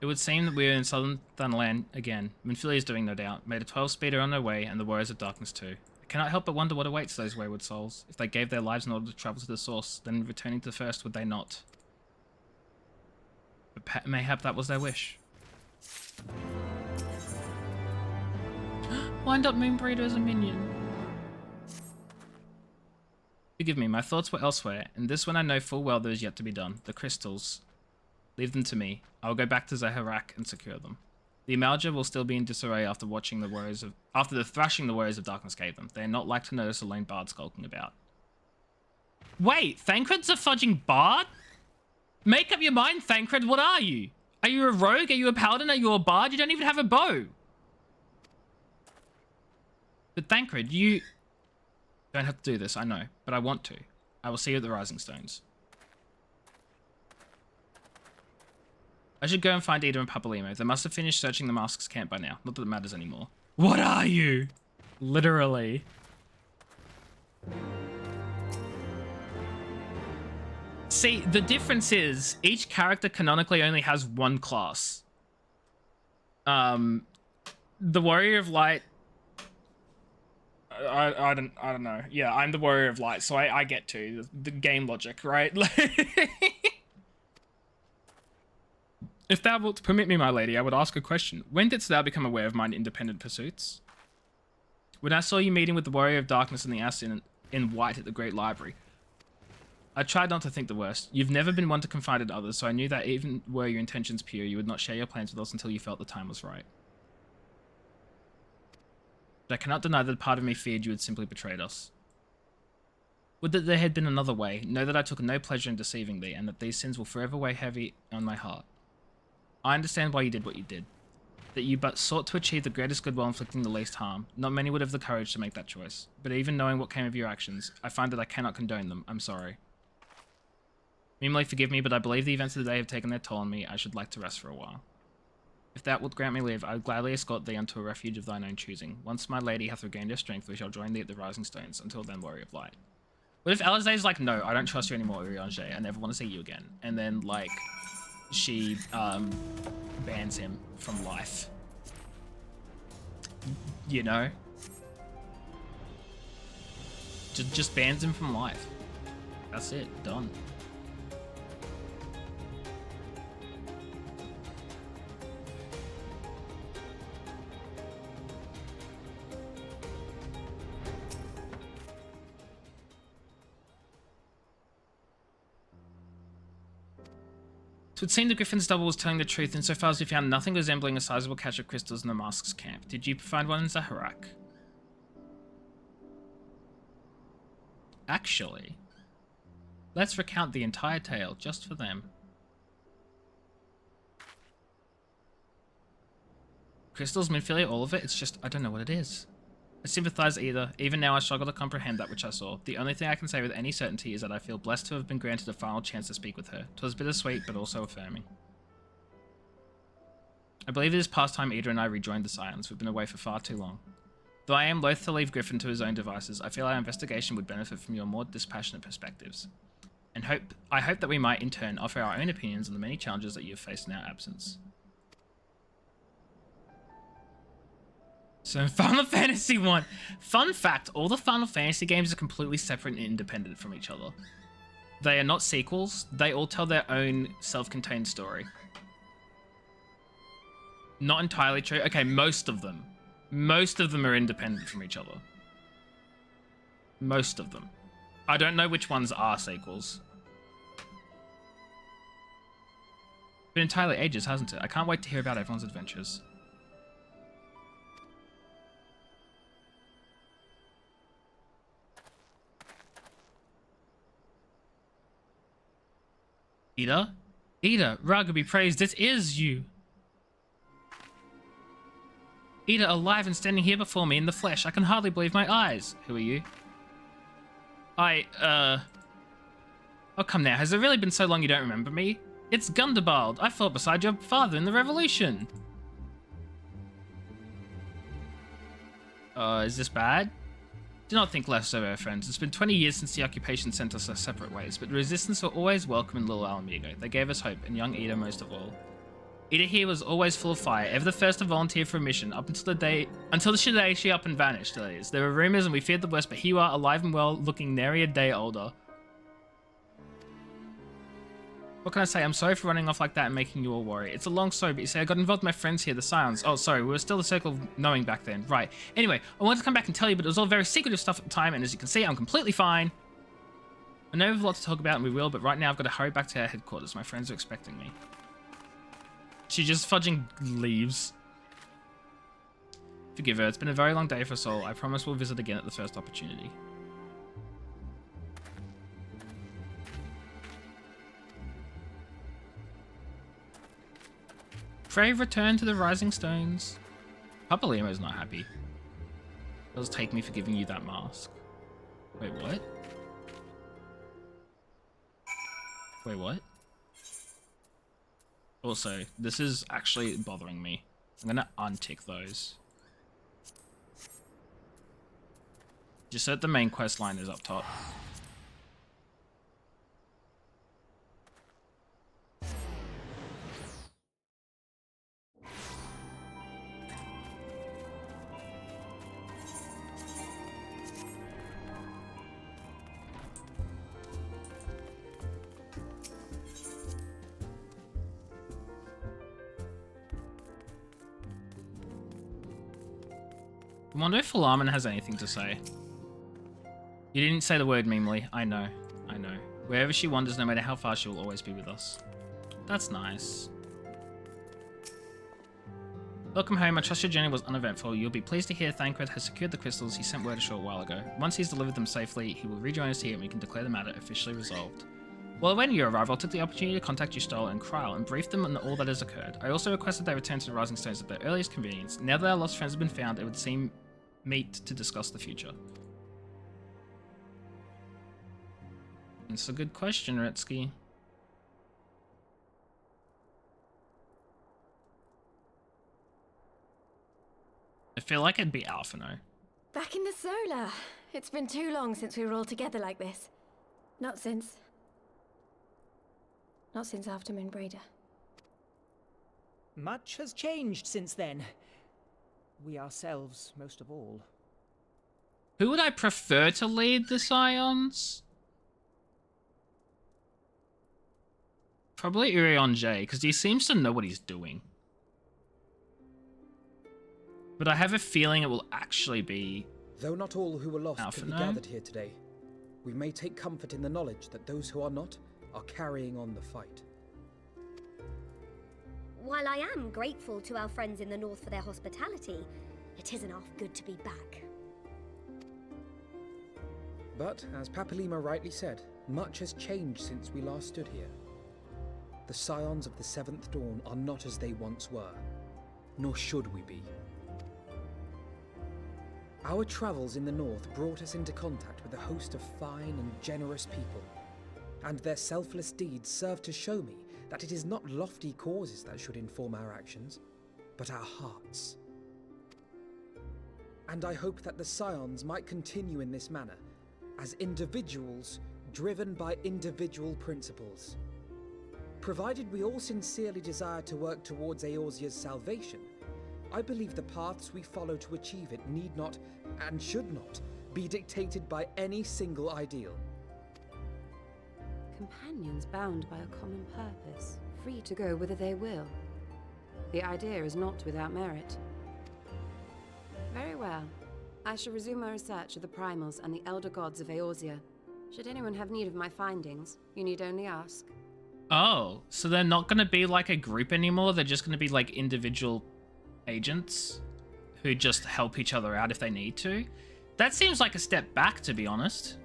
It would seem that we are in southern Thunderland again. Minfilia is doing, no doubt. Made a 12-speeder on their way, and the Warriors of Darkness too. I cannot help but wonder what awaits those wayward souls. If they gave their lives in order to travel to the source, then returning to the first, would they not? But mayhap that was their wish. Wind up Moonbreeder as a minion. Forgive me, my thoughts were elsewhere, and this one I know full well there is yet to be done. The crystals. Leave them to me. I will go back to Zaharak and secure them. The Amalja will still be in disarray after the thrashing the Warriors of Darkness gave them. They are not like to notice a lone bard skulking about. Wait, Thancred's a fudging bard? Make up your mind, Thancred, what are you? Are you a rogue? Are you a paladin? Are you a bard? You don't even have a bow. But Thancred, you don't have to do this, I know, but I want to. I will see you at the Rising Stones. I should go and find Ida and Papalimo. They must have finished searching the Mask's camp by now. Not that it matters anymore. What are you? Literally. See, the difference is each character canonically only has one class. The Warrior of Light. I don't know. Yeah, I'm the Warrior of Light, so I get to the game logic, right? If thou wilt permit me, my lady, I would ask a question. When didst thou become aware of mine independent pursuits? When I saw you meeting with the Warrior of Darkness and the Assassin in white at the Great Library. I tried not to think the worst. You've never been one to confide in others, so I knew that even were your intentions pure, you would not share your plans with us until you felt the time was right. But I cannot deny that part of me feared you had simply betrayed us. Would that there had been another way. Know that I took no pleasure in deceiving thee, and that these sins will forever weigh heavy on my heart. I understand why you did what you did. That you but sought to achieve the greatest good while inflicting the least harm. Not many would have the courage to make that choice. But even knowing what came of your actions, I find that I cannot condone them. I'm sorry. Meanwhile, forgive me, but I believe the events of the day have taken their toll on me. I should like to rest for a while. If thou wilt grant me leave, I would gladly escort thee unto a refuge of thine own choosing. Once my lady hath regained her strength, we shall join thee at the Rising Stones. Until then, Warrior of Light. What if Alizé's like, no, I don't trust you anymore, Urianger. I never want to see you again. And then, like, she bans him from life. You know? Just bans him from life. That's it. Done. It would seem the Griffin's double was telling the truth insofar as we found nothing resembling a sizable catch of crystals in the Mask's camp. Did you find one in Zaharak? Actually, let's recount the entire tale just for them. Crystals, Minfilia, all of it? It's just, I don't know what it is. I sympathize either. Even now I struggle to comprehend that which I saw. The only thing I can say with any certainty is that I feel blessed to have been granted a final chance to speak with her. 'Twas bittersweet, but also affirming. I believe it is past time Ida and I rejoined the Scions. We've been away for far too long. Though I am loath to leave Griffin to his own devices, I feel our investigation would benefit from your more dispassionate perspectives. And I hope that we might, in turn, offer our own opinions on the many challenges that you have faced in our absence. So in Final Fantasy 1, fun fact, all the Final Fantasy games are completely separate and independent from each other. They are not sequels, they all tell their own self-contained story. Not entirely true. Okay, most of them. Most of them are independent from each other. Most of them. I don't know which ones are sequels. Been entirely ages, hasn't it? I can't wait to hear about everyone's adventures. Ida? Ida, Raga be praised, it is you! Ida alive and standing here before me in the flesh. I can hardly believe my eyes. Who are you? Oh, come now. Has it really been so long you don't remember me? It's Gundabald. I fought beside your father in the revolution. Is this bad? Do not think less of our friends. It's been 20 years since the occupation sent us our separate ways, but the resistance were always welcome in Little Alamigo. They gave us hope, and young Ida most of all. Ida here was always full of fire, ever the first to volunteer for a mission, until the day she up and vanished, that is. There were rumors and we feared the worst, but here you are, alive and well, looking nary a day older. What can I say? I'm sorry for running off like that and making you all worry. It's a long story, but you say I got involved with my friends here, the Scions. Oh, sorry, we were still the Circle of Knowing back then. Right. Anyway, I wanted to come back and tell you, but it was all very secretive stuff at the time, and as you can see, I'm completely fine. I know we have a lot to talk about, and we will, but right now I've got to hurry back to our headquarters. My friends are expecting me. She just fudging leaves. Forgive her, it's been a very long day for us all. I promise we'll visit again at the first opportunity. Frey, return to the Rising Stones. Papa Leo's not happy. It'll take me for giving you that mask. Wait, what? Wait, what? Also, this is actually bothering me. I'm gonna untick those. Just so that the main quest line is up top. I wonder if Philarmon has anything to say. You didn't say the word meanly. I know. I know. Wherever she wanders, no matter how far, she will always be with us. That's nice. Welcome home. I trust your journey was uneventful. You'll be pleased to hear Thancred has secured the crystals he sent word a short while ago. Once he's delivered them safely, he will rejoin us here and we can declare the matter officially resolved. While awaiting your arrival, I took the opportunity to contact Ystol and Kryl and brief them on all that has occurred. I also requested they return to the Rising Stones at their earliest convenience. Now that our lost friends have been found, it would seem meet to discuss the future. It's a good question, Retsky. I feel like it'd be Alphino. Back in the Solar. It's been too long since we were all together like this. Not since after Moonbraider. Much has changed since then. We ourselves, most of all. Who would I prefer to lead the Scions? Probably Urion J, because he seems to know what he's doing. But I have a feeling it will actually be... Though not all who were lost could be Alphino? gathered here today, we may take comfort in the knowledge that those who are not are carrying on the fight. While I am grateful to our friends in the north for their hospitality, it isn't half good to be back. But, as Papalima rightly said, much has changed since we last stood here. The Scions of the Seventh Dawn are not as they once were, nor should we be. Our travels in the north brought us into contact with a host of fine and generous people, and their selfless deeds serve to show me that it is not lofty causes that should inform our actions, but our hearts. And I hope that the Scions might continue in this manner, as individuals driven by individual principles. Provided we all sincerely desire to work towards Eorzea's salvation, I believe the paths we follow to achieve it need not, and should not, be dictated by any single ideal. Companions bound by a common purpose, free to go whither they will. The idea is not without merit. Very well. I shall resume my research of the primals and the elder gods of Eorzea. Should anyone have need of my findings, you need only ask. Oh, so they're not going to be like a group anymore? They're just going to be like individual agents who just help each other out if they need to? That seems like a step back, to be honest.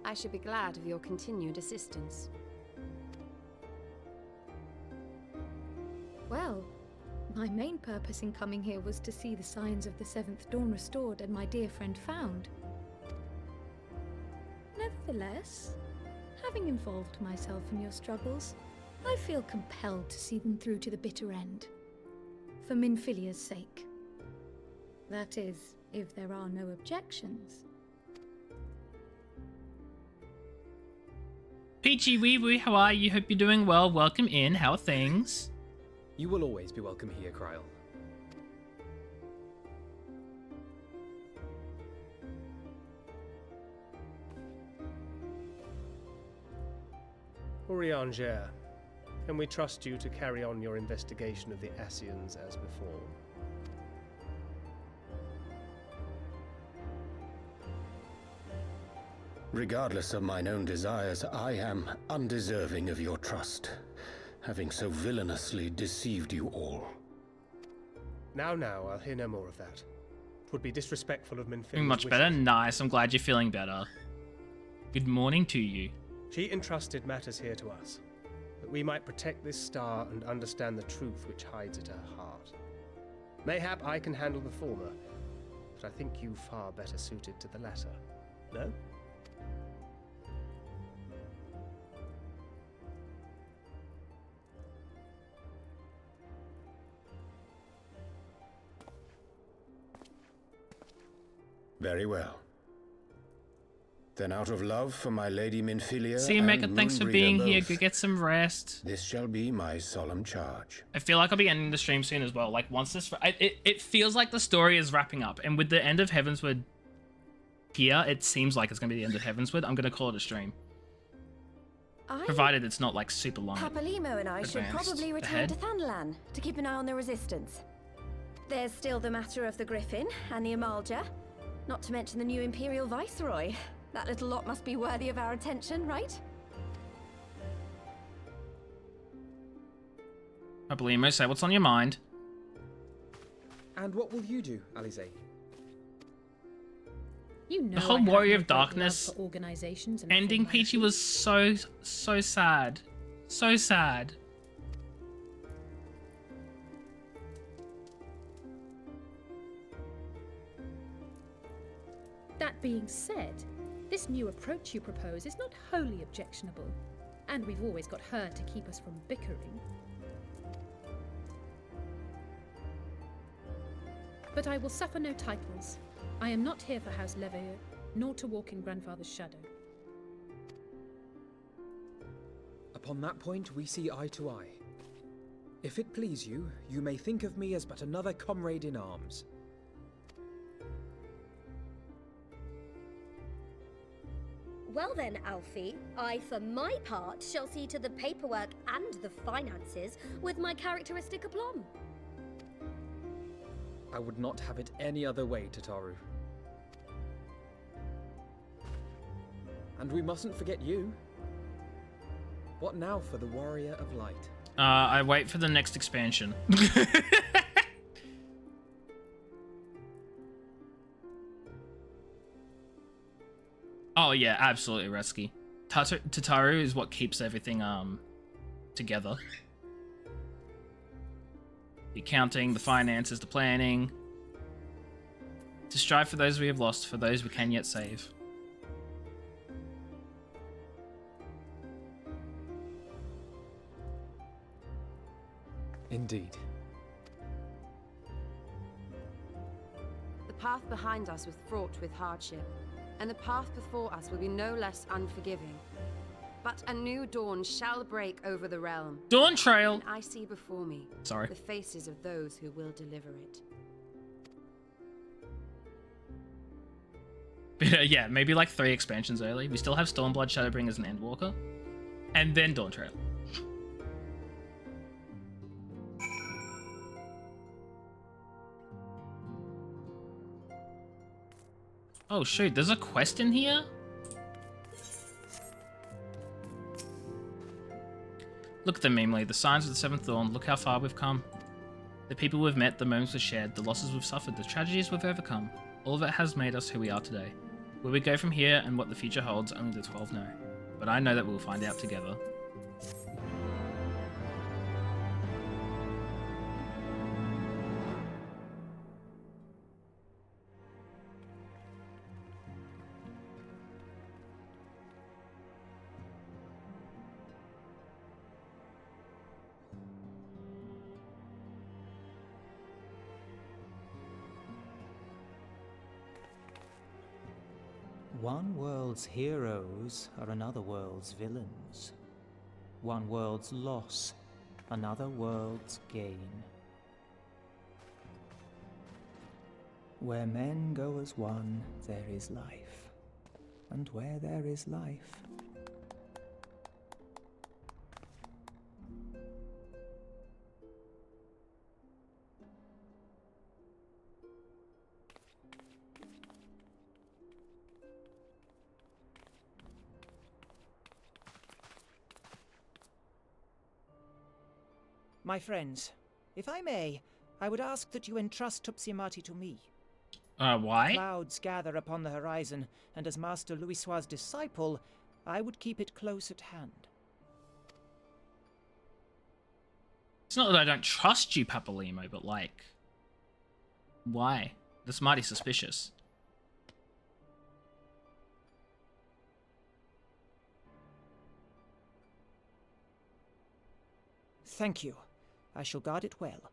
I should be glad of your continued assistance. Well, My main purpose in coming here was to see the signs of the Seventh Dawn restored and my dear friend found. Nevertheless, having involved myself in your struggles, I feel compelled to see them through to the bitter end. For Minfilia's sake. That is, if there are no objections. Peachy Wee Wee, how are you? Hope you're doing well. Welcome in. How are things? You will always be welcome here, Kryl. Urianger, can we trust you to carry on your investigation of the Ascians as before? Regardless of mine own desires, I am undeserving of your trust, having so villainously deceived you all. Now, I'll hear no more of that. It would be disrespectful of Minfilia's Feeling much better? Nice, I'm glad you're feeling better. Good morning to you. She entrusted matters here to us, that we might protect this star and understand the truth which hides at her heart. Mayhap I can handle the former, but I think you far better suited to the latter. No? Very well. Then out of love for my lady Minfilia See you, Mecha. Thanks for being here. Go get some rest. This shall be my solemn charge. I feel like I'll be ending the stream soon as well. Like, once this... It feels like the story is wrapping up. And with the end of Heavensward here, it seems like it's going to be the end of Heavensward. I'm going to call it a stream. Provided it's not, like, super long. Papalimo and I should probably return to Thanalan to keep an eye on the Resistance. There's still the matter of the Griffin and the Amalja, not to mention the new Imperial Viceroy. That little lot must be worthy of our attention, right? Papalimo, say what's on your mind. And what will you do, Alize? You know The whole I have Warrior no of great love Darkness for organizations and ending, formalities. Peachy, was so sad. So sad. That being said, this new approach you propose is not wholly objectionable, and we've always got her to keep us from bickering. But I will suffer no titles. I am not here for House Leveilleur, nor to walk in Grandfather's shadow. Upon that point, we see eye to eye. If it please you, you may think of me as but another comrade in arms. Well then, Alfie, I, for my part, shall see to the paperwork and the finances with my characteristic aplomb. I would not have it any other way, Tataru. And we mustn't forget you. What now for the Warrior of Light? I wait for the next expansion. Oh yeah, absolutely, Resky. Tataru is what keeps everything together. The accounting, the finances, the planning. To strive for those we have lost, for those we can yet save. Indeed. The path behind us was fraught with hardship, and the path before us will be no less unforgiving. But a new dawn shall break over the realm. Dawn Trail! And I see before me the faces of those who will deliver it. But, yeah, maybe like 3 expansions early. We still have Stormblood, Shadowbringers, and Endwalker. And then Dawn Trail. Oh shoot, there's a quest in here? Look at them, Mimely, the signs of the Seventh Dawn. Look how far we've come. The people we've met, the moments we've shared, the losses we've suffered, the tragedies we've overcome. All of it has made us who we are today. Where we go from here and what the future holds, only the 12 know. But I know that we'll find out together. One world's heroes are another world's villains. One world's loss, another world's gain. Where men go as one, there is life. And where there is life, my friends, if I may, I would ask that you entrust Tupsimati to me. Why? Clouds gather upon the horizon, and as Master Louisoix's disciple, I would keep it close at hand. It's not that I don't trust you, Papalimo, but like... Why? That's mighty suspicious. Thank you. I shall guard it well.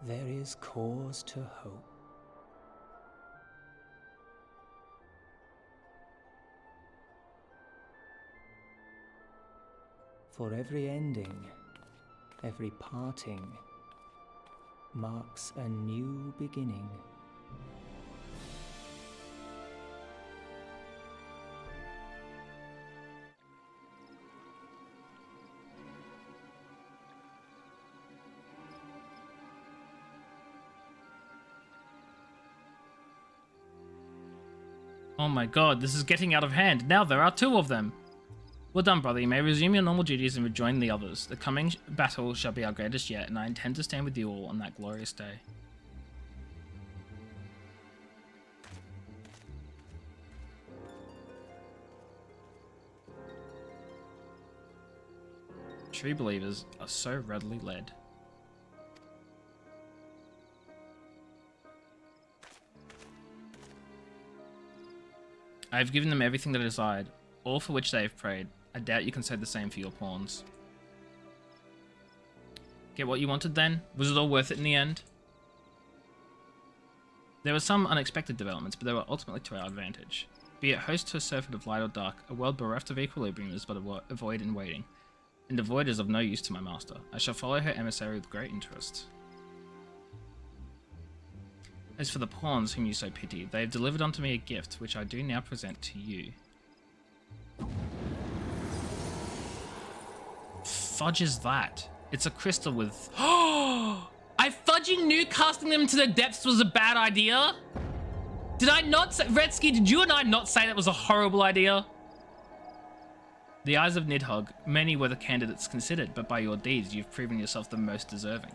There is cause to hope. For every ending, every parting, marks a new beginning. Oh my god, this is getting out of hand. Now there are two of them. Well done, brother. You may resume your normal duties and rejoin the others. The coming battle shall be our greatest yet, and I intend to stand with you all on that glorious day. True believers are so readily led. I have given them everything they desired, all for which they have prayed. I doubt you can say the same for your pawns. Get what you wanted then? Was it all worth it in the end? There were some unexpected developments, but they were ultimately to our advantage. Be it host to a servant of light or dark, a world bereft of equilibrium is but a void in waiting, and the void is of no use to my master. I shall follow her emissary with great interest. As for the pawns whom you so pity, they have delivered unto me a gift, which I do now present to you. Fudge is that? It's a crystal with... Oh! I fudging knew casting them into the depths was a bad idea? Did I not say... Redsky, did you and I not say that was a horrible idea? The eyes of Nidhogg, many were the candidates considered, but by your deeds you've proven yourself the most deserving.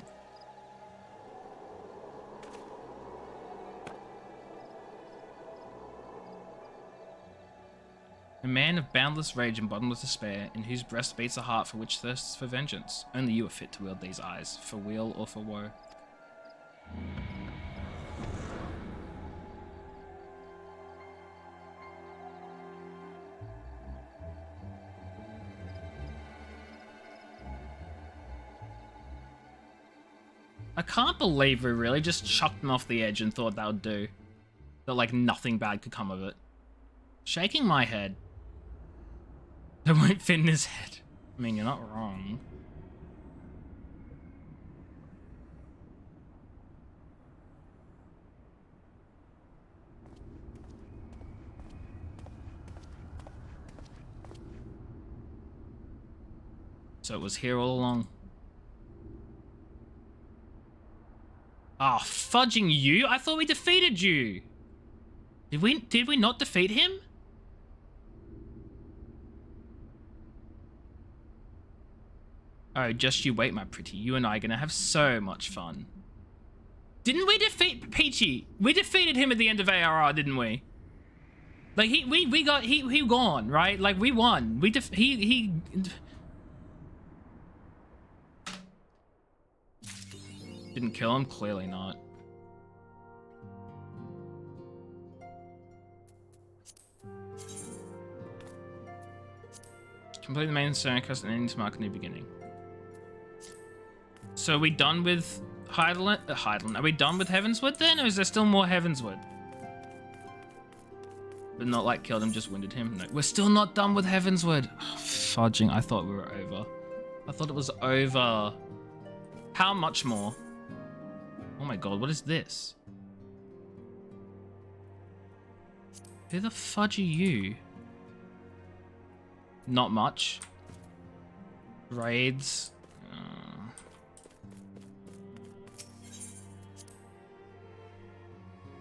A man of boundless rage and bottomless despair, in whose breast beats a heart for which thirsts for vengeance. Only you are fit to wield these eyes, for weal or for woe. I can't believe we really just chucked them off the edge and thought that would do. That like nothing bad could come of it. Shaking my head. That won't fit in his head. I mean, you're not wrong. So it was here all along. Ah, oh, fudging you? I thought we defeated you. Did we not defeat him? Oh, just you wait, my pretty. You and I are gonna have so much fun. Didn't we defeat Peachy? We defeated him at the end of ARR, didn't we? Like he gone, right? Like we won. He didn't kill him, clearly not. Complete the main story quest and ending to mark a new beginning. So are we done with Heidelin? Are we done with Heavensward then, or is there still more Heavensward? But not like killed him, just wounded him. No, we're still not done with Heavensward. Oh, fudging, I thought we were over. I thought it was over. How much more? Oh my god, what is this? Who the fudge are you? Not much. Raids.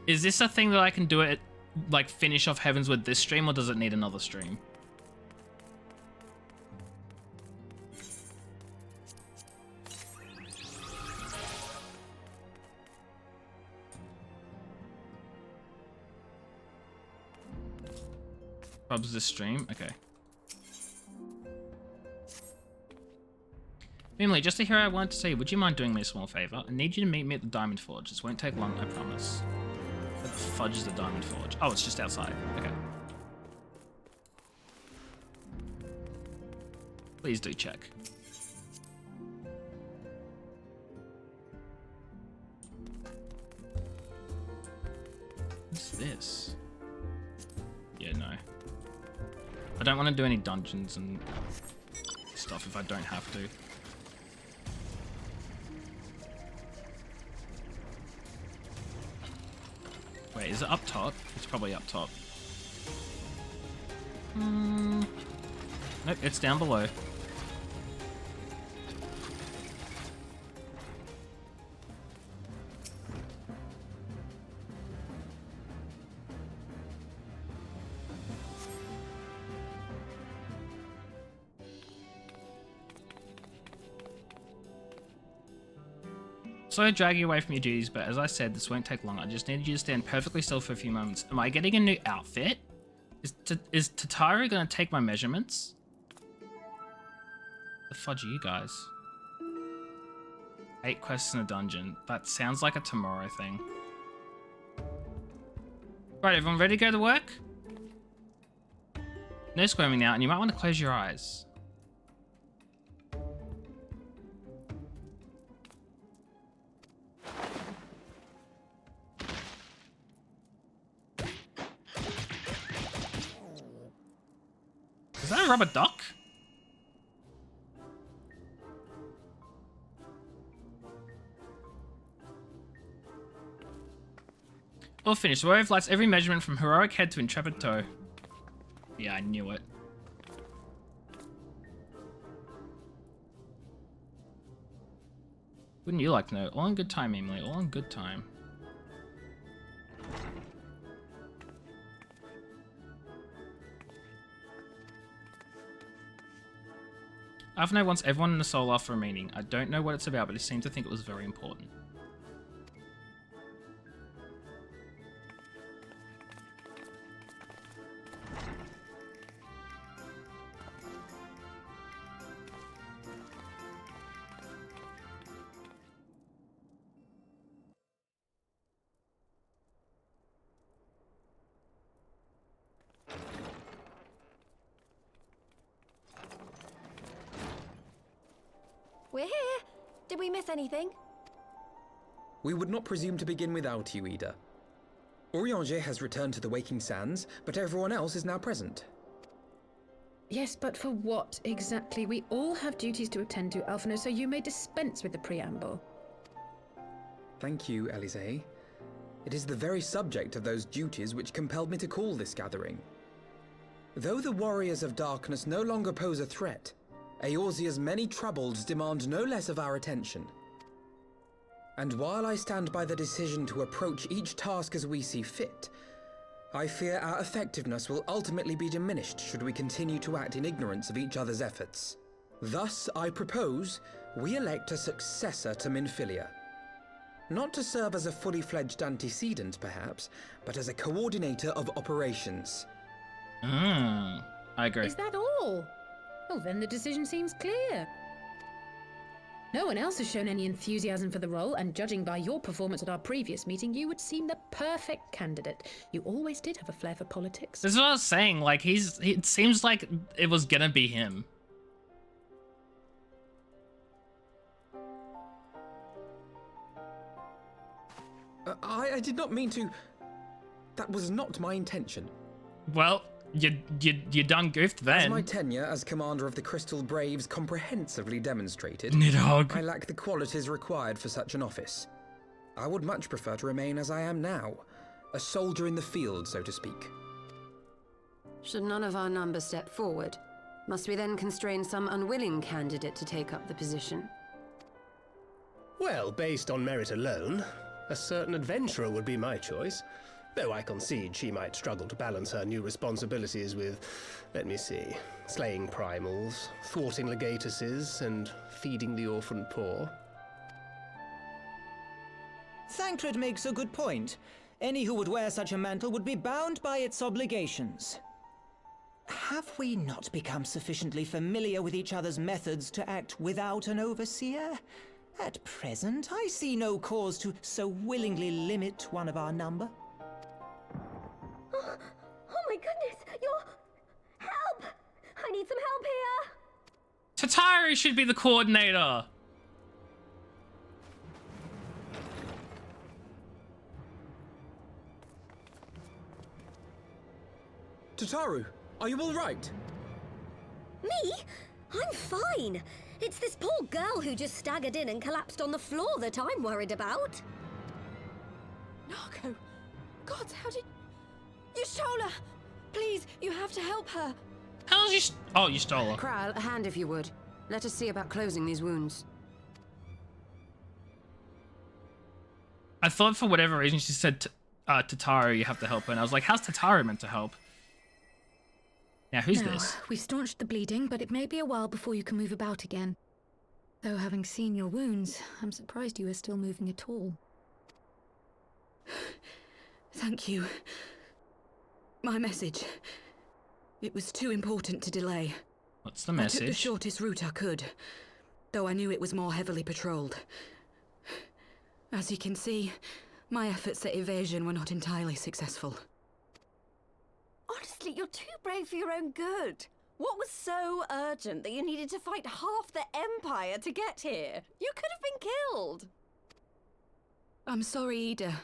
Is this a thing that I can do it, like finish off Heavensward this stream, or does it need another stream? Bubs this stream? Okay. Emily, just to hear I wanted to say, would you mind doing me a small favor? I need you to meet me at the Diamond Forge. This won't take long, I promise. Where the fudge is the Diamond Forge? Oh, it's just outside. Okay. Please do check. What's this? Yeah, no. I don't want to do any dungeons and stuff if I don't have to. Wait, is it up top? It's probably up top. Nope, it's down below. So I drag you away from your duties, but as I said, this won't take long. I just needed you to stand perfectly still for a few moments. Am I getting a new outfit? Is Tatara gonna take my measurements? The fudge are you guys? 8 quests in a dungeon. That sounds like a tomorrow thing. Right, everyone ready to go to work? No squirming now, and you might want to close your eyes. Is that a rubber duck? All finished. The warrior lights every measurement from heroic head to intrepid toe. Yeah, I knew it. Wouldn't you like to know? All in good time, Emily. All in good time. Avno wants everyone in the Solar for a meeting. I don't know what it's about, but he seemed to think it was very important. We're here. Did we miss anything? We would not presume to begin without you, Ida. Urianger has returned to the Waking Sands, but everyone else is now present. Yes, but for what exactly? We all have duties to attend to, Alphino, so you may dispense with the preamble. Thank you, Elise. It is the very subject of those duties which compelled me to call this gathering. Though the Warriors of Darkness no longer pose a threat, Eorzea's many troubles demand no less of our attention. And while I stand by the decision to approach each task as we see fit, I fear our effectiveness will ultimately be diminished should we continue to act in ignorance of each other's efforts. Thus, I propose we elect a successor to Minfilia. Not to serve as a fully fledged antecedent, perhaps, but as a coordinator of operations. I agree. Is that all? Well, then the decision seems clear. No one else has shown any enthusiasm for the role, and judging by your performance at our previous meeting, you would seem the perfect candidate. You always did have a flair for politics. That's what I was saying. Like, it seems like it was gonna be him. I did not mean to... That was not my intention. Well, you done goofed then. As my tenure as commander of the Crystal Braves comprehensively demonstrated, Nidhogg. I lack the qualities required for such an office. I would much prefer to remain as I am now, a soldier in the field, so to speak. Should none of our number step forward, must we then constrain some unwilling candidate to take up the position? Well, based on merit alone, a certain adventurer would be my choice. Though I concede she might struggle to balance her new responsibilities with, let me see, slaying primals, thwarting legatuses, and feeding the orphan poor. Thancred makes a good point. Any who would wear such a mantle would be bound by its obligations. Have we not become sufficiently familiar with each other's methods to act without an overseer? At present, I see no cause to so willingly limit one of our number. Oh my goodness, help! I need some help here! Tataru should be the coordinator. Tataru, are you all right? Me? I'm fine. It's this poor girl who just staggered in and collapsed on the floor that I'm worried about. Narco! God, how did... You stole her! Please, you have to help her. How did you... Oh, you stole her. Kral, a hand if you would. Let us see about closing these wounds. I thought for whatever reason she said Tataru, you have to help her, and I was like, how's Tataru meant to help? Now, who's this? We staunched the bleeding, but it may be a while before you can move about again. Though having seen your wounds, I'm surprised you are still moving at all. Thank you. My message. It was too important to delay. What's the message? I took the shortest route I could, though I knew it was more heavily patrolled. As you can see, my efforts at evasion were not entirely successful. Honestly, you're too brave for your own good. What was so urgent that you needed to fight half the Empire to get here? You could have been killed. I'm sorry, Ida.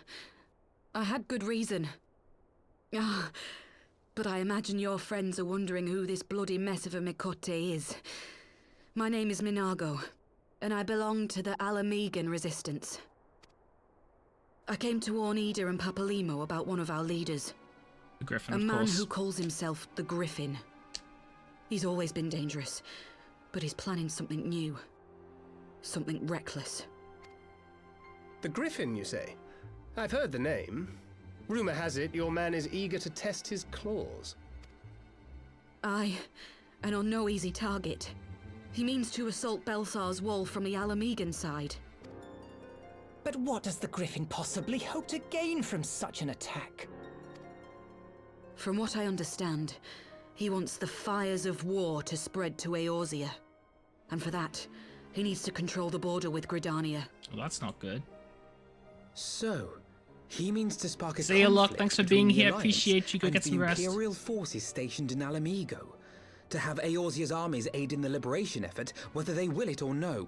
I had good reason. But I imagine your friends are wondering who this bloody mess of a Mikote is. My name is Minago, and I belong to the Alamegan Resistance. I came to warn Ida and Papalimo about one of our leaders. The Griffin, of course. A man who calls himself the Griffin. He's always been dangerous, but he's planning something new. Something reckless. The Griffin, you say? I've heard the name. Rumor has it your man is eager to test his claws. Aye, and on no easy target. He means to assault Belsar's wall from the Alamegan side. But what does the Griffin possibly hope to gain from such an attack? From what I understand, he wants the fires of war to spread to Eorzea. And for that, he needs to control the border with Gridania. Well, that's not good. So, he means to spark a See you, Locke. conflict Thanks for between being the here. Alliance Appreciate you. Go and get some rest. the Imperial forces stationed in Alamigo. To have Eorzea's armies aid in the liberation effort, whether they will it or no.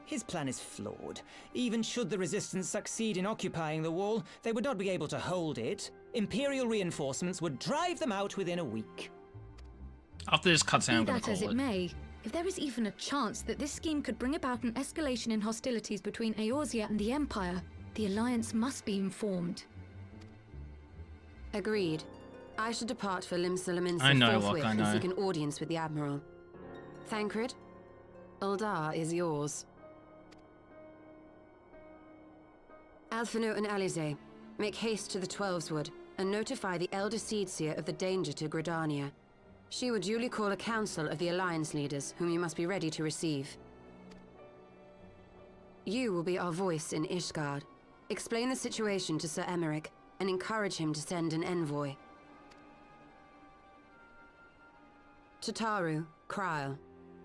His plan is flawed. Even should the Resistance succeed in occupying the wall, they would not be able to hold it. Imperial reinforcements would drive them out within a week. After this cutscene, I'm Be gonna that as call it may, if there is even a chance that this scheme could bring about an escalation in hostilities between Eorzea and the Empire, the Alliance must be informed. Agreed. I should depart for Lim-Sulaminsa I know, forthwith Locke, I know. and seek an audience with the Admiral. Thancred, Uldar is yours. Alphino and Alize, make haste to the Twelveswood and notify the Elder Seedseer of the danger to Gridania. She will duly call a council of the Alliance leaders, whom you must be ready to receive. You will be our voice in Ishgard. Explain the situation to Sir Emmerich and encourage him to send an envoy. Tataru, Krile,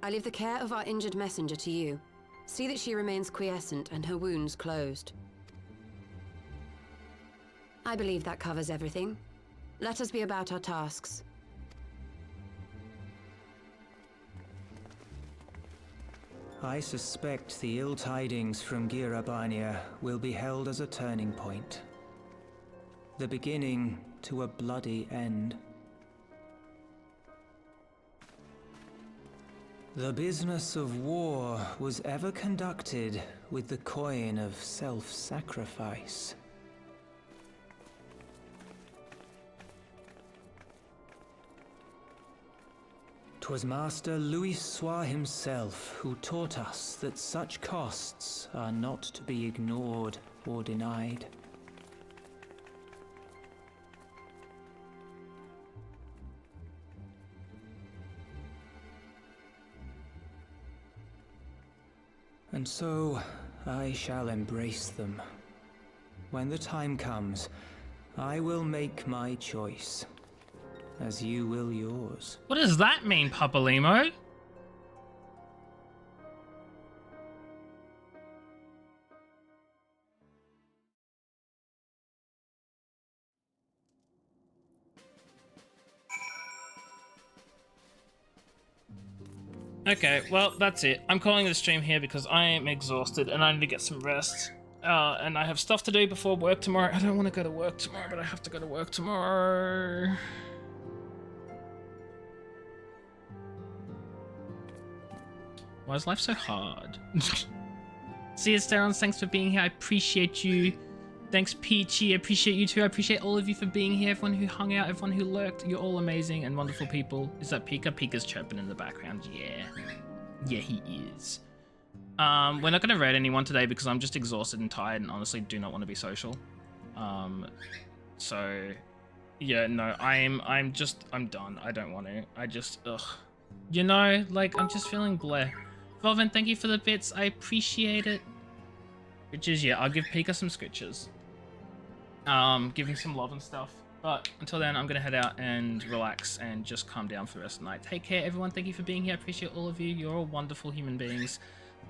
I leave the care of our injured messenger to you. See that she remains quiescent and her wounds closed. I believe that covers everything. Let us be about our tasks. I suspect the ill tidings from Girabania will be held as a turning point. The beginning to a bloody end. The business of war was ever conducted with the coin of self-sacrifice. 'Twas Master Louis Soir himself who taught us that such costs are not to be ignored or denied. And so, I shall embrace them. When the time comes, I will make my choice, as you will yours. What does that mean, Papa Limo? Okay, well, that's it. I'm calling the stream here because I am exhausted and I need to get some rest. And I have stuff to do before work tomorrow. I don't want to go to work tomorrow, but I have to go to work tomorrow. Why is life so hard? See you, Sterons. Thanks for being here. I appreciate you. Thanks, Peachy. I appreciate you too. I appreciate all of you for being here. Everyone who hung out, everyone who lurked. You're all amazing and wonderful people. Is that Pika? Pika's chirping in the background. Yeah. Yeah, he is. We're not going to raid anyone today because I'm just exhausted and tired and honestly do not want to be social. So, yeah, no, I'm done. I don't want to. I just, ugh. You know, like, I'm just feeling bleh. Volvin, thank you for the bits. I appreciate it. Which is, yeah, I'll give Pika some scritches. Give him some love and stuff. But until then, I'm going to head out and relax and just calm down for the rest of the night. Take care, everyone. Thank you for being here. I appreciate all of you. You're all wonderful human beings.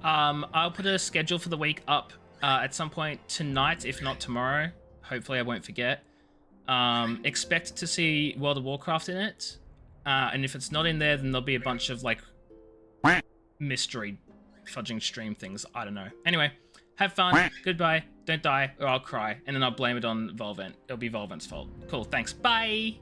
I'll put a schedule for the week up at some point tonight, if not tomorrow. Hopefully I won't forget. Expect to see World of Warcraft in it. And if it's not in there, then there'll be a bunch of, like, mystery fudging stream things. I don't know. Anyway, have fun. Goodbye. Don't die, or I'll cry. And then I'll blame it on Volvent. It'll be Volvent's fault. Cool, thanks. Bye!